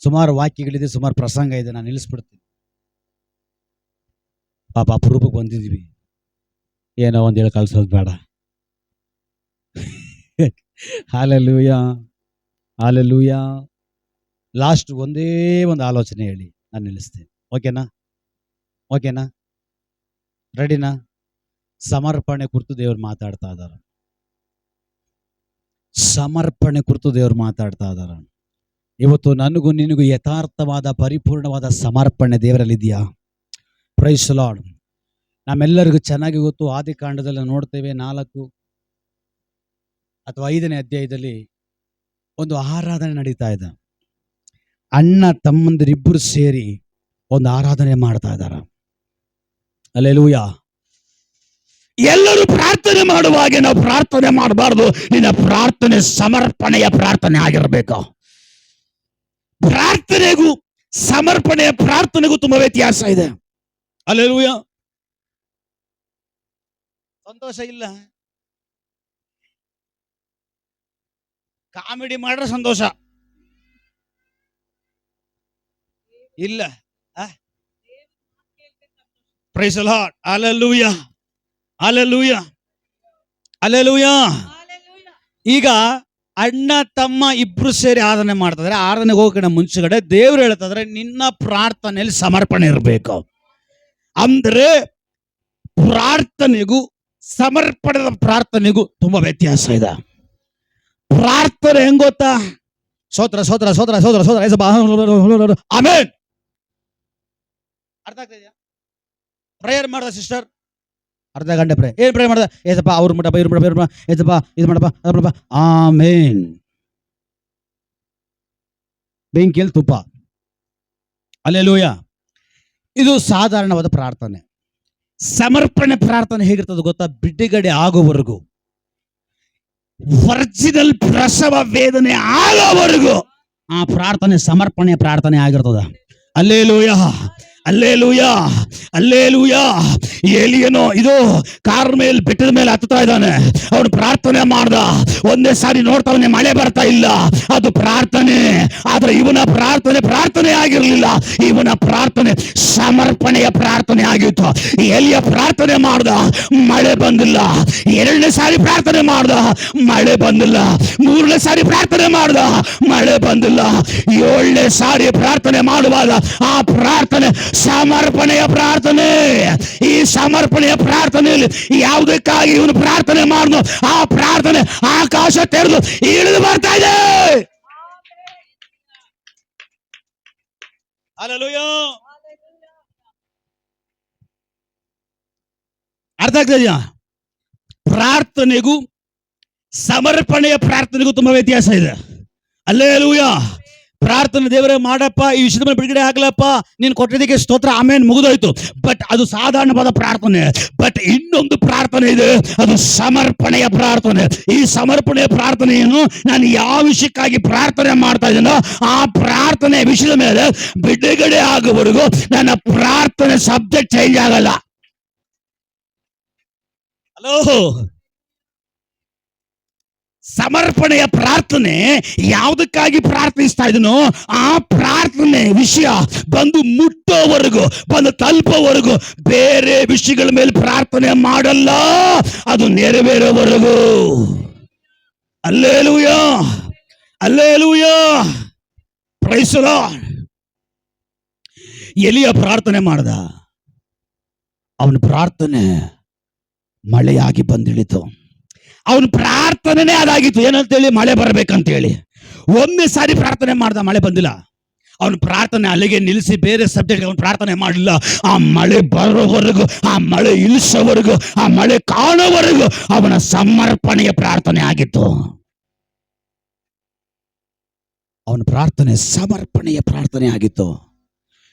ಸುಮಾರು ವಾಕ್ಯಗಳಿದೆ, ಸುಮಾರು ಪ್ರಸಂಗ ಇದೆ, ನಾನು ನಿಲ್ಲಿಸ್ಬಿಡ್ತೀನಿ. ಪಾಪ ಅಪರೂಪಕ್ಕೆ ಬಂದಿದ್ವಿ, ಏನೋ ಒಂದು ಹೇಳಿ ಕಳ್ಸೋದು ಬೇಡ. Hallelujah, hallelujah. ಲಾಸ್ಟ್ ಒಂದೇ ಒಂದು ಆಲೋಚನೆ ಹೇಳಿ ನಾನು ನಿಲ್ಲಿಸ್ತೇನೆ. ಓಕೆನಾ? ರೆಡಿನಾ? ಸಮರ್ಪಣೆ ಕುರಿತು ದೇವ್ರು ಮಾತಾಡ್ತಾ ಇದ್ದಾರೆ. ಸಮರ್ಪಣೆ ಕುರಿತು ದೇವ್ರು ಮಾತಾಡ್ತಾ ಇದ್ದಾರೆ. ಇವತ್ತು ನನಗೂ ನಿನಗೂ ಯಥಾರ್ಥವಾದ ಪರಿಪೂರ್ಣವಾದ ಸಮರ್ಪಣೆ ದೇವರಲ್ಲಿ ಇದೆಯಾ? Praise the Lord. ನಮ್ಮೆಲ್ಲರಿಗೂ ಚೆನ್ನಾಗಿ ಗೊತ್ತು, ಆದಿಕಾಂಡದಲ್ಲಿ ನೋಡ್ತೇವೆ 4 ಅಥವಾ 5ನೇ ಅಧ್ಯಾಯದಲ್ಲಿ ಒಂದು ಆರಾಧನೆ ನಡೀತಾ ಇದೆ. ಅಣ್ಣ ತಮ್ಮಂದಿರಿಬ್ಬರು ಸೇರಿ ಒಂದು ಆರಾಧನೆ ಮಾಡ್ತಾ ಇದ್ದಾರೆ. ಹಲ್ಲೆಲೂಯ. ಎಲ್ಲರೂ ಪ್ರಾರ್ಥನೆ ಮಾಡುವಾಗೆ ನಾವು ಪ್ರಾರ್ಥನೆ ಮಾಡಬಾರ್ದು. ನಿನ್ನ ಪ್ರಾರ್ಥನೆ ಸಮರ್ಪಣೆಯ ಪ್ರಾರ್ಥನೆ ಆಗಿರಬೇಕು. ಪ್ರಾರ್ಥನೆಗೂ ಸಮರ್ಪಣೆಯ ಪ್ರಾರ್ಥನೆಗೂ ತುಂಬಾ ವ್ಯತ್ಯಾಸ ಇದೆ. ಹಲ್ಲೆಲೂಯ. ಸಂತೋಷ ಇಲ್ಲ, ಕಾಮಿಡಿ ಮಾಡ್ರೆ ಸಂತೋಷ ಇಲ್ಲ. Praise the Lord. Hallelujah, hallelujah, hallelujah. ಈಗ ಅಣ್ಣ ತಮ್ಮ ಇಬ್ರು ಸೇರಿ ಆರಾಧನೆ ಮಾಡ್ತಿದ್ರೆ, ಆರಾಧನೆಗೆ ಹೋಗೋಣ ಮುಂಚೆಗಡೆ ದೇವ್ರು ಹೇಳ್ತಿದ್ರೆ ನಿನ್ನ ಪ್ರಾರ್ಥನೆಯಲ್ಲಿ ಸಮರ್ಪಣೆ ಇರಬೇಕು. ಅಂದ್ರೆ ಪ್ರಾರ್ಥನೆಗೂ ಸಮರ್ಪಣದ ಪ್ರಾರ್ಥನೆಗೂ ತುಂಬಾ ವ್ಯತ್ಯಾಸ ಇದೆ. ಪ್ರಾರ್ಥನೆ ಹೆಂಗ್ ಗೊತ್ತಾ? ಸೋತ್ರ ಸೋತ್ರ ಸೋತ್ರ ಸೋತ್ರ ಸೋತ್ರ ಆಮೇನ್. ಅರ್ಥ ಆಗ್ತಿದ್ಯಾ? ಪ್ರೇಯರ್ ಮಾಡ್ದ ಸಿಸ್ಟರ್, ಅರ್ಧ ಗಂಟೆ ಏನ್ ಪ್ರೇ ಮಾಡ್ದ? ಏಸಪ್ಪ ಅವ್ರ ಮಾಡಪ್ಪ, ಇವ್ರು ಮಾಡಪ್ಪ, ಏಸಪ್ಪ ಇದು ಮಾಡಪ್ಪ, ಅದು ಮಾಡಪ್ಪ, ಆಮೇನ್. ಬೆಂಕಿಯಲ್ಲಿ ತುಪ್ಪ. ಹಲ್ಲೆಲೂಯಾ. ಇದು ಸಾಧಾರಣವಾದ ಪ್ರಾರ್ಥನೆ. ಸಮರ್ಪಣೆ ಪ್ರಾರ್ಥನೆ ಹೇಗಿರ್ತದೆ ಗೊತ್ತಾ? ಬಿಡುಗಡೆ ಆಗೋವರೆಗೂ, ಒರಿಜಿನಲ್ ಪ್ರಸವ ವೇದನೆ ಆಗೋವರೆಗೂ ಆ ಪ್ರಾರ್ಥನೆ ಸಮರ್ಪಣೆ ಪ್ರಾರ್ಥನೆ ಆಗಿರ್ತದ. Hallelujah, hallelujah, hallelujah. ಎಲಿಯನೋ ಇದು ಕಾರ್ಮೆಲ್ ಬೆಟ್ಟದ ಮೇಲೆ ಹತ್ತುತ್ತಾ ಇದ್ದಾನೆ. ಅವನು ಪ್ರಾರ್ಥನೆ ಮಾಡ್ದ. ಒಂದೇ ಸಾರಿ ನೋಡ್ತಾವನೆ, ಮಳೆ ಬರ್ತಾ ಇಲ್ಲ. ಅದು ಪ್ರಾರ್ಥನೆ. ಆದ್ರೆ ಇವನ ಪ್ರಾರ್ಥನೆ ಆಗಿರ್ಲಿಲ್ಲ. ಇವನ ಪ್ರಾರ್ಥನೆ ಸಮರ್ಪಣೆಯ ಪ್ರಾರ್ಥನೆ ಆಗಿತ್ತು. ಎಲಿಯ ಪ್ರಾರ್ಥನೆ ಮಾಡ್ದ, ಮಳೆ ಬಂದಿಲ್ಲ. ಎರಡನೇ ಸಾರಿ ಪ್ರಾರ್ಥನೆ ಮಾಡ್ದ, ಮಳೆ ಬಂದಿಲ್ಲ. ಮೂರನೇ ಸಾರಿ ಪ್ರಾರ್ಥನೆ ಮಾಡ್ದ, ಮಳೆ ಬಂದಿಲ್ಲ. ಏಳನೇ ಸಾರಿ ಪ್ರಾರ್ಥನೆ ಮಾಡುವಾಗ ಆ ಪ್ರಾರ್ಥನೆ ಸಮರ್ಪಣೆಯ ಪ್ರಾರ್ಥನೆ. ಈ ಸಮರ್ಪಣೆಯ ಪ್ರಾರ್ಥನೆಯಲ್ಲಿ ಯಾವುದಕ್ಕಾಗಿ ಇವನು ಪ್ರಾರ್ಥನೆ ಮಾಡಿದ ಆ ಪ್ರಾರ್ಥನೆ ಆಕಾಶ ತೆರೆದು ಇಳಿದು ಬರ್ತಾ ಇದೆ. ಹಲ್ಲೆಲೂಯಾ. ಅರ್ಥ ಆಗ್ತದೆಯಾ? ಪ್ರಾರ್ಥನೆಗೂ ಸಮರ್ಪಣೆಯ ಪ್ರಾರ್ಥನೆಗೂ ತುಂಬಾ ವ್ಯತ್ಯಾಸ ಇದೆ. ಹಲ್ಲೆಲೂಯಾ. ಪ್ರಾರ್ಥನೆ ದೇವರೇ ಮಾಡಪ್ಪ, ಈ ವಿಷಯದ ಮೇಲೆ ಬಿಡುಗಡೆ ಆಗ್ಲಪ್ಪ, ನೀನು ಕೊಟ್ಟಿದ್ದಕ್ಕೆ ಸ್ತೋತ್ರ, ಆಮೇಲೆ ಮುಗಿದೋಯ್ತು. ಬಟ್ ಅದು ಸಾಧಾರಣವಾದ ಪ್ರಾರ್ಥನೆ. ಬಟ್ ಇನ್ನೊಂದು ಪ್ರಾರ್ಥನೆ ಇದೆ, ಅದು ಸಮರ್ಪಣೆಯ ಪ್ರಾರ್ಥನೆ. ಈ ಸಮರ್ಪಣೆಯ ಪ್ರಾರ್ಥನೆಯನ್ನು ನಾನು ಯಾವ ವಿಷಯಕ್ಕಾಗಿ ಪ್ರಾರ್ಥನೆ ಮಾಡ್ತಾ ಇದ್ದೀನೋ ಆ ಪ್ರಾರ್ಥನೆ ವಿಷಯದ ಮೇಲೆ ಬಿಡುಗಡೆ ಆಗುವವರೆಗೂ ನನ್ನ ಪ್ರಾರ್ಥನೆ ಸಬ್ಜೆಕ್ಟ್ ಚೇಂಜ್ ಆಗಲ್ಲ. ಹಲೋ. ಸಮರ್ಪಣೆಯ ಪ್ರಾರ್ಥನೆ ಯಾವುದಕ್ಕಾಗಿ ಪ್ರಾರ್ಥಿಸ್ತಾ ಇದನೋ ಆ ಪ್ರಾರ್ಥನೆ ವಿಷಯ ಬಂದು ಮುಟ್ಟೋವರೆಗೂ, ಬಂದು ತಲುಪೋವರೆಗೂ ಬೇರೆ ವಿಷಯಗಳ ಮೇಲೆ ಪ್ರಾರ್ಥನೆ ಮಾಡಲ್ಲ. ಅದು ನೆರವೇರೋವರೆಗೂ. Hallelujah, hallelujah, praise the Lord. ಎಲಿಯ ಪ್ರಾರ್ಥನೆ ಮಾಡ್ದ, ಅವನ ಪ್ರಾರ್ಥನೆ ಮಳೆಯಾಗಿ ಬಂದಿಳಿತು. ಅವನ ಪ್ರಾರ್ಥನೆನೇ ಅದಾಗಿತ್ತು. ಏನಂತೇಳಿ? ಮಳೆ ಬರ್ಬೇಕಂತೇಳಿ. ಒಂದೇ ಸಾರಿ ಪ್ರಾರ್ಥನೆ ಮಾಡ್ದ, ಮಳೆ ಬಂದಿಲ್ಲ. ಅವನ ಪ್ರಾರ್ಥನೆ ಅಲ್ಲಿಗೆ ನಿಲ್ಲಿಸಿ ಬೇರೆ ಸಬ್ಜೆಕ್ಟ್ ಅವನು ಪ್ರಾರ್ಥನೆ ಮಾಡಲಿಲ್ಲ. ಆ ಮಳೆ ಬರೋವರೆಗೂ, ಆ ಮಳೆ ಇಳಿಸೋವರೆಗೂ, ಆ ಮಳೆ ಕಾಣೋವರೆಗೂ ಅವನ ಸಮರ್ಪಣೆಯ ಪ್ರಾರ್ಥನೆ ಆಗಿತ್ತು. ಅವನ ಪ್ರಾರ್ಥನೆ ಸಮರ್ಪಣೆಯ ಪ್ರಾರ್ಥನೆ ಆಗಿತ್ತು.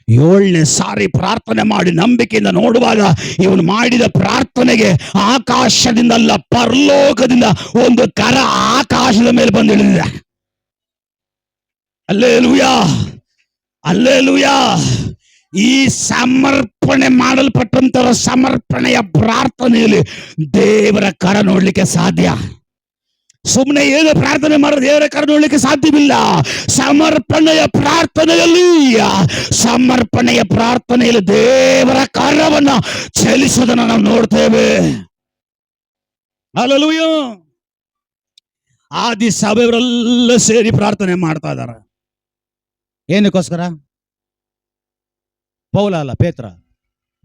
ಏಳನೇ ಸಾರಿ ಪ್ರಾರ್ಥನೆ ಮಾಡಿ ನಂಬಿಕೆಯಿಂದ ನೋಡುವಾಗ ಇವನು ಮಾಡಿದ ಪ್ರಾರ್ಥನೆಗೆ ಆಕಾಶದಿಂದಲ್ಲ, ಪರಲೋಕದಿಂದ ಒಂದು ಕರ ಆಕಾಶದ ಮೇಲೆ ಬಂದಿಳಿದಿದೆ. Hallelujah, hallelujah. ಈ ಸಮರ್ಪಣೆ ಮಾಡಲ್ಪಟ್ಟಂತರ ಸಮರ್ಪಣೆಯ ಪ್ರಾರ್ಥನೆಯಲ್ಲಿ ದೇವರ ಕರ ನೋಡ್ಲಿಕ್ಕೆ ಸಾಧ್ಯ. ಸುಮ್ಮನೆ ಏನು ಪ್ರಾರ್ಥನೆ ಮಾಡೋದು ದೇವರ ಕರ ನೋಡ್ಲಿಕ್ಕೆ ಸಾಧ್ಯವಿಲ್ಲ. ಸಮರ್ಪಣೆಯ ಪ್ರಾರ್ಥನೆಯಲ್ಲಿ ದೇವರ ಕರವನ್ನ ಚಲಿಸೋದನ್ನ ನಾವು ನೋಡ್ತೇವೆ. ಹಲ್ಲೆಲೂಯಾ. ಆದಿ ಸಭೆಯವರೆಲ್ಲ ಸೇರಿ ಪ್ರಾರ್ಥನೆ ಮಾಡ್ತಾ ಇದ್ದಾರೆ. ಏನಕ್ಕೋಸ್ಕರ? ಪೌಲ ಅಲ್ಲ, ಪೇತ್ರ.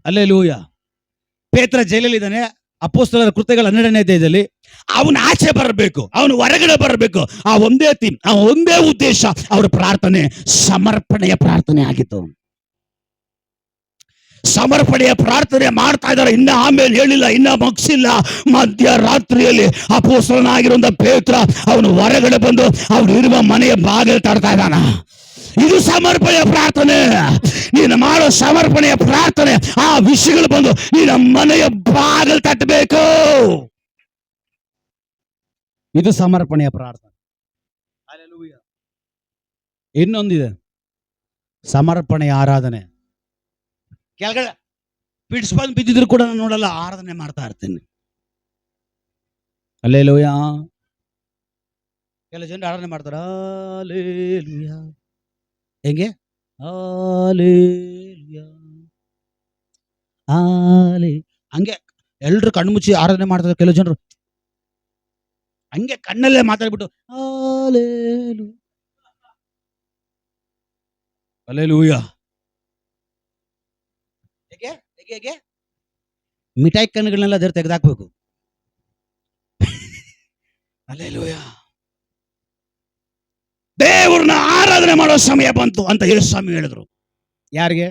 ಹಲ್ಲೆಲೂಯಾ. ಪೇತ್ರ ಜೈಲಲ್ಲಿದ್ದಾನೆ. ಅಪೊಸ್ತಲರ ಕೃತ್ಯಗಳ 12ನೇ ಅಧ್ಯಾಯದಲ್ಲಿ ಅವನು ಆಚೆ ಬರಬೇಕು, ಅವನು ಹೊರಗಡೆ ಬರಬೇಕು. ಆ ಒಂದೇ ಥೀಮ್, ಆ ಒಂದೇ ಉದ್ದೇಶ. ಅವರ ಪ್ರಾರ್ಥನೆ ಸಮರ್ಪಣೆಯ ಪ್ರಾರ್ಥನೆ ಆಗಿತ್ತು. ಸಮರ್ಪಣೆಯ ಪ್ರಾರ್ಥನೆ ಮಾಡ್ತಾ ಇದ್ದಾರೆ. ಇನ್ನ ಆಮೇಲೆ ಹೇಳಿಲ್ಲ, ಇನ್ನ ಮುಗಿಸಿಲ್ಲ. ಮಧ್ಯರಾತ್ರಿಯಲ್ಲಿ ಅಪೊಸ್ತಲನಾಗಿರುವಂತ ಪೇತ್ರ ಅವನು ಹೊರಗಡೆ ಬಂದು ಅವನು ಇರುವ ಮನೆಯ ಬಾಗಿಲು ತಡ್ತಾ ಇದ್ದಾನ. ಇದು ಸಮರ್ಪಣೆಯ ಪ್ರಾರ್ಥನೆ. ನೀನು ಮಾಡೋ ಸಮರ್ಪಣೆಯ ಪ್ರಾರ್ಥನೆ ಆ ವಿಷಯಗಳು ಬಂದು ನಿನ್ನ ಮನೆಯ ಬಾಗಿಲು ತಟ್ಟಬೇಕು. ಇದು ಸಮರ್ಪಣೆಯ ಪ್ರಾರ್ಥನೆ. ಹಲ್ಲೆಲೂಯಾ. ಇನ್ನೊಂದಿದೆ, ಸಮರ್ಪಣೆಯ ಆರಾಧನೆ. ಕೆಳಗಡೆ ಬಿಡಿಸ್ಬಂದು ಬಿದ್ದಿದ್ರು ಕೂಡ ನಾನು ನೋಡಲ್ಲ, ಆರಾಧನೆ ಮಾಡ್ತಾ ಇರ್ತೀನಿ. ಹಲ್ಲೆಲೂಯಾ. ಕೆಲ ಜನರು ಆರಾಧನೆ ಮಾಡ್ತಾರ. ಹಲ್ಲೆಲೂಯಾ. ಹೆಂಗೆ? ಹಲ್ಲೆಲೂಯಾ, ಹಂಗೆ ಎಲ್ರು ಕಣ್ಣು ಮುಚ್ಚಿ ಆರಾಧನೆ ಮಾಡ್ತಾರೆ. ಕೆಲವು ಜನರು ಹಂಗೆ ಕಣ್ಣಲ್ಲೇ ಮಾತಾಡ್ಬಿಟ್ಟು ಹಲ್ಲೆಲೂಯಾ. ಹೇಗೆ ಹೇಗೆ ಹೇಗೆ ಮಿಠಾಯಿ ಕಣ್ಣುಗಳನ್ನೆಲ್ಲ ಅದ್ರ ತೆಗೆದಾಕ್ಬೇಕು. ಹಲ್ಲೆಲೂಯಾ. ದೇವ್ರನ್ನ ಆರಾಧನೆ ಮಾಡೋ ಸಮಯ ಬಂತು ಅಂತ ಯೇಸು ಸ್ವಾಮಿ ಹೇಳಿದ್ರು. ಯಾರಿಗೆ?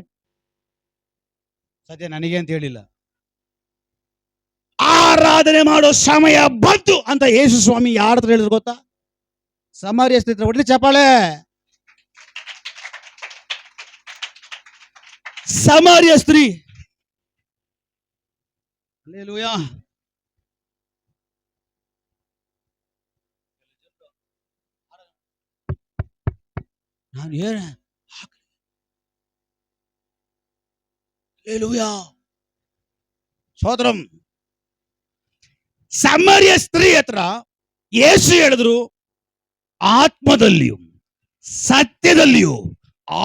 ಸದ್ಯ ನನಗೆ ಅಂತ ಹೇಳಿಲ್ಲ. ಆರಾಧನೆ ಮಾಡೋ ಸಮಯ ಬಂತು ಅಂತ ಯೇಸು ಸ್ವಾಮಿ ಯಾರ ಹತ್ರ ಹೇಳಿದ್ರು ಗೊತ್ತಾ? ಸಮಾರ್ಯ ಸ್ತ್ರೀ ಹತ್ರ. ಒಡ್ಲಿ ಚಪ್ಪಾಳೆ. ಸಮಾರ್ಯ ಸ್ತ್ರೀ. ಹಲ್ಲೆಲೂಯಾ. ನಾನು ಏನ ಹಲ್ಲೆಲೂಯಾ ಸೋದರಂ. ಸಮಾರ್ಯ ಸ್ತ್ರೀ ಹತ್ರ ಯೇಸು ಹೇಳಿದ್ರು, ಆತ್ಮದಲ್ಲಿಯೂ ಸತ್ಯದಲ್ಲಿಯೂ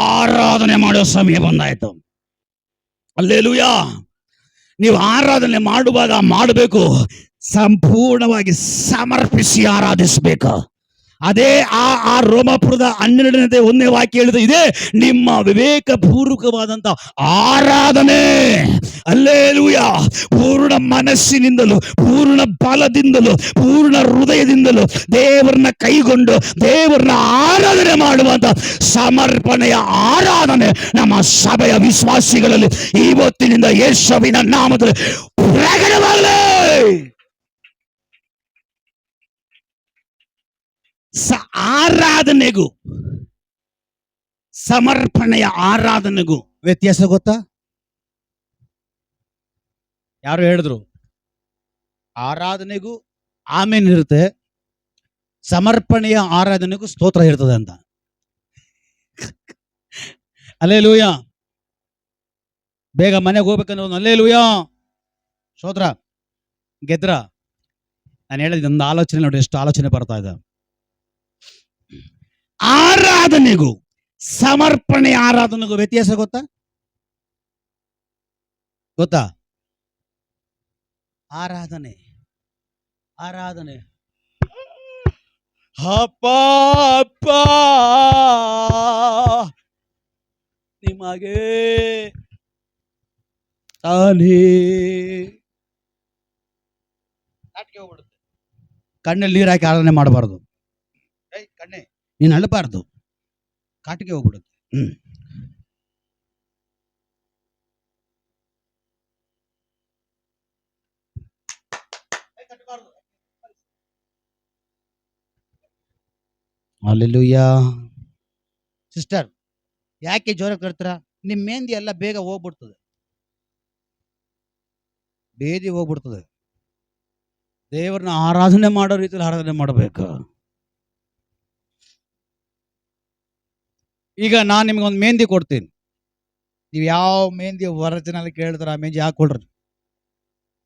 ಆರಾಧನೆ ಮಾಡೋ ಸಮಯ ಬಂದಾಯ್ತು. ಹಲ್ಲೆಲೂಯಾ. ನೀವು ಆರಾಧನೆ ಮಾಡುವಾಗ ಮಾಡಬೇಕು, ಸಂಪೂರ್ಣವಾಗಿ ಸಮರ್ಪಿಸಿ ಆರಾಧಿಸಬೇಕು. ಅದೇ ಆ ರೋಮಾಪುರದ 12ನೇ ವಾಕ್ಯ ಹೇಳಿದ, ಇದೇ ನಿಮ್ಮ ವಿವೇಕ ಪೂರ್ವಕವಾದಂತ ಆರಾಧನೆ. ಹಲ್ಲೆಲೂಯಾ. ಪೂರ್ಣ ಮನಸ್ಸಿನಿಂದಲೂ ಪೂರ್ಣ ಬಲದಿಂದಲೂ ಪೂರ್ಣ ಹೃದಯದಿಂದಲೂ ದೇವರನ್ನ ಕೈಗೊಂಡು ದೇವರನ್ನ ಆರಾಧನೆ ಮಾಡುವಂತ ಸಮರ್ಪಣೆಯ ಆರಾಧನೆ ನಮ್ಮ ಸಭೆಯ ವಿಶ್ವಾಸಿಗಳಲ್ಲಿ ಇವತ್ತಿನಿಂದ ಯೇಸುವಿನ ನಾಮದಲ್ಲಿ ಪ್ರಕಟವಾಗಲಿ. ಆರಾಧನೆಗೂ ಸಮರ್ಪಣೆಯ ಆರಾಧನೆಗೂ ವ್ಯತ್ಯಾಸ ಗೊತ್ತಾ? ಯಾರು ಹೇಳಿದ್ರು ಆರಾಧನೆಗೂ ಆಮೇನ್ ಇರುತ್ತೆ, ಸಮರ್ಪಣೆಯ ಆರಾಧನೆಗೂ ಸ್ತೋತ್ರ ಇರ್ತದೆ ಅಂತ. ಹಲ್ಲೆಲೂಯಾ. ಬೇಗ ಮನೆಗೆ ಹೋಗ್ಬೇಕನ್ನೋದು. ಹಲ್ಲೆಲೂಯಾ. ಸ್ತೋತ್ರ. ಗೆದ್ರ. ನಾನು ಹೇಳಿದ ಒಂದು ಆಲೋಚನೆ ನೋಡಿ, ಎಷ್ಟು ಆಲೋಚನೆ ಬರ್ತಾ ಇದೆ. ಆರಾಧನೆಗೂ ಸಮರ್ಪಣೆ ಆರಾಧನೆಗೂ ವ್ಯತ್ಯಾಸ ಗೊತ್ತಾ? ಗೊತ್ತಾ? ಆರಾಧನೆ ಆರಾಧನೆ ಅಪ್ಪ ಅಪ್ಪ ನಿಮಗೆ ತಾನೇ ಹೋಗ್ಬಿಡುತ್ತೆ. ಕಣ್ಣಲ್ಲಿ ನೀರು ಹಾಕಿ ಆರಾಧನೆ ಮಾಡಬಾರ್ದು. ಕಣ್ಣೆ ನೀನು ಅಳ್ಳಬಾರ್ದು, ಕಾಟಿಗೆ ಹೋಗ್ಬಿಡುತ್ತೆ. ಹಲ್ಲೆಲೂಯಾ. ಸಿಸ್ಟರ್, ಯಾಕೆ ಜೋರ ಕಟ್ತೀರಾ? ನಿಮ್ಮ ಮೆಹಂದಿ ಎಲ್ಲ ಬೇಗ ಹೋಗ್ಬಿಡ್ತದೆ, ಬೇದಿ ಹೋಗ್ಬಿಡ್ತದೆ. ದೇವರನ್ನ ಆರಾಧನೆ ಮಾಡೋ ರೀತಿಯಲ್ಲಿ ಆರಾಧನೆ ಮಾಡಬೇಕು. ಈಗ ನಾನು ನಿಮ್ಗೆ ಒಂದು ಮೆಹಂದಿ ಕೊಡ್ತೀನಿ. ನೀವು ಯಾವ ಮೆಹಂದಿ ಒರಿಜಿನಲ್ ಕೇಳಿದ್ರೆ ಆ ಮೆಹಂದಿ ಹಾಕೊಳ್ರಿ.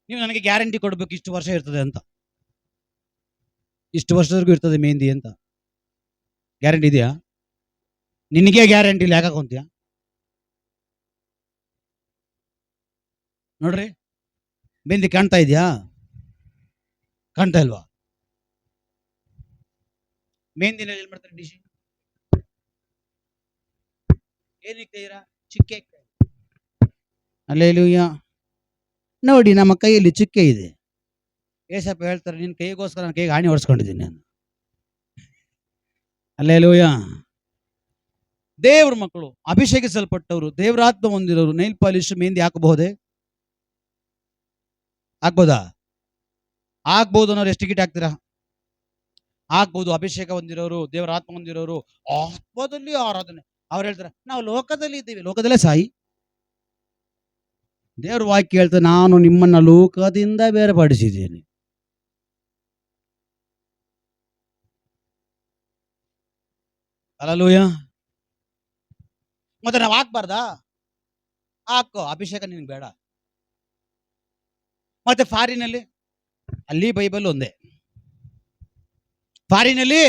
ನೀವು ನನಗೆ ಗ್ಯಾರಂಟಿ ಕೊಡ್ಬೇಕು, ಇಷ್ಟು ವರ್ಷ ಇರ್ತದೆ ಅಂತ, ಇಷ್ಟು ವರ್ಷದವರೆಗೂ ಇರ್ತದೆ ಮೆಹಂದಿ ಅಂತ ಗ್ಯಾರಂಟಿ ಇದೆಯಾ? ನಿನಗೆ ಗ್ಯಾರಂಟಿ ಇಲ್ಲ, ಯಾಕೆ ಹಾಕೊಂತೀಯ? ನೋಡ್ರಿ, ಮೆಹಂದಿ ಕಾಣ್ತಾ ಇದೆಯಾ? ಕಾಣ್ತಾ ಇಲ್ವಾ? ಮೆಹಂದಿನಲ್ಲಿ ಏನ್ ಮಾಡ್ತಾರೆ? ಡಿಶಿ ಏನಿಕ್ತೀರಾ? ಚಿಕ್ಕೆ. ಹಲ್ಲೆಲೂಯಾ. ನೋಡಿ, ನಮ್ಮ ಕೈಯಲ್ಲಿ ಚಿಕ್ಕೆ ಇದೆ. ಏಸಪ್ಪ ಹೇಳ್ತಾರೆ, ನಿನ್ನ ಕೈಗೋಸ್ಕರ ನನ್ನ ಕೈಗೆ ಹಾನಿ ಹೊಡ್ಸ್ಕೊಂಡಿದ್ದೀನಿ ನಾನು. ಹಲ್ಲೆಲೂಯಾ. ದೇವ್ರ ಮಕ್ಕಳು, ಅಭಿಷೇಕಿಸಲ್ಪಟ್ಟವರು, ದೇವರಾತ್ಮ ಹೊಂದಿರೋರು ನೈಲ್ ಪಾಲಿಶ್ ಮೆಹಂದಿ ಹಾಕಬಹುದೇ? ಹಾಕ್ಬೋದಾ? ಆಗ್ಬೋದು. ಅನ್ನೋರು ಎಷ್ಟು ಟಿಕೆಟ್ ಹಾಕ್ತೀರಾ? ಆಗ್ಬೋದು. ಅಭಿಷೇಕ ಹೊಂದಿರೋರು, ದೇವರ ಆತ್ಮ ಹೊಂದಿರೋರು, ಆತ್ಮದಲ್ಲಿ ಆರಾಧನೆ. ಅವ್ರು ಹೇಳ್ತಾರೆ, ನಾವು ಲೋಕದಲ್ಲಿ ಇದ್ದೀವಿ. ಲೋಕದಲ್ಲೇ ಸಾಯಿ. ದೇವ್ರ ವಾಕ್ಯ ಹೇಳ್ತಾರೆ, ನಾನು ನಿಮ್ಮನ್ನ ಲೋಕದಿಂದ ಬೇರ್ಪಡಿಸಿದ್ದೇನೆ. ಹಲ್ಲೆಲೂಯಾ. ಮತ್ತೆ ನಾವು ಹಾಕ್ಬಾರ್ದಾ? ಹಾಕೋ, ಅಭಿಷೇಕ ನಿನ್ಗೆ ಬೇಡ. ಮತ್ತೆ ಫಾರಿನಲ್ಲಿ ಅಲ್ಲಿ ಬೈಬಲ್ ಒಂದೇ. ಫಾರಿನಲ್ಲಿ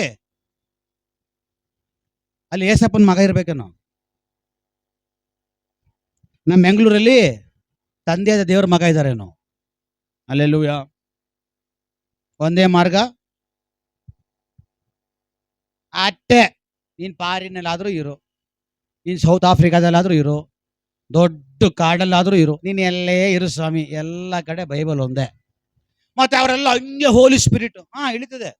ಅಲ್ಲಿ ಏಸಪ್ಪನ ಮಗ ಇರ್ಬೇಕೇನೋ. ನಮ್ಮ ಬೆಂಗಳೂರಲ್ಲಿ ತಂದೆಯಾದ ದೇವರ ಮಗ ಇದ್ದಾರೇನೋ. ಹಲ್ಲೆಲೂಯಾ. ಒಂದೇ ಮಾರ್ಗ ಅಟ್ಟೆ. ನೀನ್ ಫಾರಿನಲ್ಲಾದ್ರೂ ಇರೋ, ನೀನ್ ಸೌತ್ ಆಫ್ರಿಕಾದಲ್ಲಾದ್ರೂ ಇರೋ, ದೊಡ್ಡ ಎಷ್ಟು ಕಾಡಲ್ಲಾದ್ರೂ ಇರು, ನೀನು ಎಲ್ಲೇ ಇರು ಸ್ವಾಮಿ, ಎಲ್ಲ ಕಡೆ ಬೈಬಲ್ ಒಂದೇ. ಮತ್ತೆ ಅವರೆಲ್ಲ ಹಂಗೆ ಹೋಲಿ ಸ್ಪಿರಿಟ್ ಇಳಿತದೆ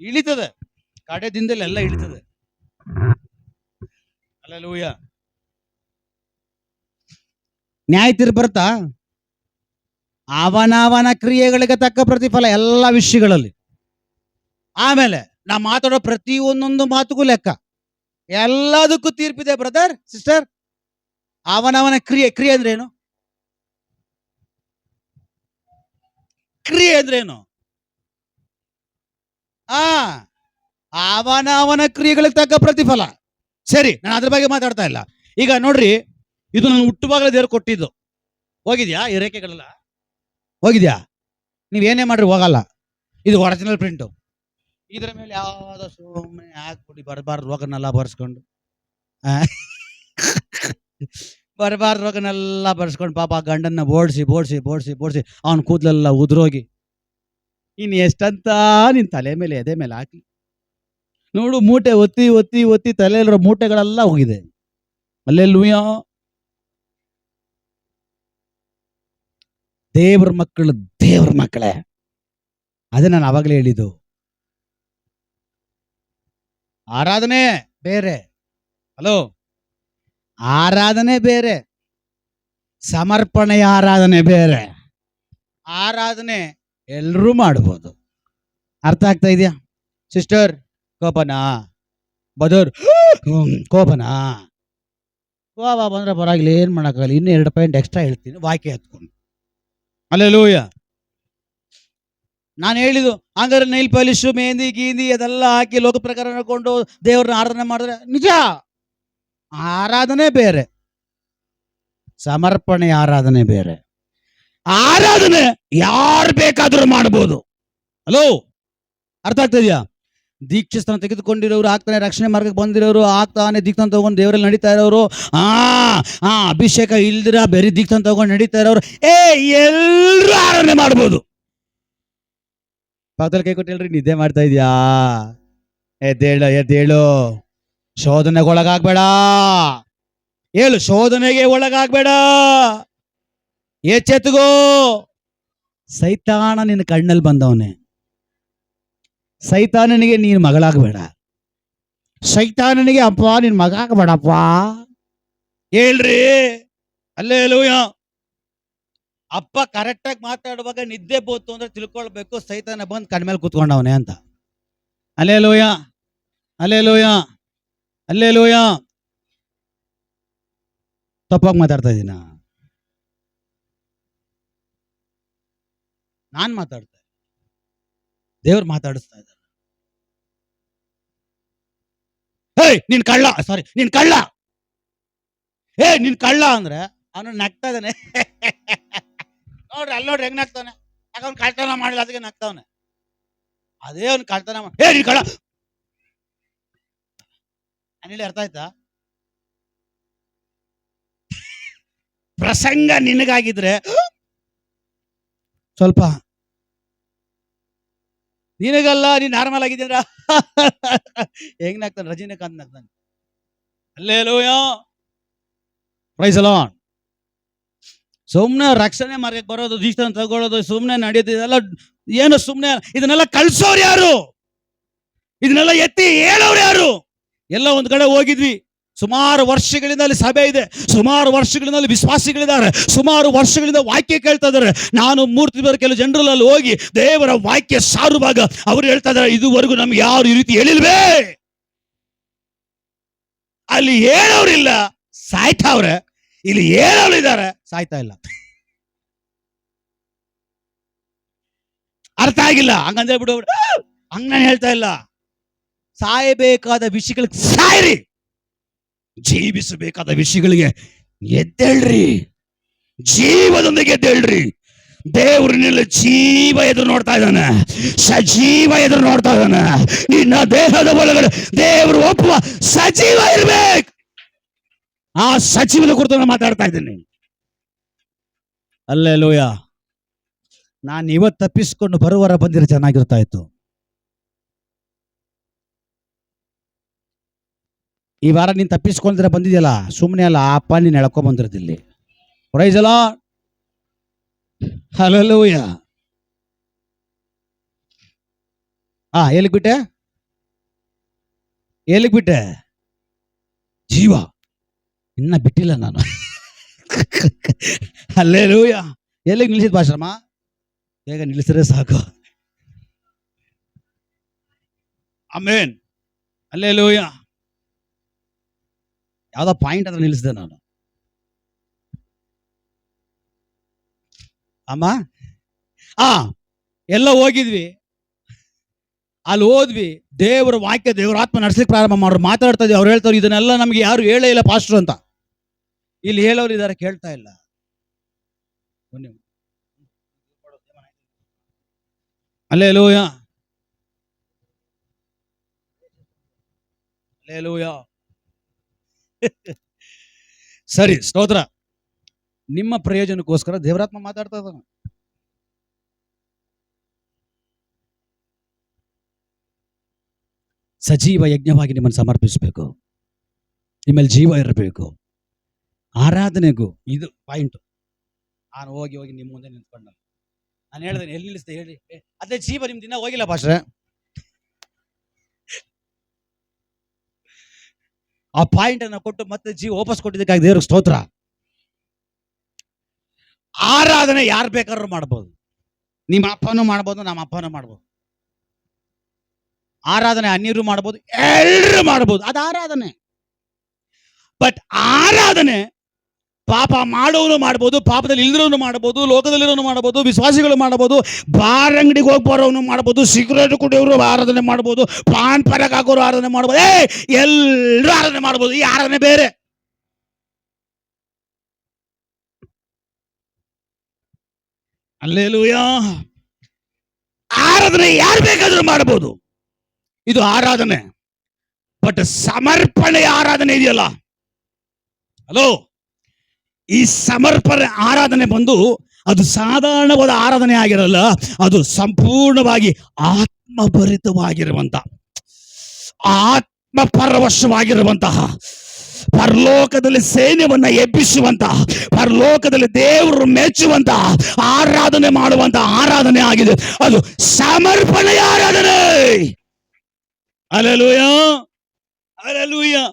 ಇಳಿತದೆ, ಕಡೆದಿಂದಲೇ ಎಲ್ಲ ಇಳಿತದೆ. ಹಲ್ಲೆಲೂಯಾ. ನ್ಯಾಯ ತೀರ್ಪು ಬರ್ತಾ, ಅವನವನ ಕ್ರಿಯೆಗಳಿಗೆ ತಕ್ಕ ಪ್ರತಿಫಲ ಎಲ್ಲ ವಿಷಯಗಳಲ್ಲಿ. ಆಮೇಲೆ ನಾ ಮಾತಾಡೋ ಪ್ರತಿ ಒಂದೊಂದು ಮಾತುಗೂ ಲೆಕ್ಕ, ಎಲ್ಲದಕ್ಕೂ ತೀರ್ಪಿದೆ ಬ್ರದರ್ ಸಿಸ್ಟರ್. ಅವನವನ ಕ್ರಿಯೆ ಅಂದ್ರೆ ಏನು? ಕ್ರಿಯೆ ಅಂದ್ರೆ ಏನು? ಅವನವನ ಕ್ರಿಯೆಗಳಿಗೆ ತಕ್ಕ ಪ್ರತಿಫಲ. ಸರಿ, ನಾನು ಅದ್ರ ಬಗ್ಗೆ ಮಾತಾಡ್ತಾ ಇಲ್ಲ. ಈಗ ನೋಡ್ರಿ, ಇದು ನಾನು ಹುಟ್ಟುವಾಗಲೇ ದೇವ್ರು ಕೊಟ್ಟಿದ್ದು. ಹೋಗಿದ್ಯಾ ಈ ರೇಖೆಗಳೆಲ್ಲ? ಹೋಗಿದ್ಯಾ? ನೀವೇನೇ ಮಾಡ್ರಿ ಹೋಗಲ್ಲ. ಇದು ಒರಿಜಿನಲ್ ಪ್ರಿಂಟು. ಇದ್ರ ಮೇಲೆ ಯಾವ್ದೋ ಸುಮ್ಮನೆ ಹಾಕ್ಬಿಟ್ಟು ಬರಬಾರ್ದು ರೋಗನೆಲ್ಲ ಬರ್ಸ್ಕೊಂಡು ಬರಬಾರ್ದು ರೋಗನೆಲ್ಲ ಬರ್ಸ್ಕೊಂಡು ಪಾಪ ಗಂಡನ್ನ ಬೋಡ್ಸಿ ಅವನ ಕೂದಲೆಲ್ಲ ಉದುರೋಗಿ ಇನ್ನು ಎಷ್ಟಂತ ನಿನ್ ತಲೆ ಮೇಲೆ ಎದೆ ಮೇಲೆ ಹಾಕಿ ನೋಡು, ಮೂಟೆ ಒತ್ತಿ ಒತ್ತಿ ಒತ್ತಿ ತಲೆಯಲ್ಲಿರೋ ಮೂಟೆಗಳೆಲ್ಲ ಹೋಗಿದೆ. ಹಲ್ಲೆಲೂಯಾ. ದೇವ್ರ ಮಕ್ಕಳೇ, ಅದೇ ನಾನು ಅವಾಗಲೇ ಹೇಳಿದ್ದು. ಆರಾಧನೆ ಬೇರೆ, ಹಲೋ, ಆರಾಧನೆ ಬೇರೆ, ಸಮರ್ಪಣೆಯ ಆರಾಧನೆ ಬೇರೆ. ಆರಾಧನೆ ಎಲ್ರೂ ಮಾಡ್ಬೋದು. ಅರ್ಥ ಆಗ್ತಾ ಇದೆಯಾ ಸಿಸ್ಟರ್? ಕೋಪನಾ ಬದರ್ ಕೋಪ ಬಂದ್ರೆ ಪರವಾಗಿಲ್ಲ, ಏನ್ ಮಾಡಕ್ಕಾಗಲ್ಲ. ಇನ್ನೂ 2 ಪಾಯಿಂಟ್ ಎಕ್ಸ್ಟ್ರಾ ಹೇಳ್ತೀನಿ, ವಾಕ್ಯ ಹತ್ಕೊಂಡು. ಹಲ್ಲೆಲೂಯ. ನಾನು ಹೇಳಿದ್ದು ಹಂಗಾರೆ ನೈಲ್ ಪಾಲಿಶು, ಮೆಹಂದಿ ಗೀಂದಿ ಅದೆಲ್ಲ ಹಾಕಿ ಲೋಕ ಪ್ರಕಾರ ನಡ್ಕೊಂಡು ದೇವ್ರನ್ನ ಆರಾಧನೆ ಮಾಡಿದ್ರೆ ನಿಜ. ಆರಾಧನೆ ಬೇರೆ, ಸಮರ್ಪಣೆ ಆರಾಧನೆ ಬೇರೆ. ಆರಾಧನೆ ಯಾರು ಬೇಕಾದ್ರೂ ಮಾಡ್ಬೋದು. ಹಲೋ, ಅರ್ಥ ಆಗ್ತಾ ಇದೆಯಾ? ದೀಕ್ಷಾಸ್ಥಾನ ತೆಗೆದುಕೊಂಡಿರೋರು, ಆಗ್ತಾನೆ ರಕ್ಷಣೆ ಮಾರ್ಗಕ್ಕೆ ಬಂದಿರೋರು, ಆಗ್ತಾನೆ ದೀಕ್ಷಾನ ತಗೊಂಡು ದೇವರಲ್ಲಿ ನಡೀತಾ ಇರೋರು, ಅಭಿಷೇಕ ಇಲ್ದಿರ ಬೇರೆ ದೀಕ್ಷಾನ ತಗೊಂಡು ನಡೀತಾ ಇರೋರು, ಎಲ್ಲರೂ ಆರಾಧನೆ ಮಾಡ್ಬೋದು. ಪಕ್ಕದಲ್ಲಿ ಕೈ ಕೊಟ್ಟು ಹೇಳ್ರಿ, ನಿದ್ದೆ ಮಾಡ್ತಾ ಇದೆಯಾ? ಎದ್ದೇಳು. ಶೋಧನೆಗೆ ಒಳಗಾಗ್ಬೇಡ. ಹೇಳು, ಶೋಧನೆಗೆ ಒಳಗಾಗ್ಬೇಡ. ಎಚ್ಚೆತ್ತುಗೋ. ಸೈತಾನ ನಿನ್ನ ಕಣ್ಣಲ್ಲಿ ಬಂದವನೇ. ಸೈತಾನನಿಗೆ ನೀನು ಮಗಳಾಗಬೇಡ. ಸೈತಾನನಿಗೆ ಅಪ್ಪ ನಿನ್ ಮಗ ಆಗಬೇಡಪ್ಪ. ಹೇಳ್ರಿ, ಹಲ್ಲೆಲೂಯಾ. ಅಪ್ಪ ಕರೆಕ್ಟಾಗಿ ಮಾತಾಡುವಾಗ ನಿದ್ದೆ ಬೋತು ಅಂದ್ರೆ ತಿಳ್ಕೊಳ್ಬೇಕು, ಸೈತಾನ ಬಂದು ಕಣ್ಮೇಲೆ ಕೂತ್ಕೊಂಡವನೇ ಅಂತ. Hallelujah, hallelujah, hallelujah. ತಪ್ಪಾಗಿ ಮಾತಾಡ್ತಾ ಇದ್ದೀನ? ನಾನ್ ಮಾತಾಡ್ತಾ, ದೇವ್ರು ಮಾತಾಡಿಸ್ತಾ ಇದ್ದಾರೆ. ನೀನ್ ಕಳ್ಳ, ಸಾರಿ ನೀನ್ ಕಳ್ಳ, ನೀನ್ ಕಳ್ಳ ಅಂದ್ರೆ ಅವನು ನಗ್ತಾ ಇದ್ದಾನೆ. ನೋಡ್ರಿ, ಅಲ್ಲಿ ನೋಡ್ರಿ ಹೆಂಗ್ ನಗ್ತಾನೆ. ಯಾಕೆ ಅವ್ನು ಕಳ್ತನ ಮಾಡಿಲ್ಲ, ಅದಕ್ಕೆ ನಗ್ತಾವನೆ. ಅದೇ ಅವ್ನು ಕಳ್ತನ ಮಾಡಿ ನೀನ್ ಕಳ್ಳ ಹೇಳಿ. ಅರ್ಥ ಆಯ್ತಾ? ಪ್ರಸಂಗ ನಿನಗಾಗಿದ್ರೆ ಸ್ವಲ್ಪ, ನಿನಗಲ್ಲ, ನೀನ್ ನಾರ್ಮಲ್ ಆಗಿದ್ದೀರ. ಹೆಂಗ್ ನಗ್ತಾನೆ? ರಜನಿಕಾಂತ್ ನಗ್ತಾನೆ. Hallelujah, praise the Lord. ಸುಮ್ನೆ ರಕ್ಷಣೆ ಮಾರ್ಗಕ್ಕೆ ಬರೋದು, ದೀಕ್ಷಾನ ತಗೊಳ್ಳೋದು, ಸುಮ್ನೆ ನಡೆಯೋದಿದೆಲ್ಲ ಏನು? ಸುಮ್ನೆ ಇದನ್ನೆಲ್ಲ ಕಳ್ಸೋರು ಯಾರು? ಇದನ್ನೆಲ್ಲ ಎತ್ತಿ ಹೇಳೋರು ಯಾರು? ಎಲ್ಲ ಒಂದ್ ಕಡೆ ಹೋಗಿದ್ವಿ, ಸುಮಾರು ವರ್ಷಗಳಿಂದ ಅಲ್ಲಿ ಸಭೆ ಇದೆ, ಸುಮಾರು ವರ್ಷಗಳಿಂದ ಅಲ್ಲಿ ವಿಶ್ವಾಸಿಗಳಿದ್ದಾರೆ, ಸುಮಾರು ವರ್ಷಗಳಿಂದ ವಾಕ್ಯ ಕೇಳ್ತಾ ಇದ್ದಾರೆ. ನಾನು 3 ತಿಂಗಳ ಕೆಲವು ಜನರಲ್ಲಿ ಹೋಗಿ ದೇವರ ವಾಕ್ಯ ಸಾರುವಾಗ ಅವರು ಹೇಳ್ತಾ ಇದ್ದಾರೆ, ಇದುವರೆಗೂ ನಮ್ಗೆ ಯಾರು ಈ ರೀತಿ ಹೇಳಿಲ್ವೇ. ಅಲ್ಲಿ ಹೇಳೋರಿಲ್ಲ, ಸಾಯ್ತಾವ್ರೆ. ಇಲ್ಲಿ ಹೇಳೋರು ಇದ್ದಾರೆ, ಸಾಯ್ತಾ ಇಲ್ಲ. ಅರ್ಥ ಆಗಿಲ್ಲ ಹಂಗಂದ್ರೆ ಬಿಡು. ಹಂಗ ನಾನು ಹೇಳ್ತಾ ಇಲ್ಲ. ಸಾಯಬೇಕಾದ ವಿಷಯಗಳಿಗೆ ಸಾಯ್ರಿ, ಜೀವಿಸಬೇಕಾದ ವಿಷಯಗಳಿಗೆ ಎದ್ದೇಳ್ರಿ, ಜೀವದೊಂದಿಗೆ ಎದ್ದೇಳ್ರಿ. ದೇವ್ರನ್ನೆಲ್ಲ ಜೀವ ಎದುರು ನೋಡ್ತಾ ಇದ್ದಾನೆ, ಸಜೀವ ಎದುರು ನೋಡ್ತಾ ಇದ್ದಾನೆ. ನಿನ್ನ ದೇಹದ ಒಳಗಡೆ ದೇವರು ಒಪ್ಪುವ ಸಜೀವ ಇರ್ಬೇಕು. ಆ ಸಜೀವದ ಕುರಿತು ನಾನು ಮಾತಾಡ್ತಾ ಇದ್ದೀನಿ. ಹಲ್ಲೆಲೂಯಾ. ನಾನು ಇವತ್ತು ತಪ್ಪಿಸ್ಕೊಂಡು ಬರುವರ ಬಂದಿರೋ ಚೆನ್ನಾಗಿರ್ತಾ ಇತ್ತು. ಈ ವಾರ ನೀನು ತಪ್ಪಿಸ್ಕೊಂಡ್ರೆ ಬಂದಿದೆಯಲ್ಲ, ಸುಮ್ಮನೆ ಅಲ್ಲ, ಆ ಅಪ್ಪ ನೀನು ಎಳ್ಕೊಂಡ್ ಬಂದಿರ್ತಿಲ್ಲಿ. Praise the Lord. ಹಲ್ಲೆಲೂಯಾ. ಎಲ್ಲಿಗೆ ಬಿಟ್ಟೆ? ಎಲ್ಲಿಗೆ ಬಿಟ್ಟೆ? ಜೀವ ಇನ್ನ ಬಿಟ್ಟಿಲ್ಲ ನಾನು. ಹಲ್ಲೆಲೂಯಾ. ಎಲ್ಲಿಗೆ ನಿಲ್ಲಿಸಿದ್ ಭಾಷರಮ್ಮ? ಬೇಗ ನಿಲ್ಲಿಸಿದ್ರೆ ಸಾಕು. ಆಮೆನ್. ಹಲ್ಲೆಲೂಯಾ. ಯಾವ್ದೋ ಪಾಯಿಂಟ್ ಹತ್ರ ನಿಲ್ಲಿಸಿದೆ ನಾನು. ಅಮ್ಮ ಎಲ್ಲ ಹೋಗಿದ್ವಿ, ಅಲ್ಲಿ ಹೋದ್ವಿ, ದೇವರ ವಾಕ್ಯ, ದೇವರ ಆತ್ಮ ನಡೆಸಲಿಕ್ಕೆ ಪ್ರಾರಂಭ ಮಾಡೋರು, ಮಾತಾಡ್ತಾ ಇದ್ವಿ. ಅವ್ರು ಹೇಳ್ತಾರೆ ಇದನ್ನೆಲ್ಲ ನಮ್ಗೆ ಯಾರು ಹೇಳೇ ಇಲ್ಲ ಪಾಸ್ಟರ್ ಅಂತ. ಇಲ್ಲಿ ಹೇಳೋರು ಇದಾರೆ, ಕೇಳ್ತಾ ಇಲ್ಲ. ಹಲ್ಲೆಲೂಯಾ. ಹಲ್ಲೆಲೂಯಾ. ಸರಿ, ಸ್ತೋತ್ರ. ನಿಮ್ಮ ಪ್ರಯೋಜನಕ್ಕೋಸ್ಕರ ದೇವರಾತ್ಮ ಮಾತಾಡ್ತಾ ಇದ್ದಾನೆ. ಸಜೀವ ಯಜ್ಞವಾಗಿ ನಿಮ್ಮನ್ನು ಸಮರ್ಪಿಸಬೇಕು. ನಿಮ್ಮಲ್ಲಿ ಜೀವ ಇರಬೇಕು. ಆರಾಧನೆಗೂ ಇದು ಪಾಯಿಂಟ್. ನಾನು ಹೋಗಿ ನಿಮ್ಮ ಮುಂದೆ ನಿಂತ್ಕೊಂಡ ನಾನು ಹೇಳಿದೆ, ಎಲ್ಲಿ ನಿಲ್ಲಿಸ್ದೆ ಹೇಳಿ? ಅದೇ ಜೀವ ನಿಮ್ದು ದಿನ ಹೋಗಿಲ್ಲ ಪಾಸ್ಟ್ರೆ. ಆ ಪಾಯಿಂಟ್ ಅನ್ನು ಕೊಟ್ಟು ಮತ್ತೆ ಜೀವ ವಾಪಸ್ ಕೊಟ್ಟಿದ್ದಕ್ಕಾಗಿ ದೇವ್ರಿಗೆ ಸ್ತೋತ್ರ. ಆರಾಧನೆ ಯಾರು ಬೇಕಾದ್ರೂ ಮಾಡ್ಬೋದು. ನಿಮ್ಮ ಅಪ್ಪನೂ ಮಾಡ್ಬೋದು, ನಮ್ಮ ಅಪ್ಪನೂ ಮಾಡ್ಬೋದು. ಆರಾಧನೆ ಅನ್ಯರು ಮಾಡ್ಬೋದು, ಎಲ್ಲರೂ ಮಾಡ್ಬೋದು. ಅದು ಆರಾಧನೆ. ಬಟ್ ಆರಾಧನೆ ಪಾಪ ಮಾಡೋನು ಮಾಡ್ಬೋದು, ಪಾಪದಲ್ಲಿ ಇಲ್ದಿರೋನು ಮಾಡ್ಬೋದು, ಲೋಕದಲ್ಲಿರೋನು ಮಾಡ್ಬೋದು, ವಿಶ್ವಾಸಿಗಳು ಮಾಡ್ಬೋದು, ಬಾರ್ ಅಂಗಡಿಗೆ ಹೋಗಿ ಬರೋನು ಮಾಡ್ಬೋದು, ಸಿಗರೇಟ್ ಕುಡಿಯೋರು ಆರಾಧನೆ ಮಾಡ್ಬೋದು, ಪಾನ್ ಪರಕ್ ಹಾಕೋರು ಆರಾಧನೆ ಮಾಡ್ಬೋದು. ಎಲ್ಲರೂ ಆರಾಧನೆ ಮಾಡ್ಬೋದು. ಈ ಆರಾಧನೆ ಬೇರೆ. ಹಲ್ಲೆಲೂಯಾ. ಆರಾಧನೆ ಯಾರು ಬೇಕಾದ್ರೂ ಮಾಡಬಹುದು. ಇದು ಆರಾಧನೆ. ಬಟ್ ಸಮರ್ಪಣೆ ಆರಾಧನೆ ಇದೆಯಲ್ಲ, ಹಲೋ, ಈ ಸಮರ್ಪಣೆ ಆರಾಧನೆ ಬಂದು ಅದು ಸಾಧಾರಣವಾದ ಆರಾಧನೆ ಆಗಿರಲ್ಲ. ಅದು ಸಂಪೂರ್ಣವಾಗಿ ಆತ್ಮಭರಿತವಾಗಿರುವಂತ, ಆತ್ಮಪರವಶವಾಗಿರುವಂತಹ, ಪರಲೋಕದಲ್ಲಿ ಸೈನ್ಯವನ್ನ ಎಬ್ಬಿಸುವಂತಹ, ಪರಲೋಕದಲ್ಲಿ ದೇವರು ಮೆಚ್ಚುವಂತಹ ಆರಾಧನೆ ಮಾಡುವಂತಹ ಆರಾಧನೆ ಆಗಿದೆ. ಅದು ಸಮರ್ಪಣೆಯ ಆರಾಧನೆ. ಹಲ್ಲೆಲೂಯಾ. ಹಲ್ಲೆಲೂಯಾ.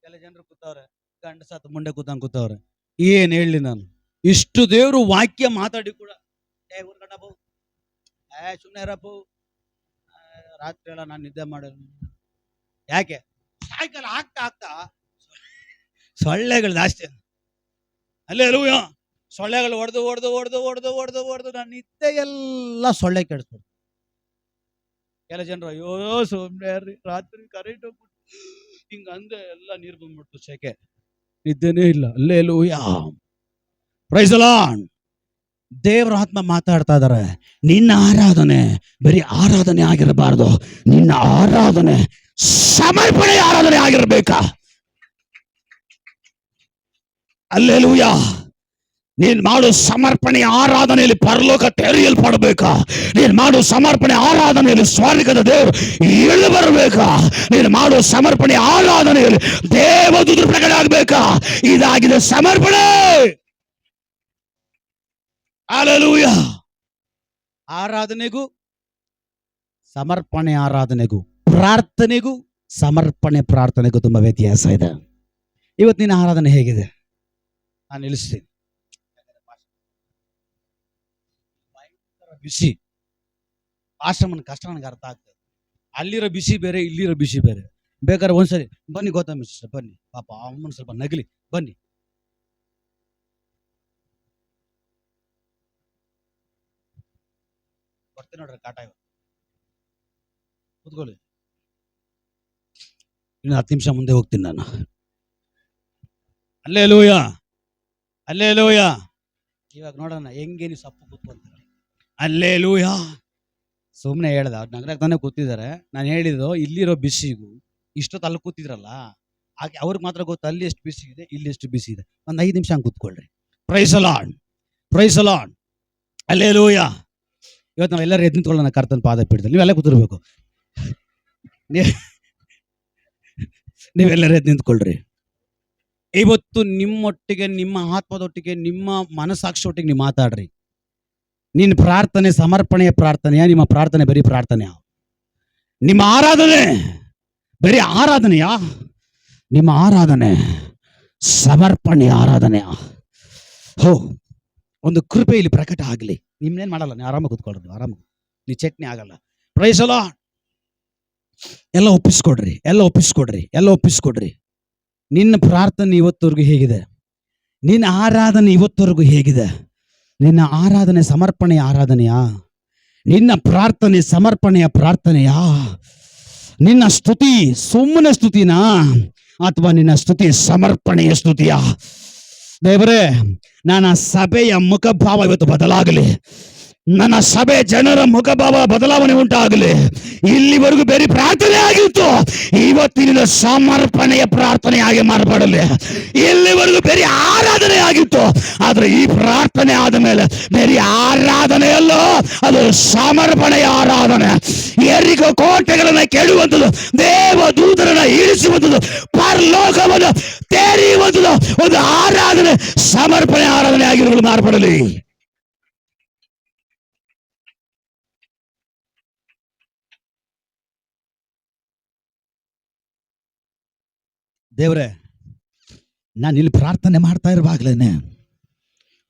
ಎಲ್ಲ ಜನರು ಕೂತವ್ರೆ, ಗಂಡ ಸಾತು ಮುಂಡೆ ಕೂತವ್ರೆ. ಏನ್ ಹೇಳಿ ನಾನು? ಇಷ್ಟು ದೇವರು ವಾಕ್ಯ ಮಾತಾಡಿ ಕೂಡ ಸುಮ್ಮನೆ ಇರಪ್ಪು, ರಾತ್ರಿ ಎಲ್ಲ ನಾನು ನಿದ್ದೆ ಮಾಡಲ್ಲ. ಯಾಕೆ? ಸಾಯಂಕಾಲ ಆಗ್ತಾ ಸೊಳ್ಳೆಗಳು ಜಾಸ್ತಿ. ಹಲ್ಲೆಲೂಯಾ. ಸೊಳ್ಳೆಗಳು ಹೊಡೆದು ನಾನು ನಿದ್ದೆ ಎಲ್ಲ ಸೊಳ್ಳೆ ಕೆಡಿಸ್ಬಿಡ್ತು. ಕೆಲ ಜನರು ಅಯ್ಯೋ ಸುಮ್ಮನೆ ರಾತ್ರಿ ಕರೆಂಟ್ ಹೋಗ್ಬಿಟ್ಟು ಹಿಂಗಂದ್ರೆ ಎಲ್ಲ ನೀರು ಬಂದ್ಬಿಡ್ತು, ಸೆಕೆ, ನಿದ್ದೆನೇ ಇಲ್ಲ. ಹಲ್ಲೆಲೂಯಾ. Praise the Lord. ದೇವರ ಆತ್ಮ ಮಾತಾಡ್ತಾ ಇದ್ದಾರೆ. ನಿನ್ನ ಆರಾಧನೆ ಬರೀ ಆರಾಧನೆ ಆಗಿರಬಾರ್ದು. ನಿನ್ನ ಆರಾಧನೆ ಸಮರ್ಪಣೆ ಆರಾಧನೆ ಆಗಿರ್ಬೇಕಾ? ಹಲ್ಲೆಲೂಯಾ. ನೀನ್ ಮಾಡು ಸಮರ್ಪಣೆ ಆರಾಧನೆಯಲ್ಲಿ ಪರಲೋಕ ತೆರೆಯಲ್ಪಡಬೇಕಾ? ನೀನ್ ಮಾಡು ಸಮರ್ಪಣೆ ಆರಾಧನೆಯಲ್ಲಿ ಸ್ವರ್ಗದ ದೇವರು ಇಳಿದು ಬರಬೇಕಾ? ನೀನು ಮಾಡು ಸಮರ್ಪಣೆ ಆರಾಧನೆಯಲ್ಲಿ ದೇವದೂತರು ಪ್ರಕಟ ಆಗ್ಬೇಕಾ? ಇದಾಗಿದೆ ಸಮರ್ಪಣೆ. ಹಲ್ಲೆಲೂಯಾ. ಆರಾಧನೆಗೂ ಸಮರ್ಪಣೆ ಆರಾಧನೆಗೂ, ಪ್ರಾರ್ಥನೆಗೂ ಸಮರ್ಪಣೆ ಪ್ರಾರ್ಥನೆಗೂ ತುಂಬಾ ವ್ಯತ್ಯಾಸ ಇದೆ. ಇವತ್ತು ನಿನ್ನ ಆರಾಧನೆ ಹೇಗಿದೆ? ನಾನು ನಿಲ್ಲಿಸ್ತೀನಿ. ಬಿಸಿ ಆಶ್ರಮನ ಕಷ್ಟ ನನಗೆ ಅರ್ಥ ಆಗ್ತದೆ. ಅಲ್ಲಿರೋ ಬಿಸಿ ಬೇರೆ, ಇಲ್ಲಿರೋ ಬಿಸಿ ಬೇರೆ. ಬೇಕಾದ್ರೆ ಒಂದ್ಸರಿ ಬನ್ನಿ ಗೌತಮ್ ಸಿಸ್ಟರ್, ಬನ್ನಿ, ಪಾಪ ಅಮ್ಮನ ಸ್ವಲ್ಪ ನಗಲಿ, ಬನ್ನಿ. ಬರ್ತೀನಿ ನೋಡ್ರಿ, ಕಾಟ ಕೂತ್ಕೊಳ್ಳಿ. ಇನ್ನು 10 ನಿಮಿಷ ಮುಂದೆ ಹೋಗ್ತೀನಿ ನಾನು. ಹಲ್ಲೆಲೂಯಾ. ಹಲ್ಲೆಲೂಯಾ. ಇವಾಗ ನೋಡೋಣ ಹೆಂಗೆ ನೀವು ಸಪ್ಪು ಕೂತ್ಕೊಂತಾರೆ. ಹಲ್ಲೆಲೂಯಾ. ಸುಮ್ಮನೆ ಹೇಳ್ದ, ಅವ್ರು ನಗರಕ್ಕೆ ತಾನೇ ಕೂತಿದ್ದಾರೆ. ನಾನು ಹೇಳಿದ್ದು ಇಲ್ಲಿರೋ ಬಿಸಿಗೂ ಇಷ್ಟೊತ್ತು ಅಲ್ಲಿ ಕೂತಿದ್ರಲ್ಲ, ಹಾಗೆ ಅವ್ರಿಗೆ ಮಾತ್ರ ಗೊತ್ತು ಅಲ್ಲಿ ಎಷ್ಟು ಬಿಸಿ ಇದೆ, ಇಲ್ಲಿ ಎಷ್ಟು ಬಿಸಿ ಇದೆ. ಒಂದು 5 ನಿಮಿಷ ಹಂಗೆ ಕೂತ್ಕೊಳ್ರಿ. Praise the Lord. Praise the Lord. Hallelujah. ಇವತ್ತು ನಾವೆಲ್ಲರೂ ಎದ್ದು ನಿಂತ್ಕೊಳ್ಳೋಣ ಕರ್ತನ ಪಾದ ಪೀಠದಲ್ಲಿ. ನೀವೆಲ್ಲ ಕೂತಿರ್ಬೇಕು. ನೀವೆಲ್ಲರೂ ಎದ್ದು ನಿಂತ್ಕೊಳ್ರಿ. ಇವತ್ತು ನಿಮ್ಮೊಟ್ಟಿಗೆ, ನಿಮ್ಮ ಆತ್ಮದೊಟ್ಟಿಗೆ, ನಿಮ್ಮ ಮನಸ್ಸಾಕ್ಷಿಯೊಟ್ಟಿಗೆ ನೀವು ಮಾತಾಡ್ರಿ. ನಿನ್ನ ಪ್ರಾರ್ಥನೆ ಸಮರ್ಪಣೆಯ ಪ್ರಾರ್ಥನೆಯಾ? ನಿಮ್ಮ ಪ್ರಾರ್ಥನೆ ಬರೀ ಪ್ರಾರ್ಥನೆಯಾ? ನಿಮ್ಮ ಆರಾಧನೆ ಬರೀ ಆರಾಧನೆಯಾ? ನಿಮ್ಮ ಆರಾಧನೆ ಸಮರ್ಪಣೆಯ ಆರಾಧನೆಯಾ? ಹೋ, ಒಂದು ಕೃಪೆ ಇಲ್ಲಿ ಪ್ರಕಟ ಆಗಲಿ. ನಿಮ್ನೇನು ಮಾಡಲ್ಲ, ನೀವು ಆರಾಮಾಗಿ ಕೂತ್ಕೊಳ್ರಿ, ಆರಾಮಾಗಿ. ನೀವು ಚಟ್ನಿ ಆಗಲ್ಲ. ಪ್ರೈಸ್ ಅಲ್ಲ. ಎಲ್ಲ ಒಪ್ಪಿಸ್ಕೊಡ್ರಿ, ಎಲ್ಲ ಒಪ್ಪಿಸ್ಕೊಡ್ರಿ, ಎಲ್ಲ ಒಪ್ಪಿಸ್ಕೊಡ್ರಿ. ನಿನ್ನ ಪ್ರಾರ್ಥನೆ ಇವತ್ತವರೆಗೂ ಹೇಗಿದೆ? ನಿನ್ನ ಆರಾಧನೆ ಇವತ್ತವರೆಗೂ ಹೇಗಿದೆ? ನಿನ್ನ ಆರಾಧನೆ ಸಮರ್ಪಣೆಯ ಆರಾಧನೆಯಾ? ನಿನ್ನ ಪ್ರಾರ್ಥನೆ ಸಮರ್ಪಣೆಯ ಪ್ರಾರ್ಥನೆಯಾ? ನಿನ್ನ ಸ್ತುತಿ ಸುಮ್ಮನೆ ಸ್ತುತಿನಾ, ಅಥವಾ ನಿನ್ನ ಸ್ತುತಿ ಸಮರ್ಪಣೆಯ ಸ್ತುತಿಯಾ? ದೇವರೇ, ನನ್ನ ಸಭೆಯ ಮುಖಭಾವ ಇವತ್ತು ಬದಲಾಗಲಿ. ನನ್ನ ಸಭೆ ಜನರ ಮುಖಭಾವ ಬದಲಾವಣೆ ಉಂಟಾಗಲಿ. ಇಲ್ಲಿವರೆಗೂ ಬೇರೆ ಪ್ರಾರ್ಥನೆ ಆಗಿತ್ತು, ಇವತ್ತಿನ ಸಮರ್ಪಣೆಯ ಪ್ರಾರ್ಥನೆಯಾಗಿ ಮಾರ್ಪಡಲಿ. ಇಲ್ಲಿವರೆಗೂ ಬೇರೆ ಆರಾಧನೆ ಆಗಿತ್ತು, ಆದ್ರೆ ಈ ಪ್ರಾರ್ಥನೆ ಆದ ಮೇಲೆ ಬೇರೆ ಆರಾಧನೆಯಲ್ಲ, ಅದು ಸಮರ್ಪಣೆಯ ಆರಾಧನೆ. ಎರಿಕೋ ಕೋಟೆಗಳನ್ನ ಕೆಡುವಂಥದ್ದು, ದೇವದೂತರನ್ನ ಇಳಿಸುವಂಥದ್ದು, ಪರಲೋಕವನ್ನು ತೆರೆಯುವಂಥದ್ದು ಒಂದು ಆರಾಧನೆ, ಸಮರ್ಪಣೆ ಆರಾಧನೆ ಆಗಿರುವುದು ಮಾರ್ಪಡಲಿ. ದೇವರೇ, ನಾನು ಇಲ್ಲಿ ಪ್ರಾರ್ಥನೆ ಮಾಡ್ತಾ ಇರುವಾಗಲೇನೆ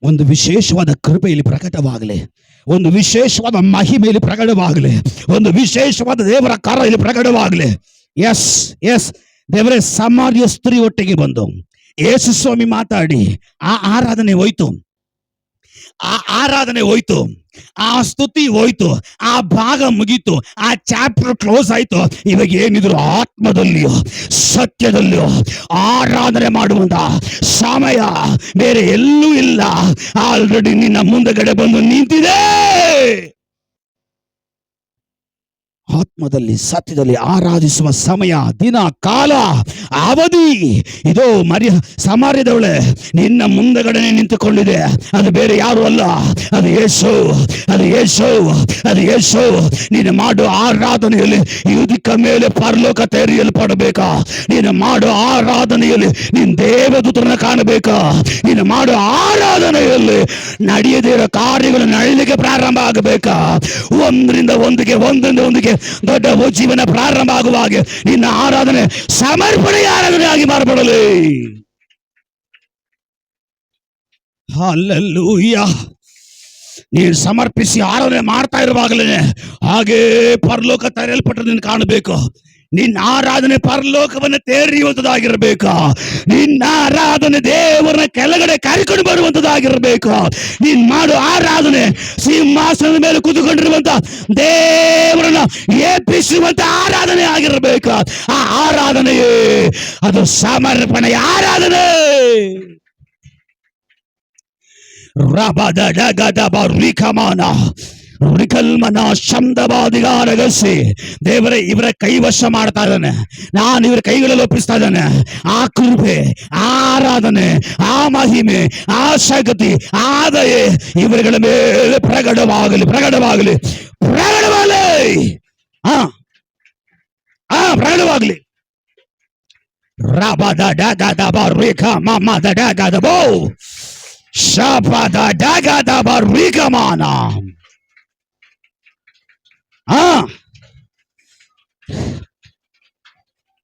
ಒಂದು ವಿಶೇಷವಾದ ಕೃಪೆ ಇಲ್ಲಿ ಪ್ರಕಟವಾಗಲಿ, ಒಂದು ವಿಶೇಷವಾದ ಮಹಿಮೆ ಇಲ್ಲಿ ಪ್ರಕಟವಾಗಲಿ, ಒಂದು ವಿಶೇಷವಾದ ದೇವರ ಕಾರ್ಯ ಇಲ್ಲಿ ಪ್ರಕಟವಾಗಲಿ. ಎಸ್ ಎಸ್ ದೇವರೇ, ಸಮಾರ್ಯ ಸ್ತ್ರೀ ಒಟ್ಟಿಗೆ ಬಂದು ಯೇಸು ಸ್ವಾಮಿ ಮಾತಾಡಿ ಆ ಆರಾಧನೆ ಹೋಯ್ತು, ಆ ಆರಾಧನೆ ಹೋಯ್ತು, ಆ ಸ್ತುತಿ ಹೋಯ್ತು, ಆ ಭಾಗ ಮುಗೀತು, ಆ ಚಾಪ್ಟರ್ ಕ್ಲೋಸ್ ಆಯ್ತು. ಇವಾಗ ಏನಿದ್ರು ಆತ್ಮದಲ್ಲಿಯೋ ಸತ್ಯದಲ್ಲಿಯೋ ಆರಾಧನೆ ಮಾಡುವಂತ ಸಮಯ ಬೇರೆ ಎಲ್ಲೂ ಇಲ್ಲ. ಆಲ್ರೆಡಿ ನಿನ್ನ ಮುಂದಗಡೆ ಬಂದು ನಿಂತಿದೆ. ಆತ್ಮದಲ್ಲಿ ಸತ್ಯದಲ್ಲಿ ಆರಾಧಿಸುವ ಸಮಯ, ದಿನ, ಕಾಲ, ಅವಧಿ ಇದು ಸಮಾರ್ಯದವಳೆ ನಿನ್ನ ಮುಂದಗಡೆ ನಿಂತುಕೊಂಡಿದೆ. ಅದು ಬೇರೆ ಯಾರು ಅಲ್ಲ, ಅದು ಯೇಸು, ಅದು ಯೇಸು, ಅದು ಯೇಸು. ನೀನು ಮಾಡುವ ಆರಾಧನೆಯಲ್ಲಿ ಇದಕ್ಕ ಮೇಲೆ ಪರಲೋಕ ತೆರೆಯಲ್ಪಡಬೇಕಾ? ನೀನು ಮಾಡುವ ಆರಾಧನೆಯಲ್ಲಿ ನಿನ್ನ ದೇವದೂತರನ್ನ ಕಾಣಬೇಕಾ? ನೀನು ಮಾಡುವ ಆರಾಧನೆಯಲ್ಲಿ ನಡೆಯದೇ ಇರೋ ಕಾರ್ಯಗಳು ನಡೀಲಿಕ್ಕೆ ಪ್ರಾರಂಭ ಆಗಬೇಕಾ? ಒಂದರಿಂದ ಒಂದಿಗೆ ದೊಡ್ಡ ಜೀವನ ಪ್ರಾರಂಭ ಆಗುವಾಗ ನಿನ್ನ ಆರಾಧನೆ ಸಮರ್ಪಣೆಯ ಆರಾಧನೆಯಾಗಿ ಮಾರ್ಪಡಲಿ. ಹಲ್ಲೆಲೂಯಾ. ನೀನು ಸಮರ್ಪಿಸಿ ಆರಾಧನೆ ಮಾಡ್ತಾ ಇರುವಾಗಲೇ ಹಾಗೇ ಪರಲೋಕ ತೆರೆಯಲ್ಪಟ್ಟದನ್ನು ಕಾಣಬೇಕು. ನಿನ್ನ ಆರಾಧನೆ ಪರಲೋಕವನ್ನು ತೆರೆಯುವಂಥದ್ದಾಗಿರ್ಬೇಕು. ನಿನ್ನ ಆರಾಧನೆ ದೇವರನ್ನ ಕೆಳಗಡೆ ಕರಿಕೊಂಡು ಬರುವಂಥದ್ದಾಗಿರ್ಬೇಕು. ನೀನ್ ಮಾಡು ಆರಾಧನೆ ಸಿಂಹಾಸನದ ಮೇಲೆ ಕೂತ್ಕೊಂಡಿರುವಂತ ದೇವರನ್ನ ಎಬ್ಬಿಸುವಂತ ಆರಾಧನೆ ಆಗಿರ್ಬೇಕು. ಆ ಆರಾಧನೆಯೇ ಅದು ಸಮರ್ಪಣೆಯ ಆರಾಧನೆ. ದೇವರೇ, ಇವರ ಕೈವಶ ಮಾಡ್ತಾ ಇದ್ದಾನೆ, ನಾನು ಇವರ ಕೈಗಳಲ್ಲಿ ಒಪ್ಪಿಸ್ತಾ ಇದ್ದಾನೆ. ಆ ಕೃಪೆ, ಆರಾಧನೆ, ಆ ಮಹಿಮೆ, ಆ ಶಕ್ತಿ, ಆದಯೆ ಇವರುಗಳ ಮೇಲೆ ಪ್ರಕಟವಾಗಲಿ, ಪ್ರಕಟವಾಗಲಿ, ಪ್ರಕಟವಾಗಲಿ. ಪ್ರಕಟವಾಗಲಿ.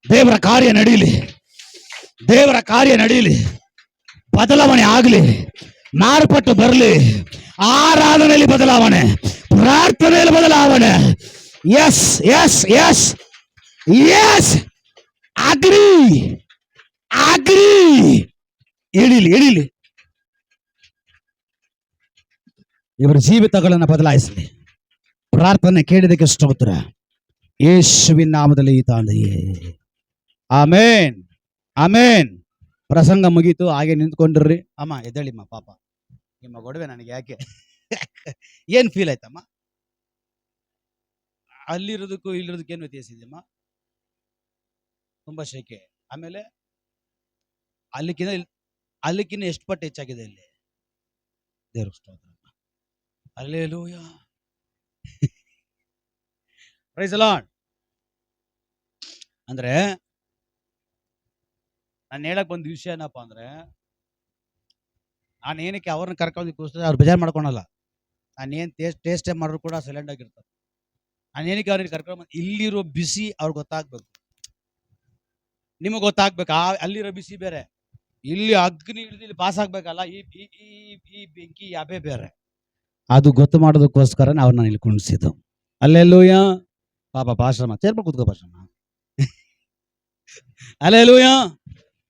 ದೇವರ ಕಾರ್ಯ ನಡೀಲಿ, ದೇವರ ಕಾರ್ಯ ನಡೀಲಿ, ಬದಲಾವಣೆ ಆಗಲಿ, ಮಾರ್ಪಟ್ಟು ಬರಲಿ. ಆರಾಧನೆಯಲ್ಲಿ ಬದಲಾವಣೆ, ಪ್ರಾರ್ಥನೆಯಲ್ಲಿ ಬದಲಾವಣೆ. Yes yes yes yes agree agree. ಇಳಿಲಿ ಇಳಿಲಿ. ಇವರ ಜೀವಿತಗಳನ್ನು ಬದಲಾಯಿಸಲಿ. ಪ್ರಾರ್ಥನೆ ಕೇಳಿದಕ್ಕೆ ಸ್ತೋತ್ರ, ಯೇಸುವಿನ ನಾಮದಲ್ಲಿ ಈ ತಂದೆಯೇ, ಆಮೇನ್ ಆಮೇನ್. ಪ್ರಸಂಗ ಮುಗೀತು, ಹಾಗೆ ನಿಂತ್ಕೊಂಡಿರ್ರಿ. ಅಮ್ಮ ಎದ್ದೇಳಿಮ್ಮ, ಪಾಪ ನಿಮ್ಮ ಗೊಡವೆ ನನಗೆ ಯಾಕೆ ಏನ್ ಫೀಲ್ ಆಯ್ತಮ್ಮ? ಅಲ್ಲಿರೋದಕ್ಕೂ ಇಲ್ಲಿರೋದಕ್ಕೆ ಏನು ವ್ಯತ್ಯಾಸ ಇದೆಯಮ್ಮ? ತುಂಬಾ ಶೇಕೆ. ಆಮೇಲೆ ಅಲ್ಲಿಕ್ಕಿಂತ ಎಷ್ಟು ಪಟ್ಟು ಹೆಚ್ಚಾಗಿದೆ ಇಲ್ಲಿ. ದೇವ್ರ ಸ್ತೋತ್ರ. ಹಲ್ಲೆಲೂಯಾ. Praise the lord. ಅಂದ್ರೆ ನಾನು ಹೇಳಕ್ ಬಂದ ವಿಷಯ ಏನಪ್ಪಾ ಅಂದ್ರೆ, ನಾನು ಏನಕ್ಕೆ ಅವ್ರನ್ನ ಕರ್ಕೊಂಡು ಕೂರಿಸಿದ್ರೆ ಅವ್ರು ಬೇಜಾರು ಮಾಡ್ಕೊಳಲ್ಲ. ನಾನು ಏನು ಟೇಸ್ಟೇ ಮಾಡಿದ್ರು ಕೂಡ ಸೈಲೆಂಟ್ ಆಗಿರ್ತಾರೆ. ನಾನು ಏನಕ್ಕೆ ಅವ್ರಿಗೆ ಕರ್ಕೊಂಡು ಇಲ್ಲಿರೋ ಬಿಸಿ ಅವ್ರಿಗೆ ಗೊತ್ತಾಗ್ಬೇಕು, ನಿಮಗೆ ಗೊತ್ತಾಗ್ಬೇಕು. ಅಲ್ಲಿರೋ ಬಿಸಿ ಬೇರೆ, ಇಲ್ಲಿ ಅಗ್ನಿ ಹಿಡಿದು ಇಲ್ಲಿ ಪಾಸ್ ಆಗ್ಬೇಕಲ್ಲ, ಈ ಬೆಂಕಿ ಯಾಬೆ ಬೇರೆ. ಅದು ಗೊತ್ತು ಮಾಡೋದಕ್ಕೋಸ್ಕರ ಅವ್ರನ್ನ ಇಲ್ಲಿ ಕುಣಿಸಿದ್ದು. ಅಲ್ಲೆಲ್ಲೂಯ. ಪಾಪ ಪಾಶ್ರಮ ಸೇರ್ಪ ಕೂತ್ಕೋ ಪಾಶ್ರಮ. ಅಲ್ಲೆಲ್ಲೂಯ.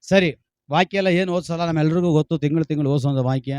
ಸರಿ, ವಾಕ್ಯ ಎಲ್ಲ ಏನು ಓದಿಸಲ್ಲ, ನಮ್ಮೆಲ್ರಿಗೂ ಗೊತ್ತು. ತಿಂಗಳು ಓದಿಸೋ ವಾಕ್ಯ